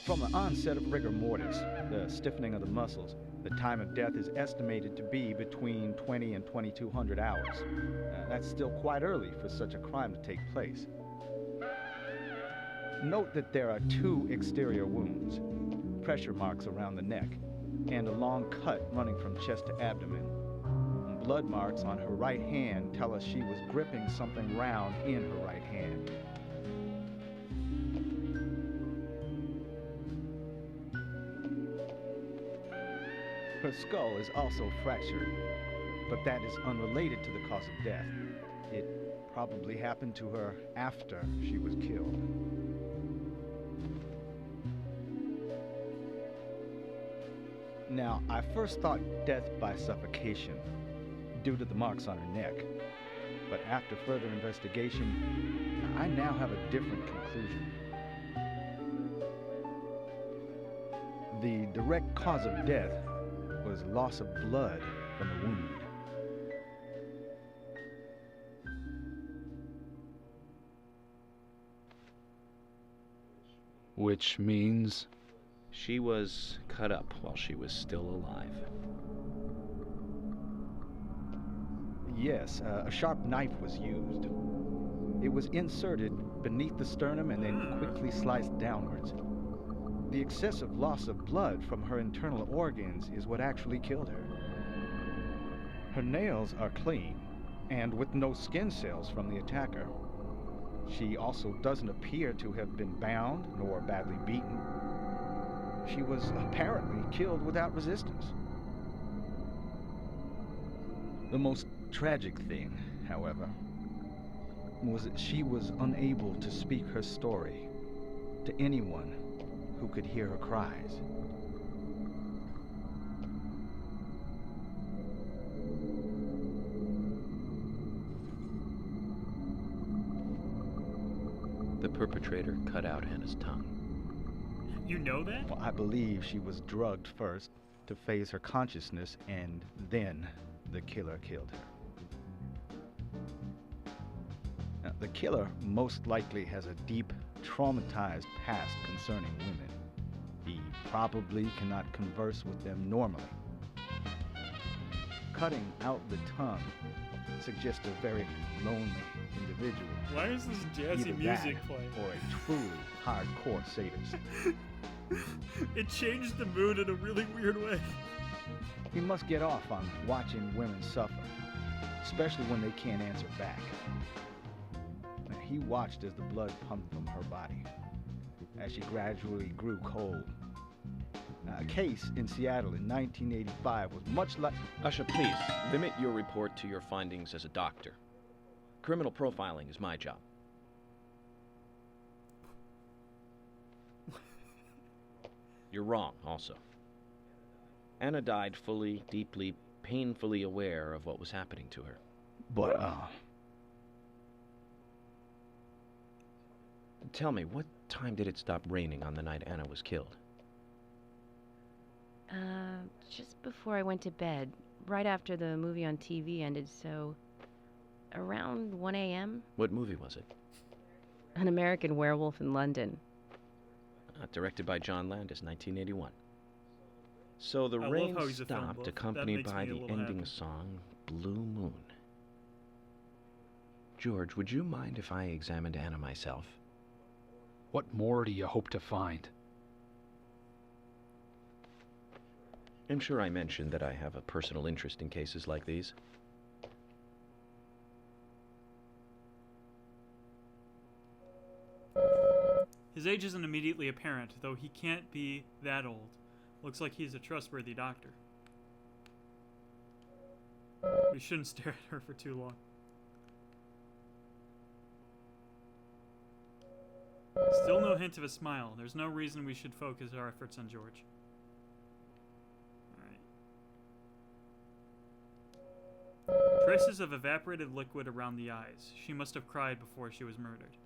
From the onset of rigor mortis, the stiffening of the muscles, the time of death is estimated to be between 20 and 2200 hours. That's still quite early for such a crime to take place. Note that there are 2 exterior wounds, pressure marks around the neck, and a long cut running from chest to abdomen. Blood marks on her right hand tell us she was gripping something round in her right hand. Her skull is also fractured, but that is unrelated to the cause of death. It probably happened to her after she was killed. Now, I first thought death by suffocation, due to the marks on her neck. But after further investigation, I now have a different conclusion. The direct cause of death was loss of blood from the wound. Which means... She was cut up while she was still alive. Yes, a sharp knife was used. It was inserted beneath the sternum and then quickly sliced downwards. The excessive loss of blood from her internal organs is what actually killed her. Her nails are clean, and with no skin cells from the attacker. She also doesn't appear to have been bound nor badly beaten. She was apparently killed without resistance. The most tragic thing, however, was that she was unable to speak her story to anyone who could hear her cries. The perpetrator cut out Hannah's tongue. You know that? Well, I believe she was drugged first to phase her consciousness, and then the killer killed her. Now, the killer most likely has a deep, traumatized past concerning women. He probably cannot converse with them normally. Cutting out the tongue suggests a very lonely individual. Why is this jazzy Either music that playing? or a truly hardcore sadist. It changed the mood in a really weird way. He must get off on watching women suffer. especially when they can't answer back. And he watched as the blood pumped from her body, as she gradually grew cold. A case in Seattle in 1985 was much like... Usha, please, limit your report to your findings as a doctor. Criminal profiling is my job. You're wrong, also. Anna died fully, deeply, painfully aware of what was happening to her. But, Tell me, what time did it stop raining on the night Anna was killed? Just before I went to bed, right after the movie on TV ended, so around 1 a.m. What movie was it? An American Werewolf in London. Directed by John Landis, 1981. So the I love rain how he's a film stopped, buff. That accompanied makes by me a the little ending happy. song, Blue Moon. George, would you mind if I examined Anna myself? What more do you hope to find? I'm sure I mentioned that I have a personal interest in cases like these. His age isn't immediately apparent, though he can't be that old. Looks like he's a trustworthy doctor. We shouldn't stare at her for too long. Still no hint of a smile. There's no reason we should focus our efforts on George. Alright. Traces of evaporated liquid around the eyes. She must have cried before she was murdered.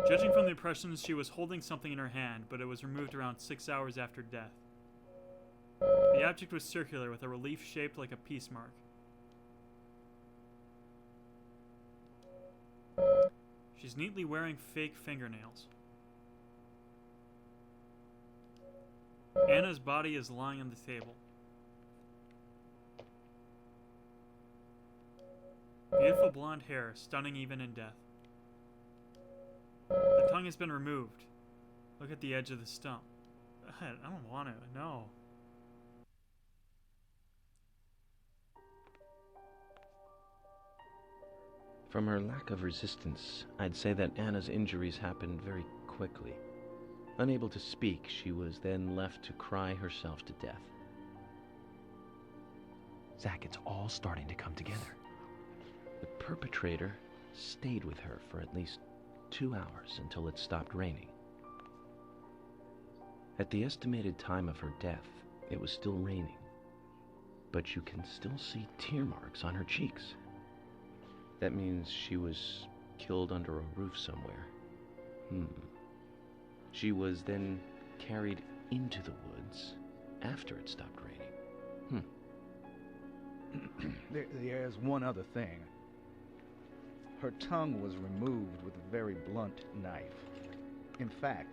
Judging from the impressions, she was holding something in her hand, but it was removed around 6 hours after death. The object was circular with a relief shaped like a peace mark. She's neatly wearing fake fingernails. Anna's body is lying on the table. Beautiful blonde hair, stunning even in death. The tongue has been removed. Look at the edge of the stump. I don't want to. No. From her lack of resistance, I'd say that Anna's injuries happened very quickly. Unable to speak, she was then left to cry herself to death. Zach, it's all starting to come together. The perpetrator stayed with her for at least 2 hours until it stopped raining. At the estimated time of her death, it was still raining, but you can still see tear marks on her cheeks. That means she was killed under a roof somewhere. She was then carried into the woods after it stopped raining. There's one other thing. Her tongue was removed with a very blunt knife. In fact,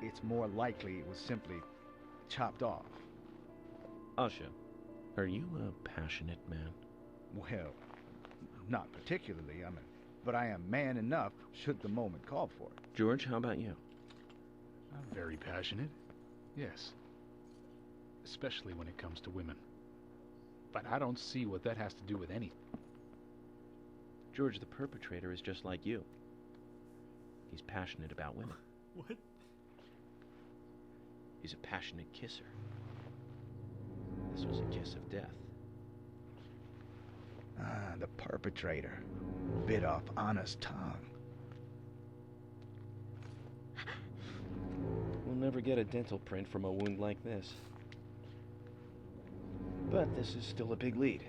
it's more likely it was simply chopped off. Asha, are you a passionate man? Well, not particularly, but I am man enough should the moment call for it. George, how about you? I'm very passionate, yes. Especially when it comes to women. But I don't see what that has to do with anything. George, the perpetrator is just like you. He's passionate about women. What? He's a passionate kisser. This was a kiss of death. The perpetrator bit off Anna's tongue. We'll never get a dental print from a wound like this. But this is still a big lead.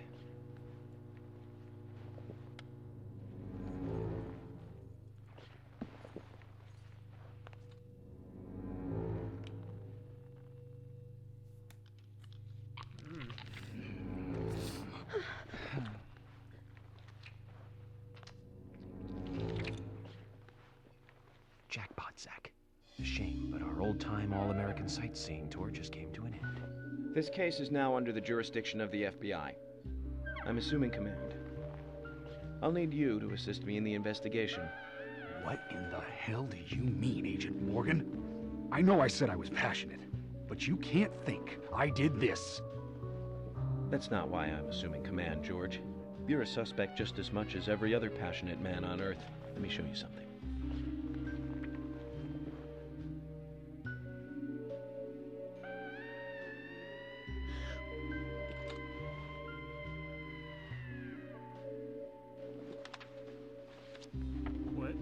Jackpot, Zach. A shame, but our old-time all-American sightseeing tour just came to an end. This case is now under the jurisdiction of the FBI. I'm assuming command. I'll need you to assist me in the investigation. What in the hell do you mean, Agent Morgan? I know I said I was passionate, but you can't think I did this. That's not why I'm assuming command, George. You're a suspect just as much as every other passionate man on Earth. Let me show you something. What?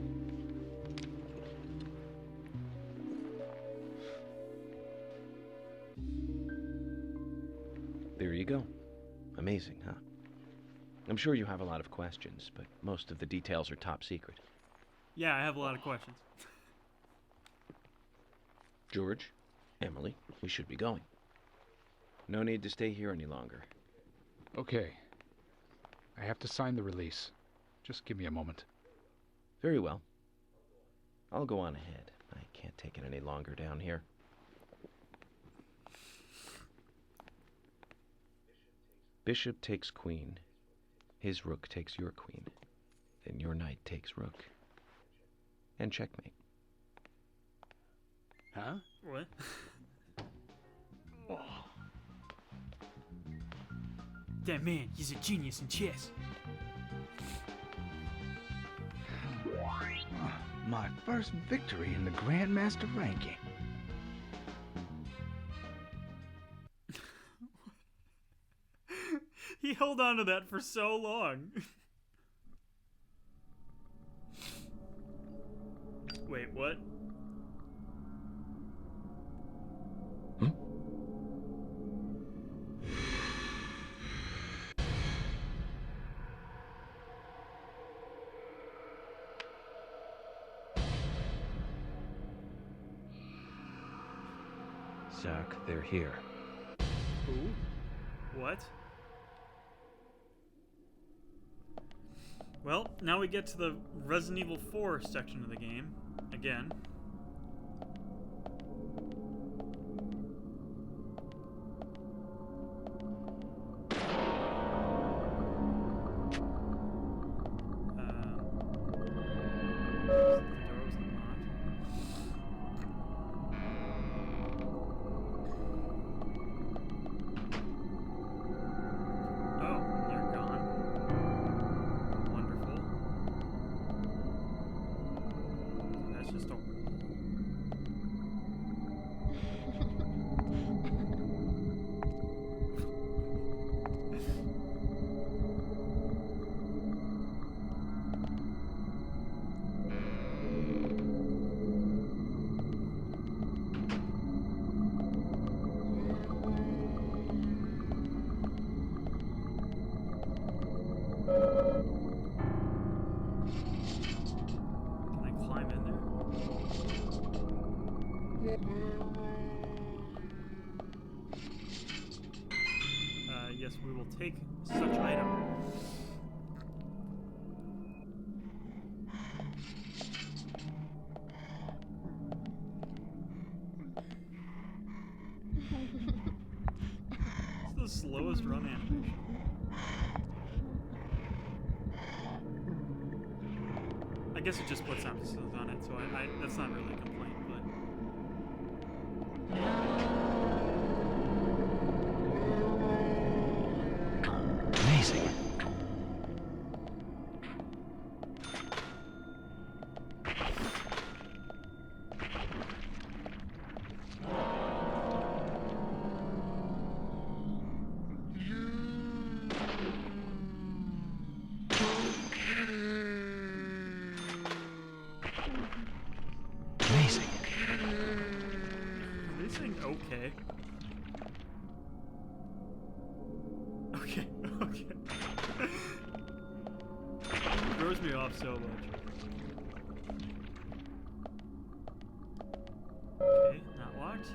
There you go. Amazing, huh? I'm sure you have a lot of questions, but most of the details are top secret. Yeah, I have a lot of questions. George, Emily, we should be going. No need to stay here any longer. Okay. I have to sign the release. Just give me a moment. Very well. I'll go on ahead. I can't take it any longer down here. Bishop takes queen. His rook takes your queen. Then your knight takes rook. And checkmate. Huh? What? That man, he's a genius in chess. My first victory in the Grandmaster ranking. He held on to that for so long. Wait, what? Zach, they're here. Who? What? Well, now we get to the Resident Evil 4 section of the game. Again. Yes, we will take such item. It's the slowest run animation. I guess it just puts emphasis on it, so I that's not really a complaint, but... Amazing. Amazing. Are they saying okay? Okay, okay. Throws me off so much. Okay, not locked.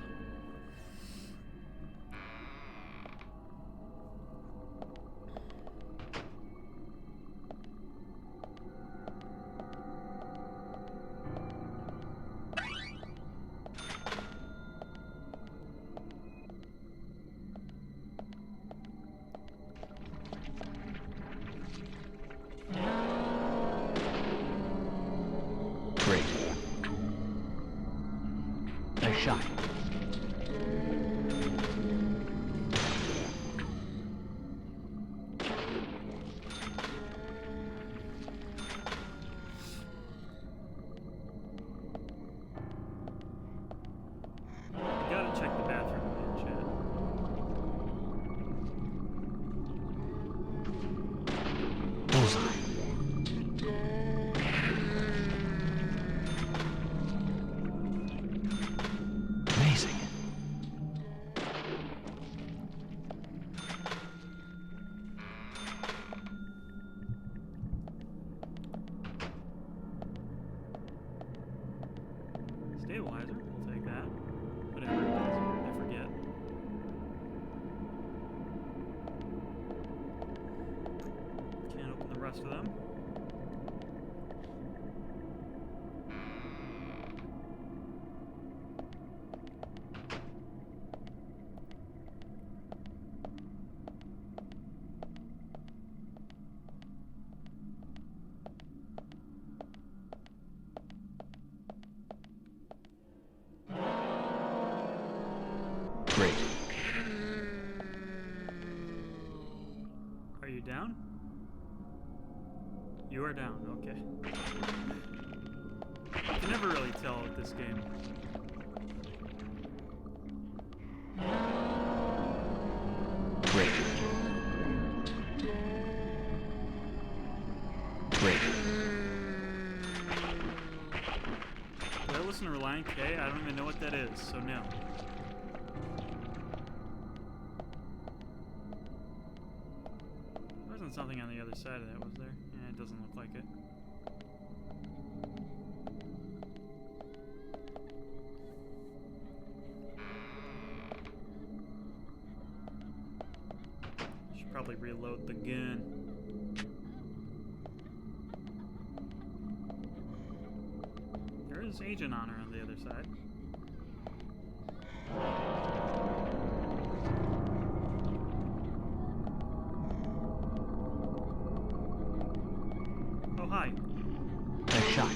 rest of them. Great. Are you down? You are down, okay. You can never really tell with this game. Great. Great. Did I listen to Reliant K? I don't even know what that is, so no. There wasn't something on the other side of that, was there? Yeah, it doesn't look like it. Should probably reload the gun. There is Agent Honor on the other side. Oh, hi. Nice shot.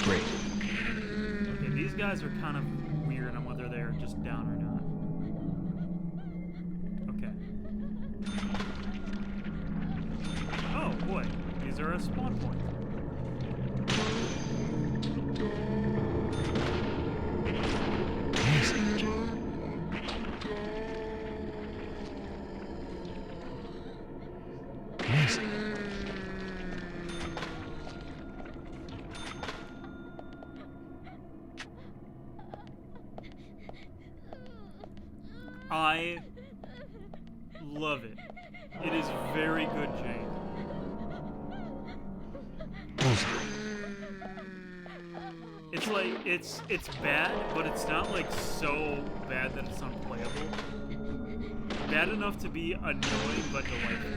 Great. Okay, these guys are kind of weird on whether they're just down or not. Okay. Oh, boy. These are a spawn point. I love it. It is very good, Jane. It's like it's bad, but it's not like so bad that it's unplayable. Bad enough to be annoying but delightful.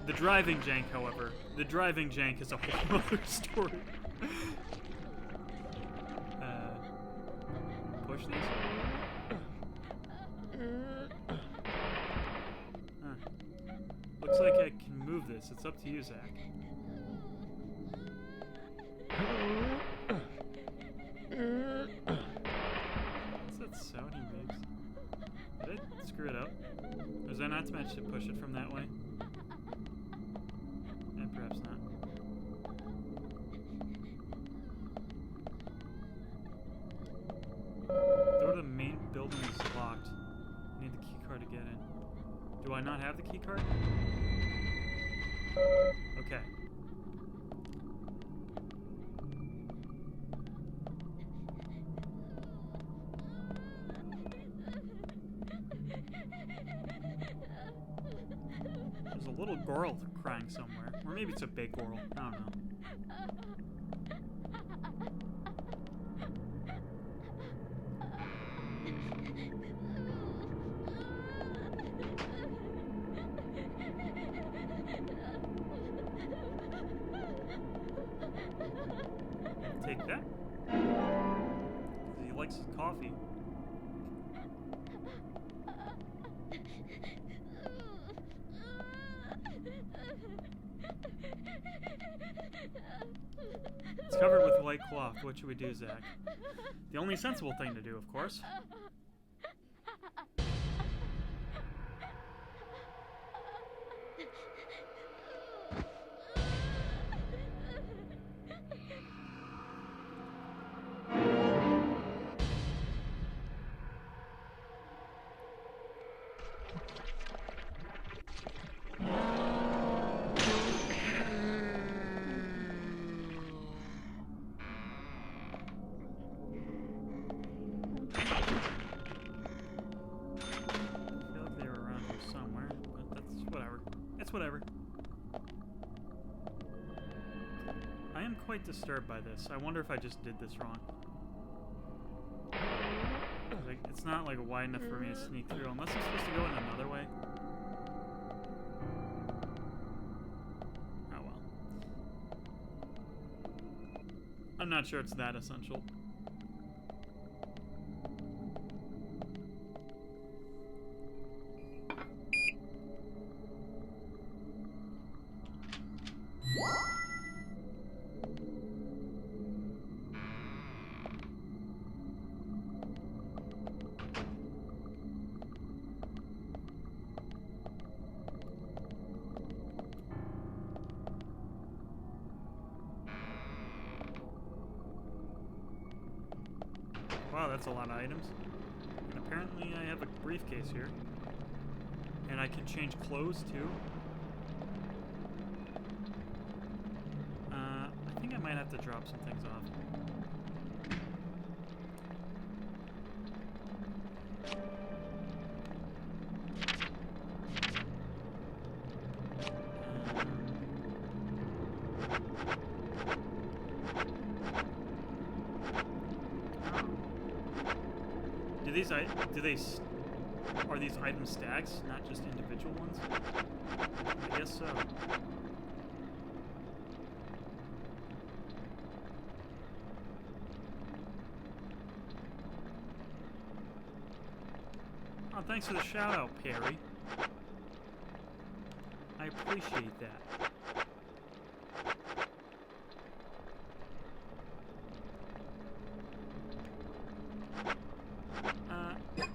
The driving jank, however, the driving jank is a whole other story. Push these? Huh. Looks like I can move this. It's up to you, Zach. What's that sound he makes? Did I screw it up? Or is that not meant to push it from that way? Yeah, perhaps not. Door to the main building is locked. I need the key card to get in. Do I not have the key card? Okay. There's a little girl crying somewhere. Or maybe it's a big girl. I don't know. Take that. He likes his coffee. It's covered with white cloth. What should we do, Zach? The only sensible thing to do, of course. whatever. I am quite disturbed by this. I wonder if I just did this wrong. Like, it's not like wide enough for me to sneak through, unless I'm supposed to go in another way. Oh well. I'm not sure it's that essential. Wow, that's a lot of items. And apparently I have a briefcase here. And I can change clothes too. I think I might have to drop some things off. Are these item stacks, not just individual ones? I guess so. Oh, thanks for the shout out, Perry. I appreciate that.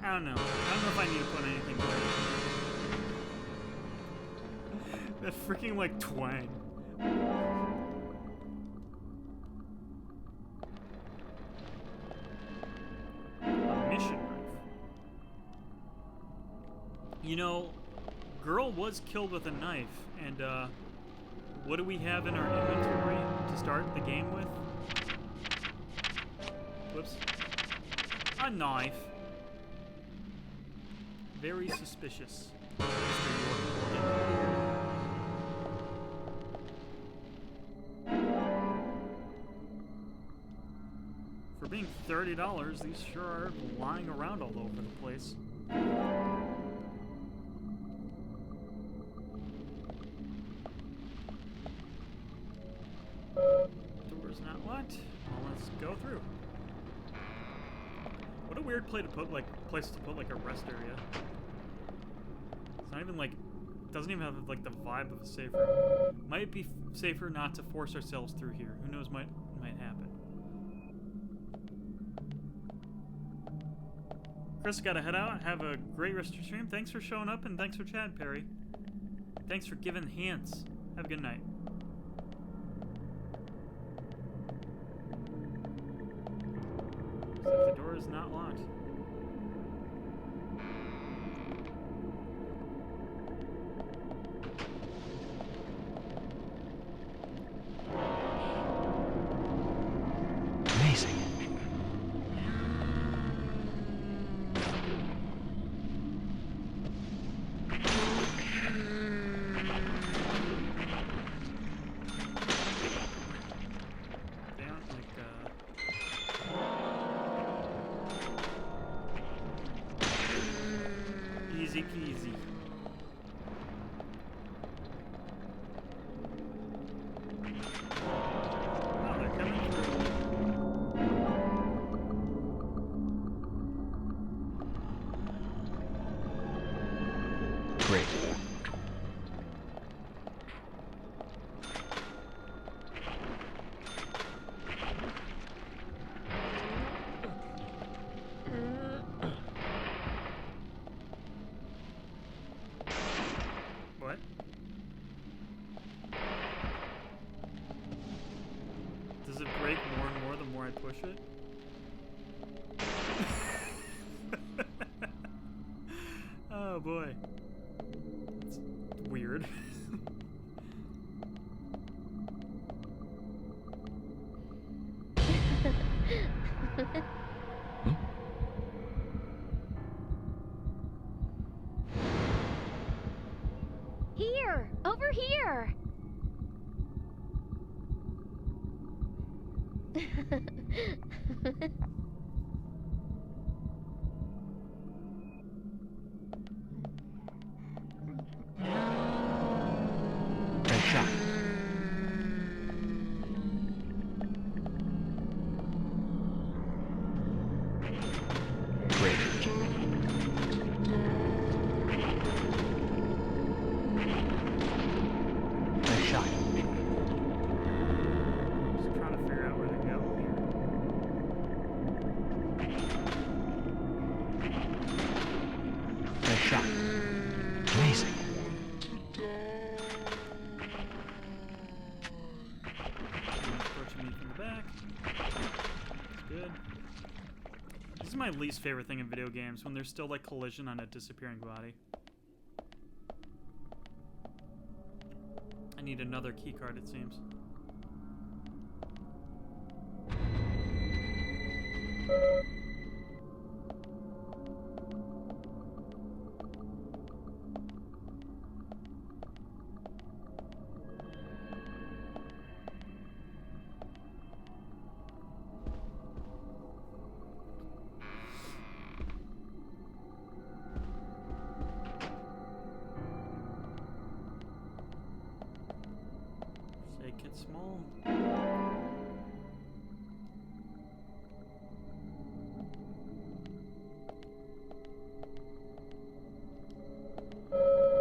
I don't know. I don't know if I need to put anything there. That freaking, like, twang. A mission knife. You know, girl was killed with a knife, and, what do we have in our inventory to start the game with? Whoops. A knife. Very suspicious. For being $30, these sure are lying around all over the place. Door's not locked. Well, let's go through. What a weird place to put like a rest area. It's not even like, doesn't even have like the vibe of a safe room. Might be safer not to force ourselves through here. Who knows might happen. Chris, gotta head out. Have a great rest of your stream. Thanks for showing up and thanks for chatting, Perry. Thanks for giving hints. Have a good night. Looks like the door is not locked. Amazing. Easy peasy. Oh, they're coming through. Great. What? Does it break more and more the more I push it? Oh boy. shot. Amazing. Approaching me from the back. That's good. This is my least favorite thing in video games, when there's still like collision on a disappearing body. I need another key card, it seems. Say kid small.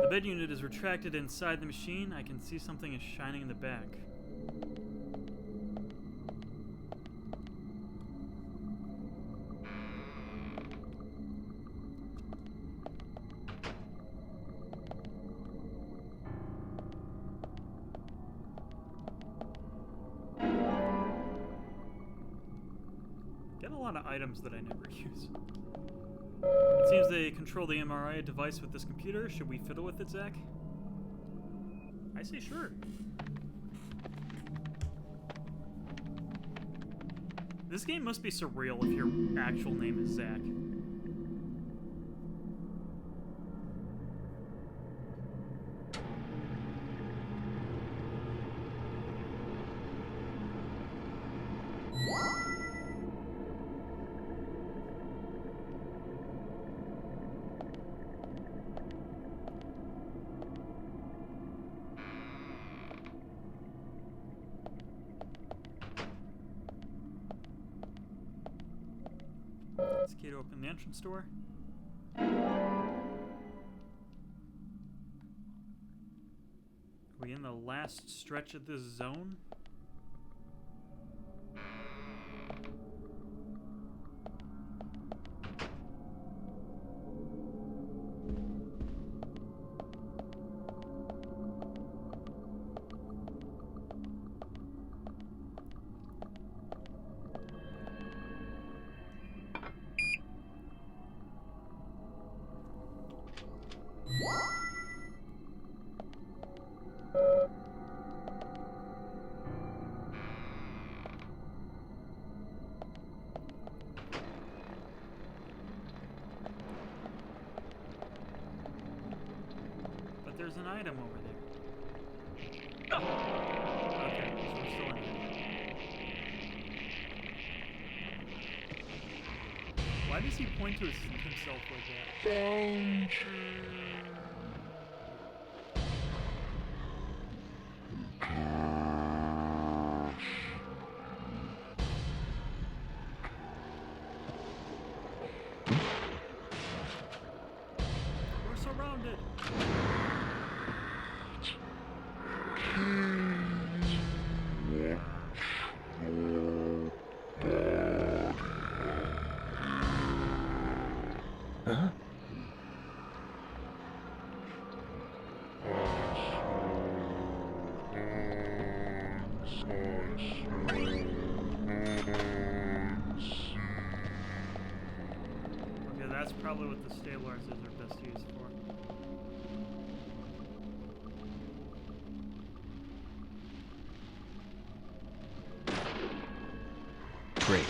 The bed unit is retracted inside the machine. I can see something is shining in the back. Get a lot of items that I never use. It seems they control the MRI device with this computer. Should we fiddle with it, Zach? I say sure. This game must be surreal if your actual name is Zach. This key to open the entrance door. Are we in the last stretch of this zone? But there's an item over there. Okay, so we're still in here. Why does he point to himself like that? We're surrounded. Huh? Okay, that's probably what the stabilizers are best used for. Great.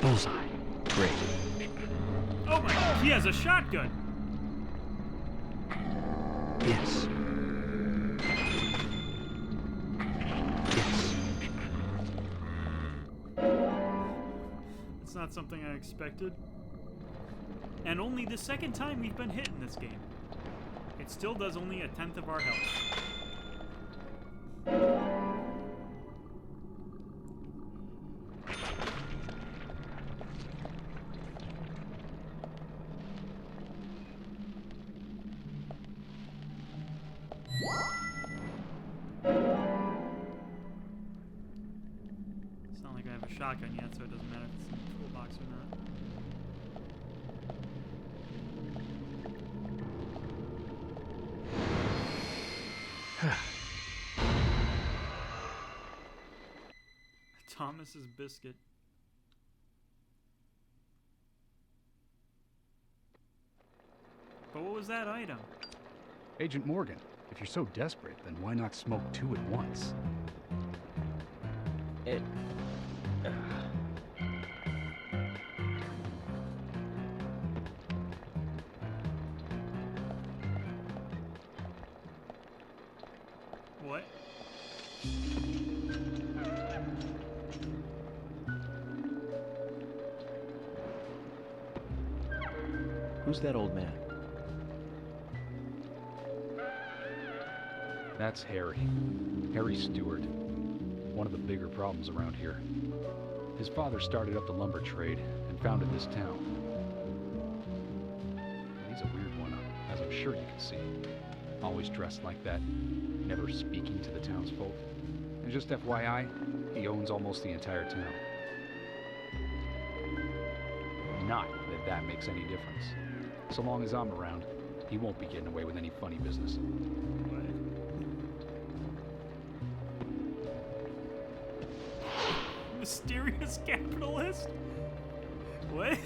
Bullseye. Great. Oh my god, he has a shotgun! Yes. Yes. It's not something I expected. And only the second time we've been hit in this game. It still does only 1/10 of our health. shotgun yet, so it doesn't matter if it's in the toolbox or not. Thomas's biscuit. But what was that item? Agent Morgan, if you're so desperate, then why not smoke two at once? What? Who's that old man? That's Harry. Harry Stewart. One of the bigger problems around here. His father started up the lumber trade and founded this town. He's a weird one, as I'm sure you can see. Always dressed like that, never speaking to the townsfolk. And just FYI, he owns almost the entire town. Not that that makes any difference. So long as I'm around, he won't be getting away with any funny business. Mysterious capitalist? What?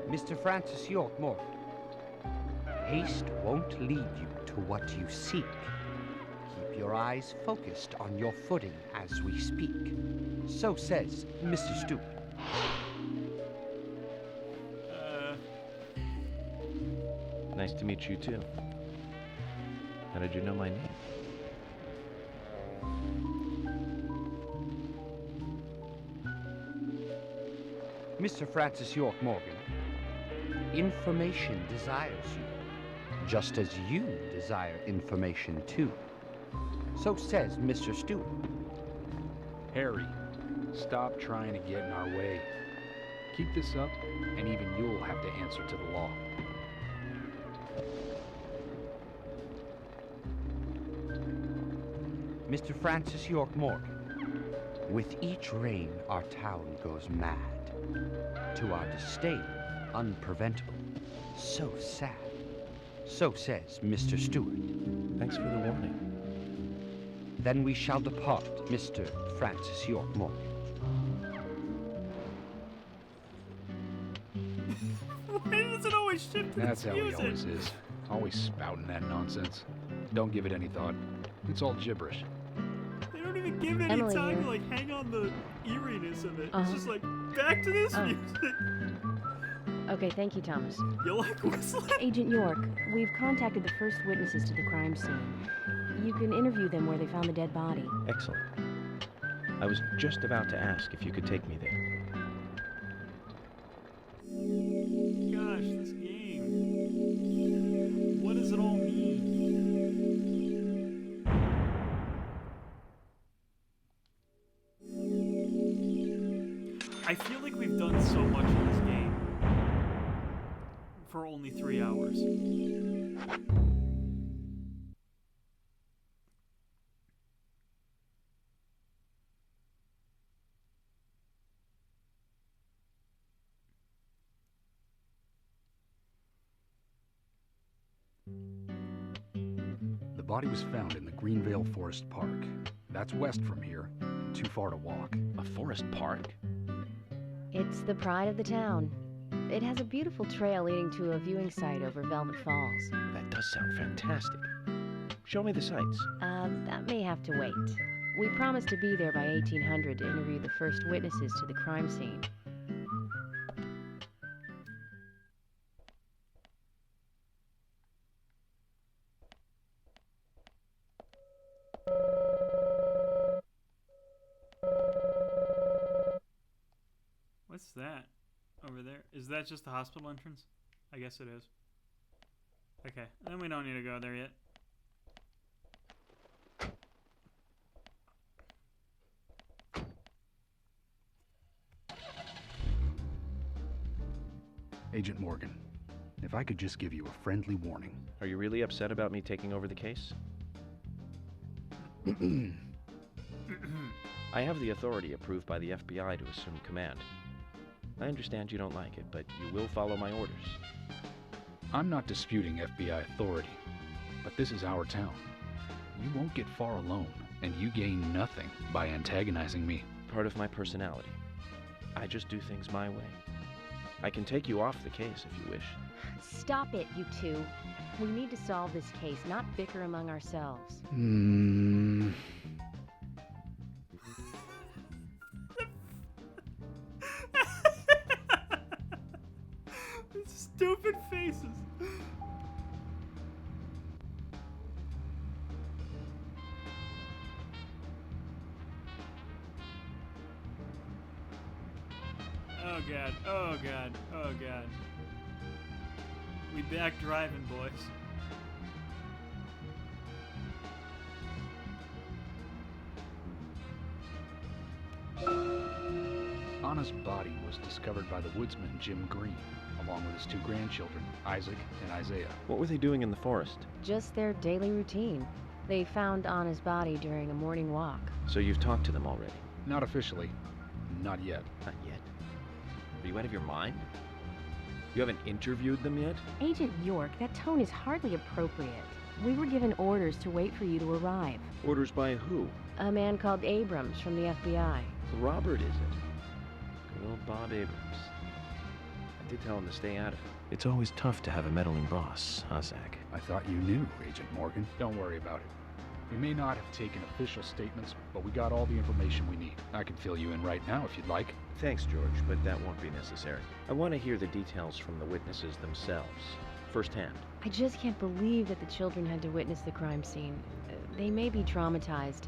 Mr. Francis York Morgan, haste won't lead you to what you seek. Keep your eyes focused on your footing as we speak. So says Mr. Stewart. Nice to meet you too. How did you know my name? Mr. Francis York Morgan, information desires you, just as you desire information too. So says Mr. Stewart. Harry, stop trying to get in our way. Keep this up, and even you'll have to answer to the law. Mr. Francis York Morgan, with each rain our town goes mad. To our disdain, unpreventable, so sad. So says Mr. Stewart. Thanks for the warning. Then we shall depart, Mr. Francis York Morgan. Why does it always shift to That's this how he music? always is. Always spouting that nonsense. Don't give it any thought. It's all gibberish. They don't even give any Emily time here. to like hang on the eeriness of it. It's Uh-huh. just like back to this Oh. music. Okay, thank you, Thomas. You like whistling? Agent York, we've contacted the first witnesses to the crime scene. You can interview them where they found the dead body. Excellent. I was just about to ask if you could take me there. Gosh, this game. What does it all mean? I feel like we've done so much in this game for only 3 hours. The body was found in the Greenvale Forest Park. That's west from here, and too far to walk. A forest park? It's the pride of the town. It has a beautiful trail leading to a viewing site over Velvet Falls. That does sound fantastic. Show me the sights. That may have to wait. We promised to be there by 1800 to interview the first witnesses to the crime scene. What's that over there? Is that just the hospital entrance? I guess it is. Okay, then we don't need to go there yet. Agent Morgan, If I could just give you a friendly warning. Are you really upset about me taking over the case? I have the authority approved by the FBI to assume command. I understand you don't like it, but you will follow my orders. I'm not disputing FBI authority, but this is our town. You won't get far alone, and you gain nothing by antagonizing me. Part of my personality. I just do things my way. I can take you off the case if you wish. Stop it, you two. We need to solve this case, not bicker among ourselves. Stupid faces. Oh god, oh god, oh god. We back driving, boys. Anna's body was discovered by the woodsman Jim Green, along with his 2 grandchildren, Isaac and Isaiah. What were they doing in the forest? Just their daily routine. They found Anna's body during a morning walk. So you've talked to them already? Not officially. Not yet. Not yet? Are you out of your mind? You haven't interviewed them yet? Agent York, that tone is hardly appropriate. We were given orders to wait for you to arrive. Orders by who? A man called Abrams from the FBI. Robert, is it? Good old Bob Abrams. I did tell him to stay out of it. It's always tough to have a meddling boss, huh, Zach? I thought you knew, Agent Morgan. Don't worry about it. We may not have taken official statements, but we got all the information we need. I can fill you in right now if you'd like. Thanks, George, but that won't be necessary. I want to hear the details from the witnesses themselves, firsthand. I just can't believe that the children had to witness the crime scene. They may be traumatized.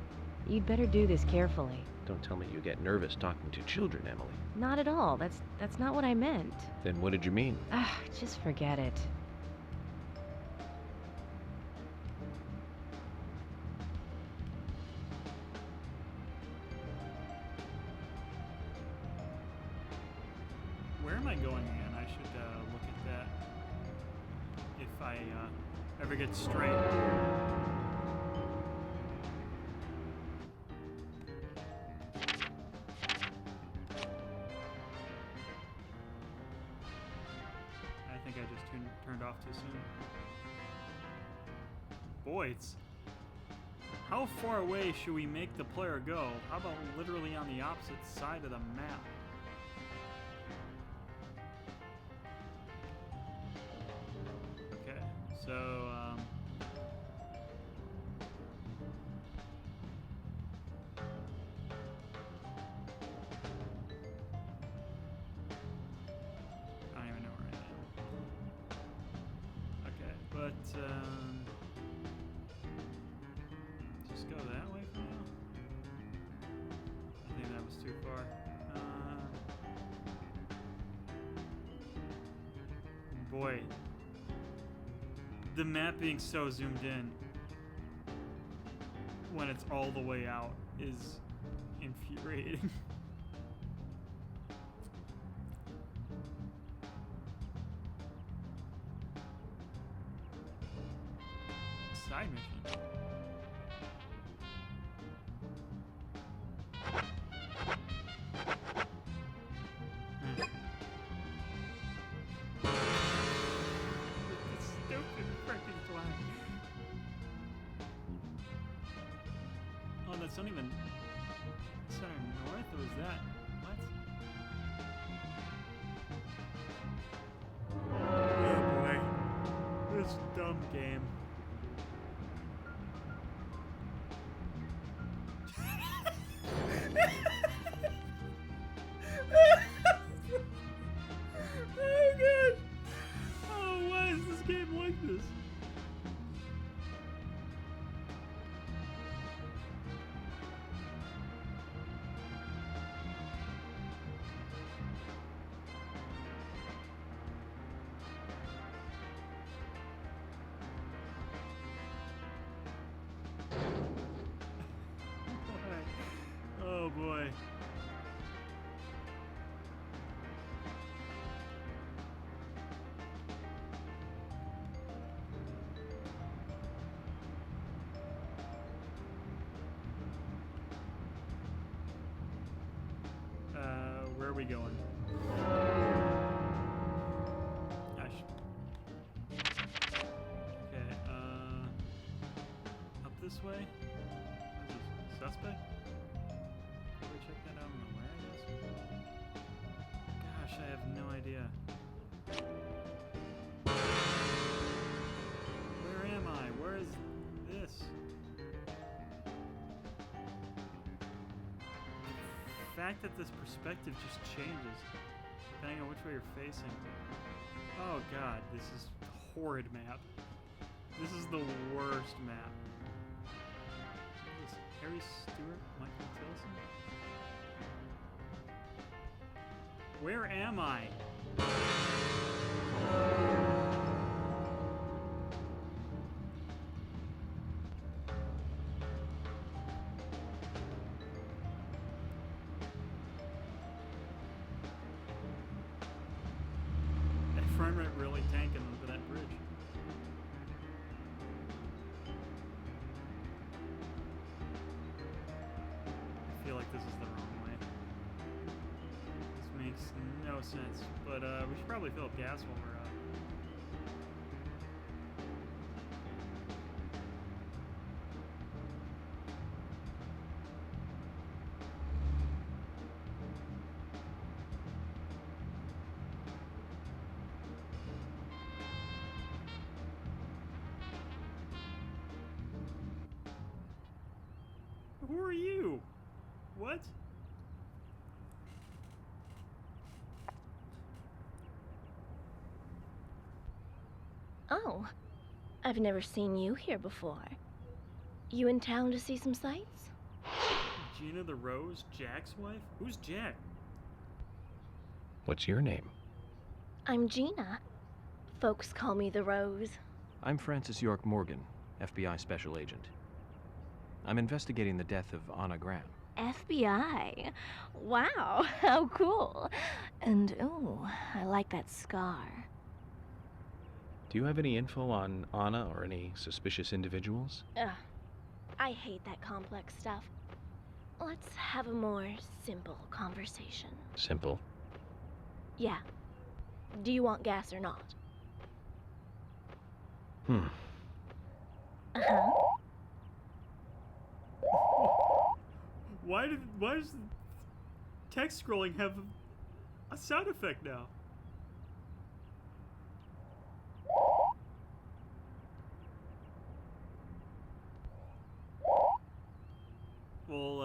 You'd better do this carefully. Don't tell me you get nervous talking to children, Emily. Not at all. That's not what I meant. Then what did you mean? Just forget it. Where am I going again? I should look at that if I ever get straight. I think I just turned off too soon. Boy, it's... How far away should we make the player go? How about literally on the opposite side of the map? Okay, so, I don't even know where I am. Okay, but, just go that way for now? I think that was too far. Boy, the map being so zoomed in when it's all the way out is infuriating. Side mission. Stupid freaking flag. Oh, that's not even center north, or was that? What? Oh boy. This dumb game. Oh god! Oh, why is this game like this? we going? Gosh. Okay, up this way? Is this suspect? Did we check that out on the way, I guess? Gosh, I have no idea. Where am I? Where is this? The fact that this perspective just changes depending on which way you're facing. Oh god, this is a horrid map. This is the worst map. Is this Harry Stewart, Michael Tilson? Where am I? That frame rate really tanking over that bridge. I feel like this is the wrong way. This makes no sense, but we should probably fill up gas while we're out. Who are you? What? Oh, I've never seen you here before. You in town to see some sights? Gina the Rose, Jack's wife? Who's Jack? What's your name? I'm Gina. Folks call me the Rose. I'm Francis York Morgan, FBI Special Agent. I'm investigating the death of Anna Graham. FBI? Wow, how cool. And ooh, I like that scar. Do you have any info on Anna or any suspicious individuals? Ugh, I hate that complex stuff. Let's have a more simple conversation. Simple. Yeah. Do you want gas or not? Uh-huh. Why does text scrolling have a sound effect now? Well,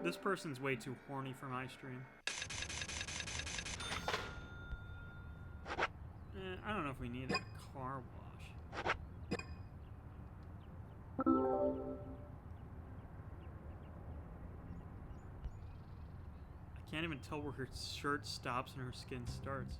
This person's way too horny for my stream. I don't know if we need a car wash. I can't even tell where her shirt stops and her skin starts.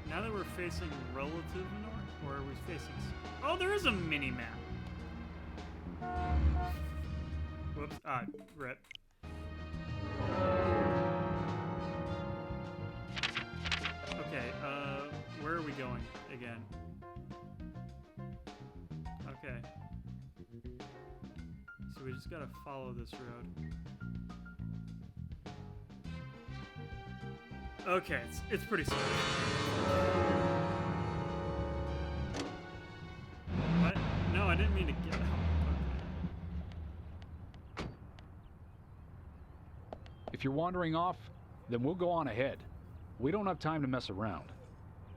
Now that we're facing relative north, or are we facing... Oh, there is a mini-map! Whoops. Rip. Okay, where are we going again? Okay. So we just gotta follow this road. Okay, it's pretty simple. What? No, I didn't mean to get out. Okay. If you're wandering off, then we'll go on ahead. We don't have time to mess around.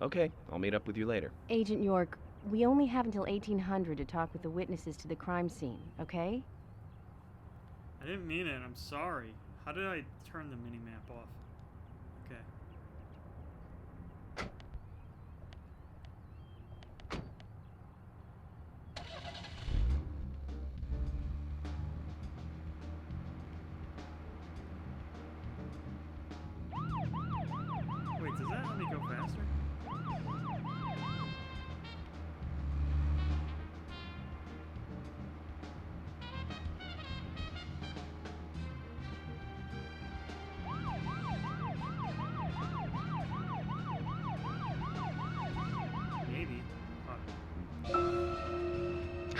Okay, I'll meet up with you later. Agent York, we only have until 1800 to talk with the witnesses to the crime scene, okay? I didn't mean it. I'm sorry. How did I turn the mini-map off? Okay.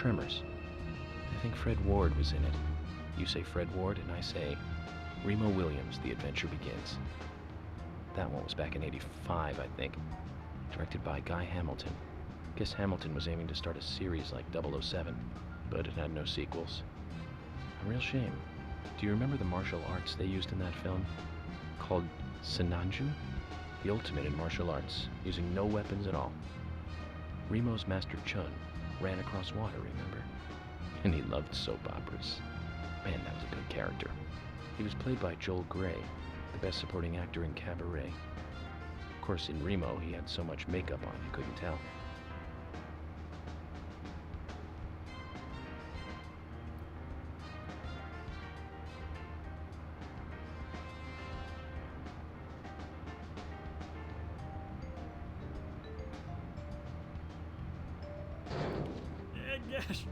Tremors. I think Fred Ward was in it. You say Fred Ward, and I say Remo Williams, The Adventure Begins. That one was back in '85, I think. Directed by Guy Hamilton. Guess Hamilton was aiming to start a series like 007, but it had no sequels. A real shame. Do you remember the martial arts they used in that film? Called Sinanju? The ultimate in martial arts, using no weapons at all. Remo's Master Chun ran across water, remember? And he loved soap operas. Man, that was a good character. He was played by Joel Grey, the best supporting actor in Cabaret. Of course, in Remo, he had so much makeup on, you couldn't tell. Gosh.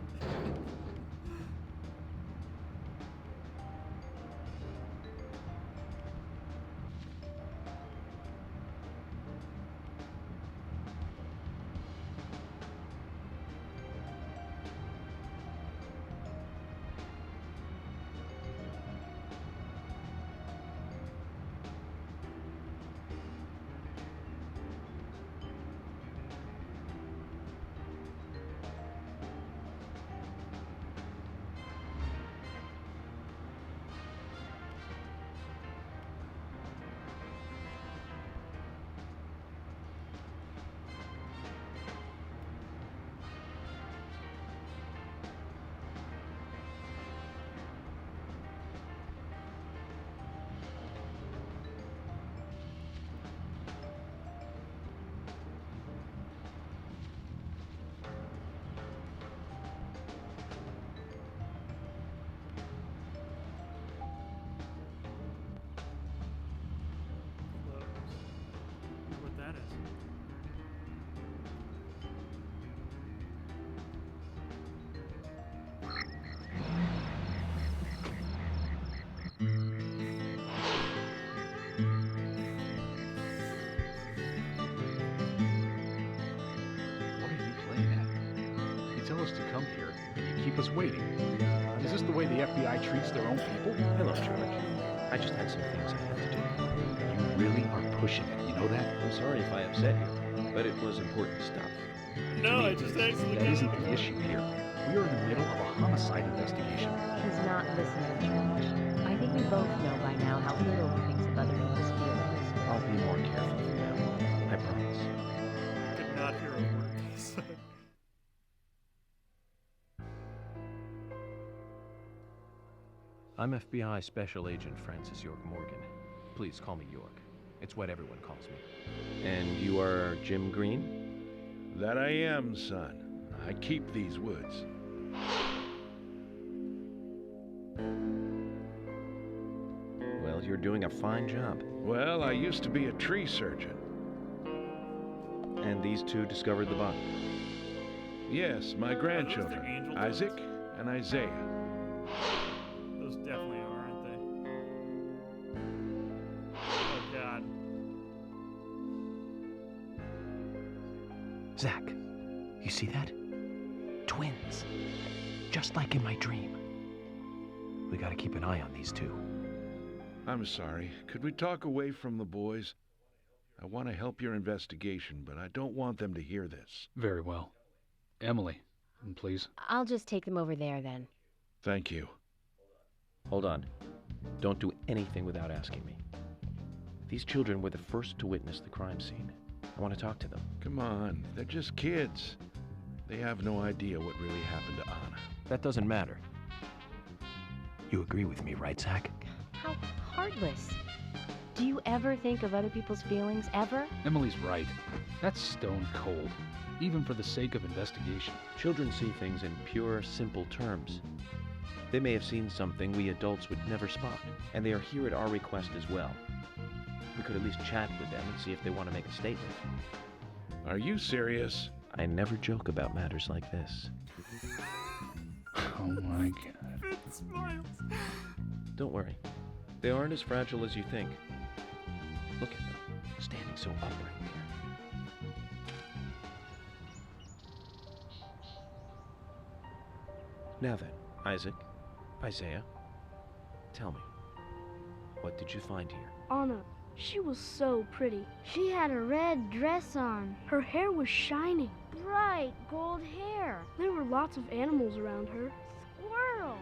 What that is. What are you playing at? You tell us to come here, and you keep us waiting. Is this the way the FBI treats their own people? Hello, George. I just had some things I had to do. You really are pushing it, you know that? I'm sorry if I upset you, but it was important stuff. No, I just actually That isn't the issue here. We are in the middle of a homicide investigation. He's not listening, George. I think we both know by now how little he thinks of other people's feelings. I'll be more careful from now on. I promise. Did not hear a word he said. I'm FBI Special Agent Francis York Morgan. Please call me York. It's what everyone calls me. And you are Jim Green? That I am, son. I keep these woods. Well, you're doing a fine job. Well, I used to be a tree surgeon. And these two discovered the body? Yes, my grandchildren, Isaac and Isaiah. Those definitely are, aren't they? Oh, God. Zach, you see that? Twins. Just like in my dream. We gotta keep an eye on these two. I'm sorry. Could we talk away from the boys? I want to help your investigation, but I don't want them to hear this. Very well. Emily, please. I'll just take them over there then. Thank you. Hold on. Don't do anything without asking me. These children were the first to witness the crime scene. I want to talk to them. Come on, they're just kids. They have no idea what really happened to Anna. That doesn't matter. You agree with me, right, Zach? How heartless. Do you ever think of other people's feelings, ever? Emily's right. That's stone cold, even for the sake of investigation. Children see things in pure, simple terms. They may have seen something we adults would never spot, and they are here at our request as well. We could at least chat with them and see if they want to make a statement. Are you serious? I never joke about matters like this. Oh my God. It smiles. Don't worry. They aren't as fragile as you think. Look at them, standing so upright there. Now then, Isaiah, tell me, what did you find here? Anna, she was so pretty. She had a red dress on. Her hair was shining. Bright gold hair. There were lots of animals around her. Squirrel,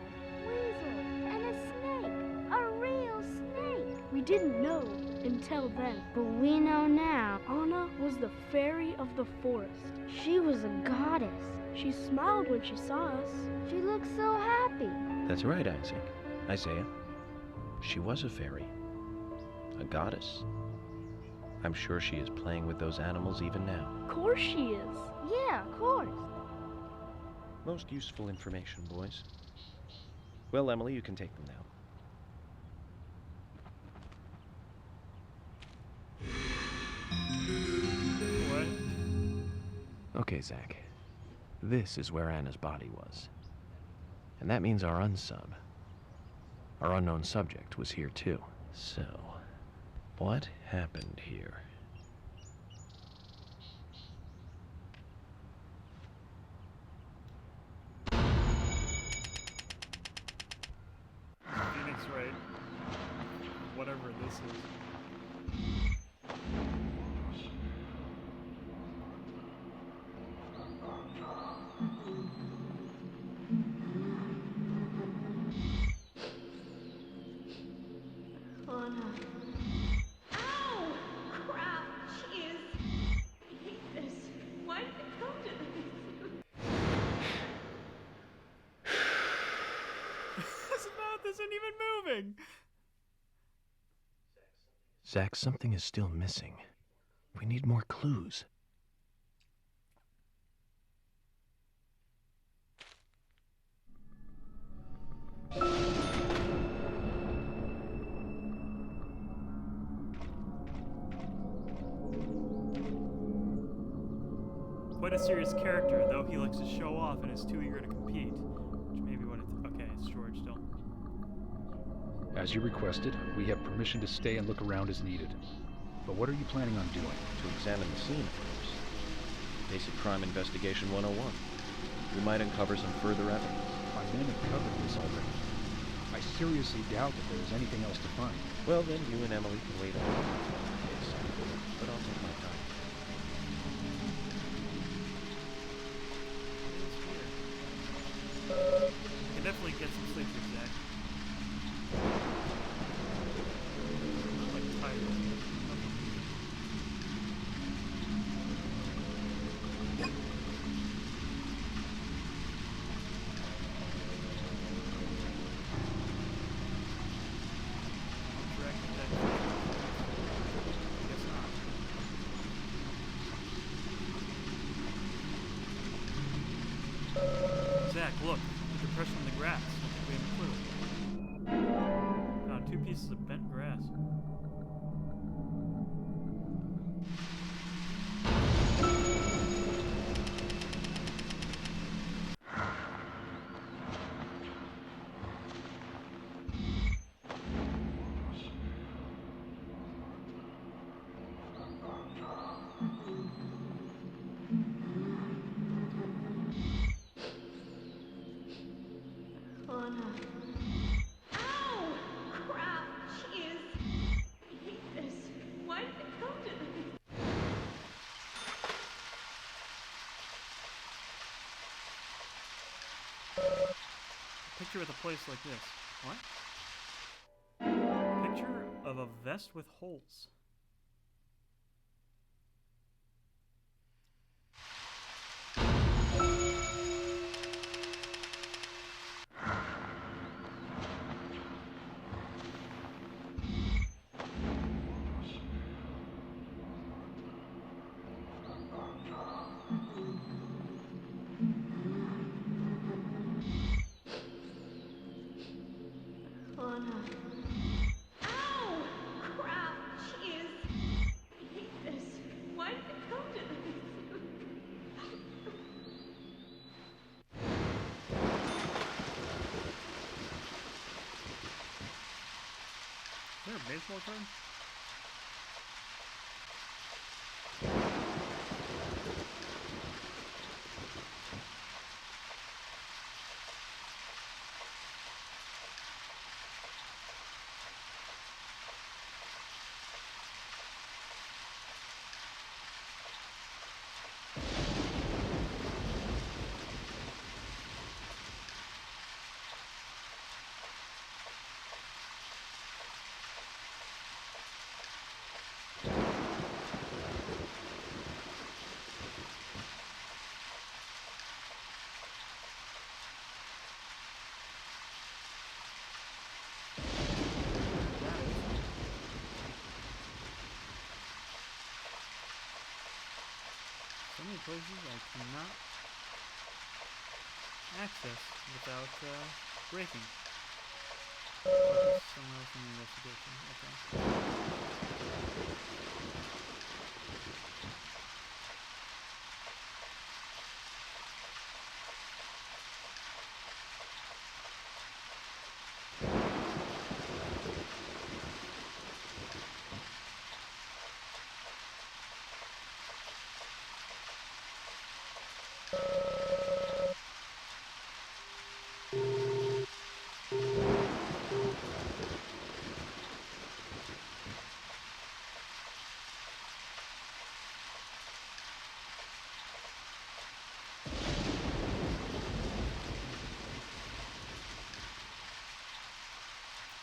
weasel, and a snake. A real snake. We didn't know until then, but we know now. Anna was the fairy of the forest. She was a goddess. She smiled when she saw us. She looked so happy. That's right, Isaiah. She was a fairy. A goddess. I'm sure she is playing with those animals even now. Of course she is. Yeah, of course. Most useful information, boys. Well, Emily, you can take them now. What? Okay, Zach. This is where Anna's body was. And that means our unsub, our unknown subject, was here too. So, what happened here? Phoenix, right? Whatever this is. Anna. Ow! Crap! Jeez. I hate this. Why did it come to this? His mouth isn't even moving. Zach, something is still missing. We need more clues. Quite a serious character, though he likes to show off and is too eager to compete. Which may be what it's... Okay, it's George still. As you requested, we have permission to stay and look around as needed. But what are you planning on doing? To examine the scene, of course. Basic crime investigation 101. We might uncover some further evidence. My men have covered this already. I seriously doubt that there is anything else to find. Well, then you and Emily can wait on the case. But I'll take my time. You can definitely get some sleep here, Zach. I'm like tired. Zach, look. The depression in the grass. We have a clue. Found 2 pieces of bent grass. Anna. Ow! Crap! Jeez. I hate this. Why did it come to this? Picture with a place like this. What? Picture of a vest with holes. Anna. Ow! Crap! Jeez. I hate this. Why did it come to this? Is there a baseball card? So many places I cannot access without breaking. Focus somewhere else in the investigation.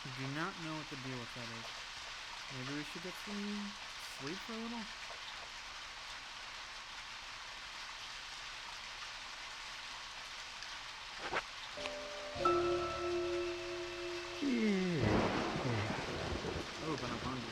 I do not know what the deal with that is. Maybe we should get some sleep for a little? Oh, but I'm hungry.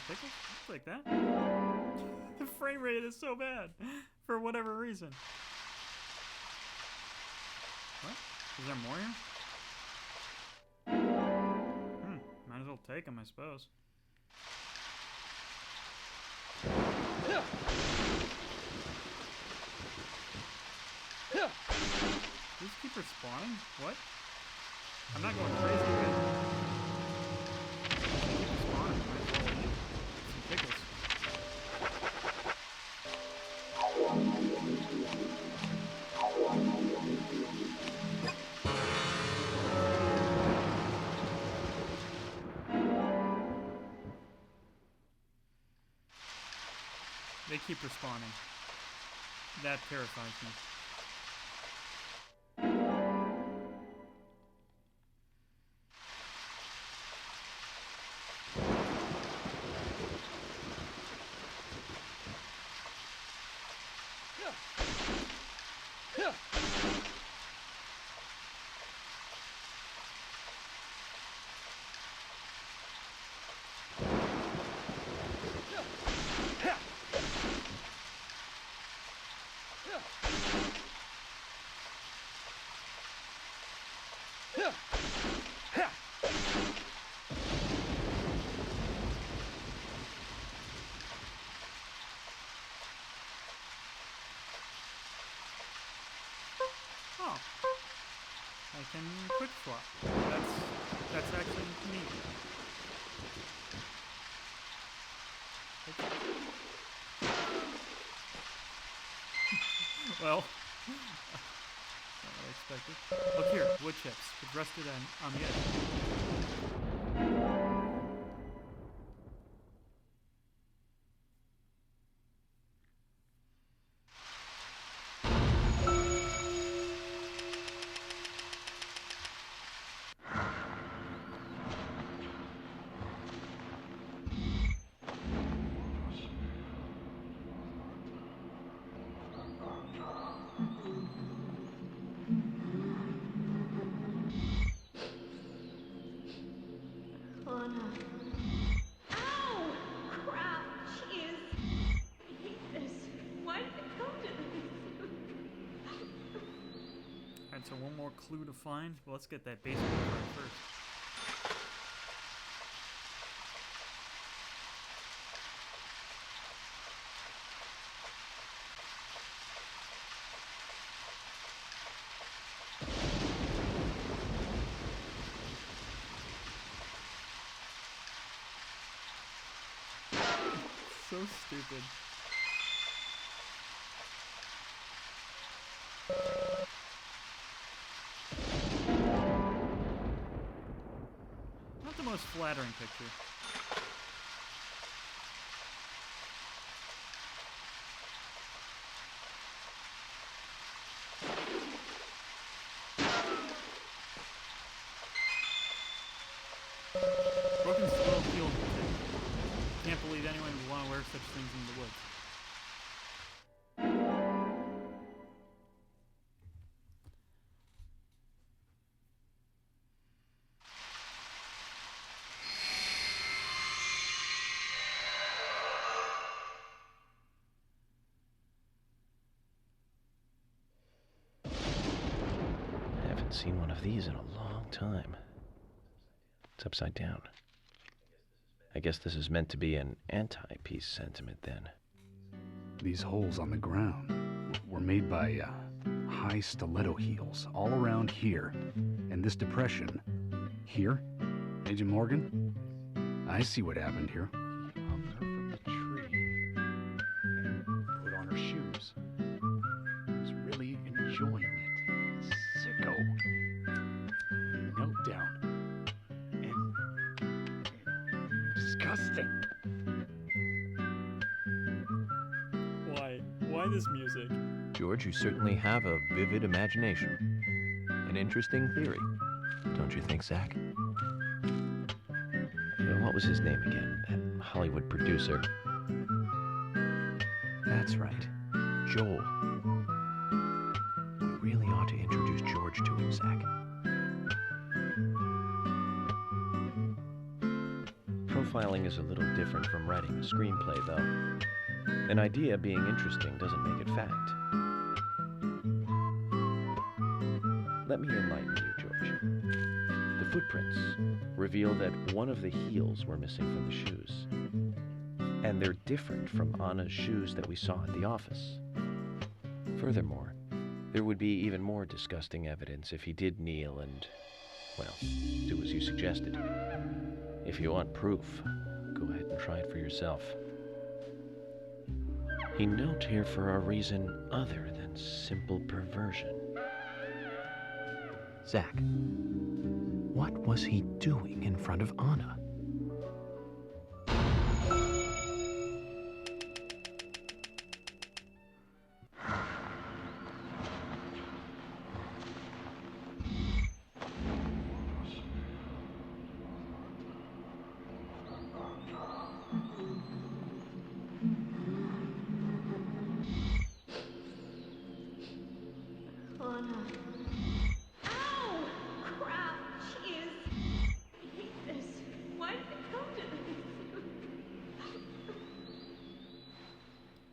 Pickles? It's like that. The frame rate is so bad for whatever reason. What? Is there more here? Might as well take them, I suppose. These keep respawning? What? I'm not going crazy, right? They keep respawning. That terrifies me. Oh, I can quick swap. That's actually neat. Well, that's not what I expected. Look here, wood chips. It's rusted on the edge. Alright, so one more clue to find. Well, let's get that baseball card first. So stupid. Not the most flattering picture. Broken slow field. Can't believe anyone would want to wear such things in the woods. I haven't seen one of these in a long time. It's upside down. I guess this is meant to be an anti-peace sentiment then. These holes on the ground were made by high stiletto heels all around here. And this depression here, Agent Morgan, I see what happened here. Hung her from the tree and put on her shoes. He was really enjoying it. Sicko. He knelt down and disgusting. Why this music? George, you certainly have a vivid imagination. An interesting theory. Don't you think, Zach? What was his name again? That Hollywood producer. That's right. Joel. We really ought to introduce George to him, Zach. Profiling is a little different from writing a screenplay, though. An idea being interesting doesn't make it fact. Let me enlighten you, George. The footprints reveal that one of the heels were missing from the shoes. And they're different from Anna's shoes that we saw at the office. Furthermore, there would be even more disgusting evidence if he did kneel and, well, do as you suggested. If you want proof, go ahead and try it for yourself. He knelt here for a reason other than simple perversion. Zach, what was he doing in front of Anna?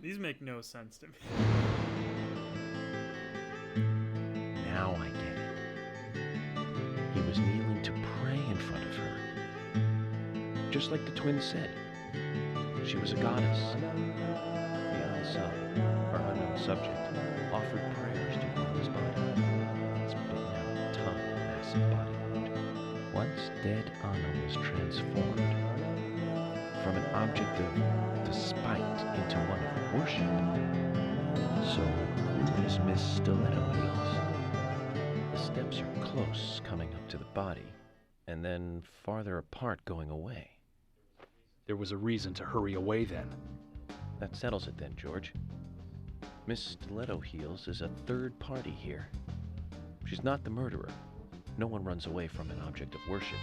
These make no sense to me. Now I get it. He was kneeling to pray in front of her. Just like the twins said. She was a goddess. The unsung, or unknown subject, offered prayers to Anna's body. Spitting out a ton of massive body wound. Once dead, Anna was transformed from an object of despite into one of worship. So, who is Miss Stiletto Heels? The steps are close, coming up to the body, and then farther apart, going away. There was a reason to hurry away then. That settles it then, George. Miss Stiletto Heels is a third party here. She's not the murderer. No one runs away from an object of worship.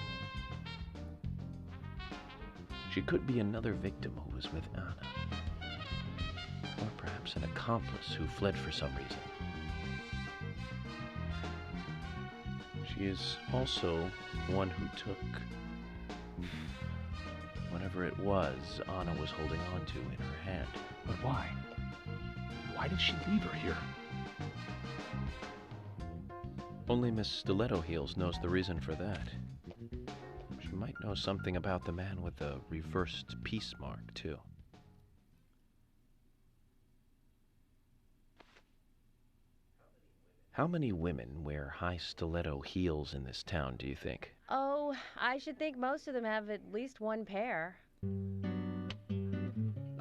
She could be another victim who was with Anna. Or perhaps an accomplice who fled for some reason. She is also one who took whatever it was Anna was holding on to in her hand. But why? Why did she leave her here? Only Miss Stiletto Heels knows the reason for that. She might know something about the man with the reversed peace mark, too. How many women wear high stiletto heels in this town, do you think? Oh, I should think most of them have at least one pair.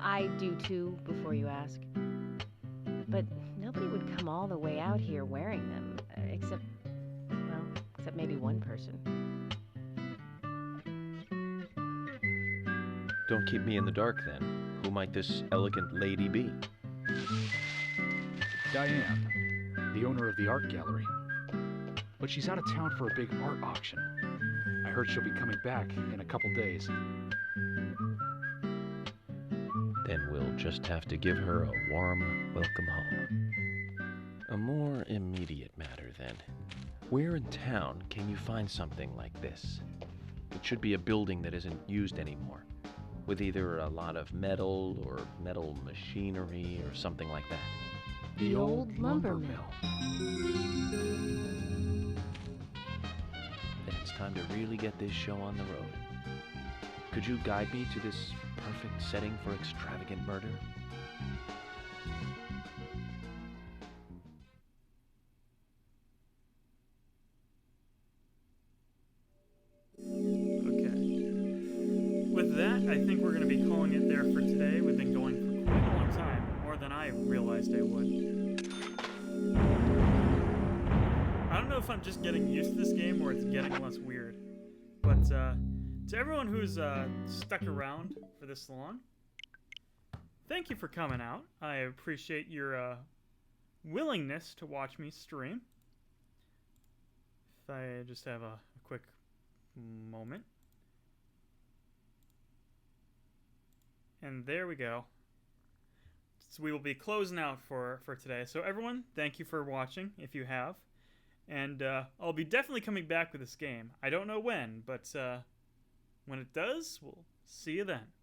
I do too, before you ask. But nobody would come all the way out here wearing them, except maybe one person. Don't keep me in the dark, then. Who might this elegant lady be? Diane, the owner of the art gallery. But she's out of town for a big art auction. I heard she'll be coming back in a couple days. Then we'll just have to give her a warm welcome home. A more immediate matter, then. Where in town can you find something like this? It should be a building that isn't used anymore, with either a lot of metal or metal machinery or something like that. The old lumber mill. Then it's time to really get this show on the road. Could you guide me to this perfect setting for extravagant murder? With that, I think we're going to be calling it there for today. We've been going for quite a long time, more than I realized I would. I don't know if I'm just getting used to this game or it's getting less weird. But to everyone who's stuck around for this long, thank you for coming out. I appreciate your willingness to watch me stream. If I just have a quick moment. And there we go. So we will be closing out for today. So everyone, thank you for watching, if you have. And I'll be definitely coming back with this game. I don't know when, but when it does, we'll see you then.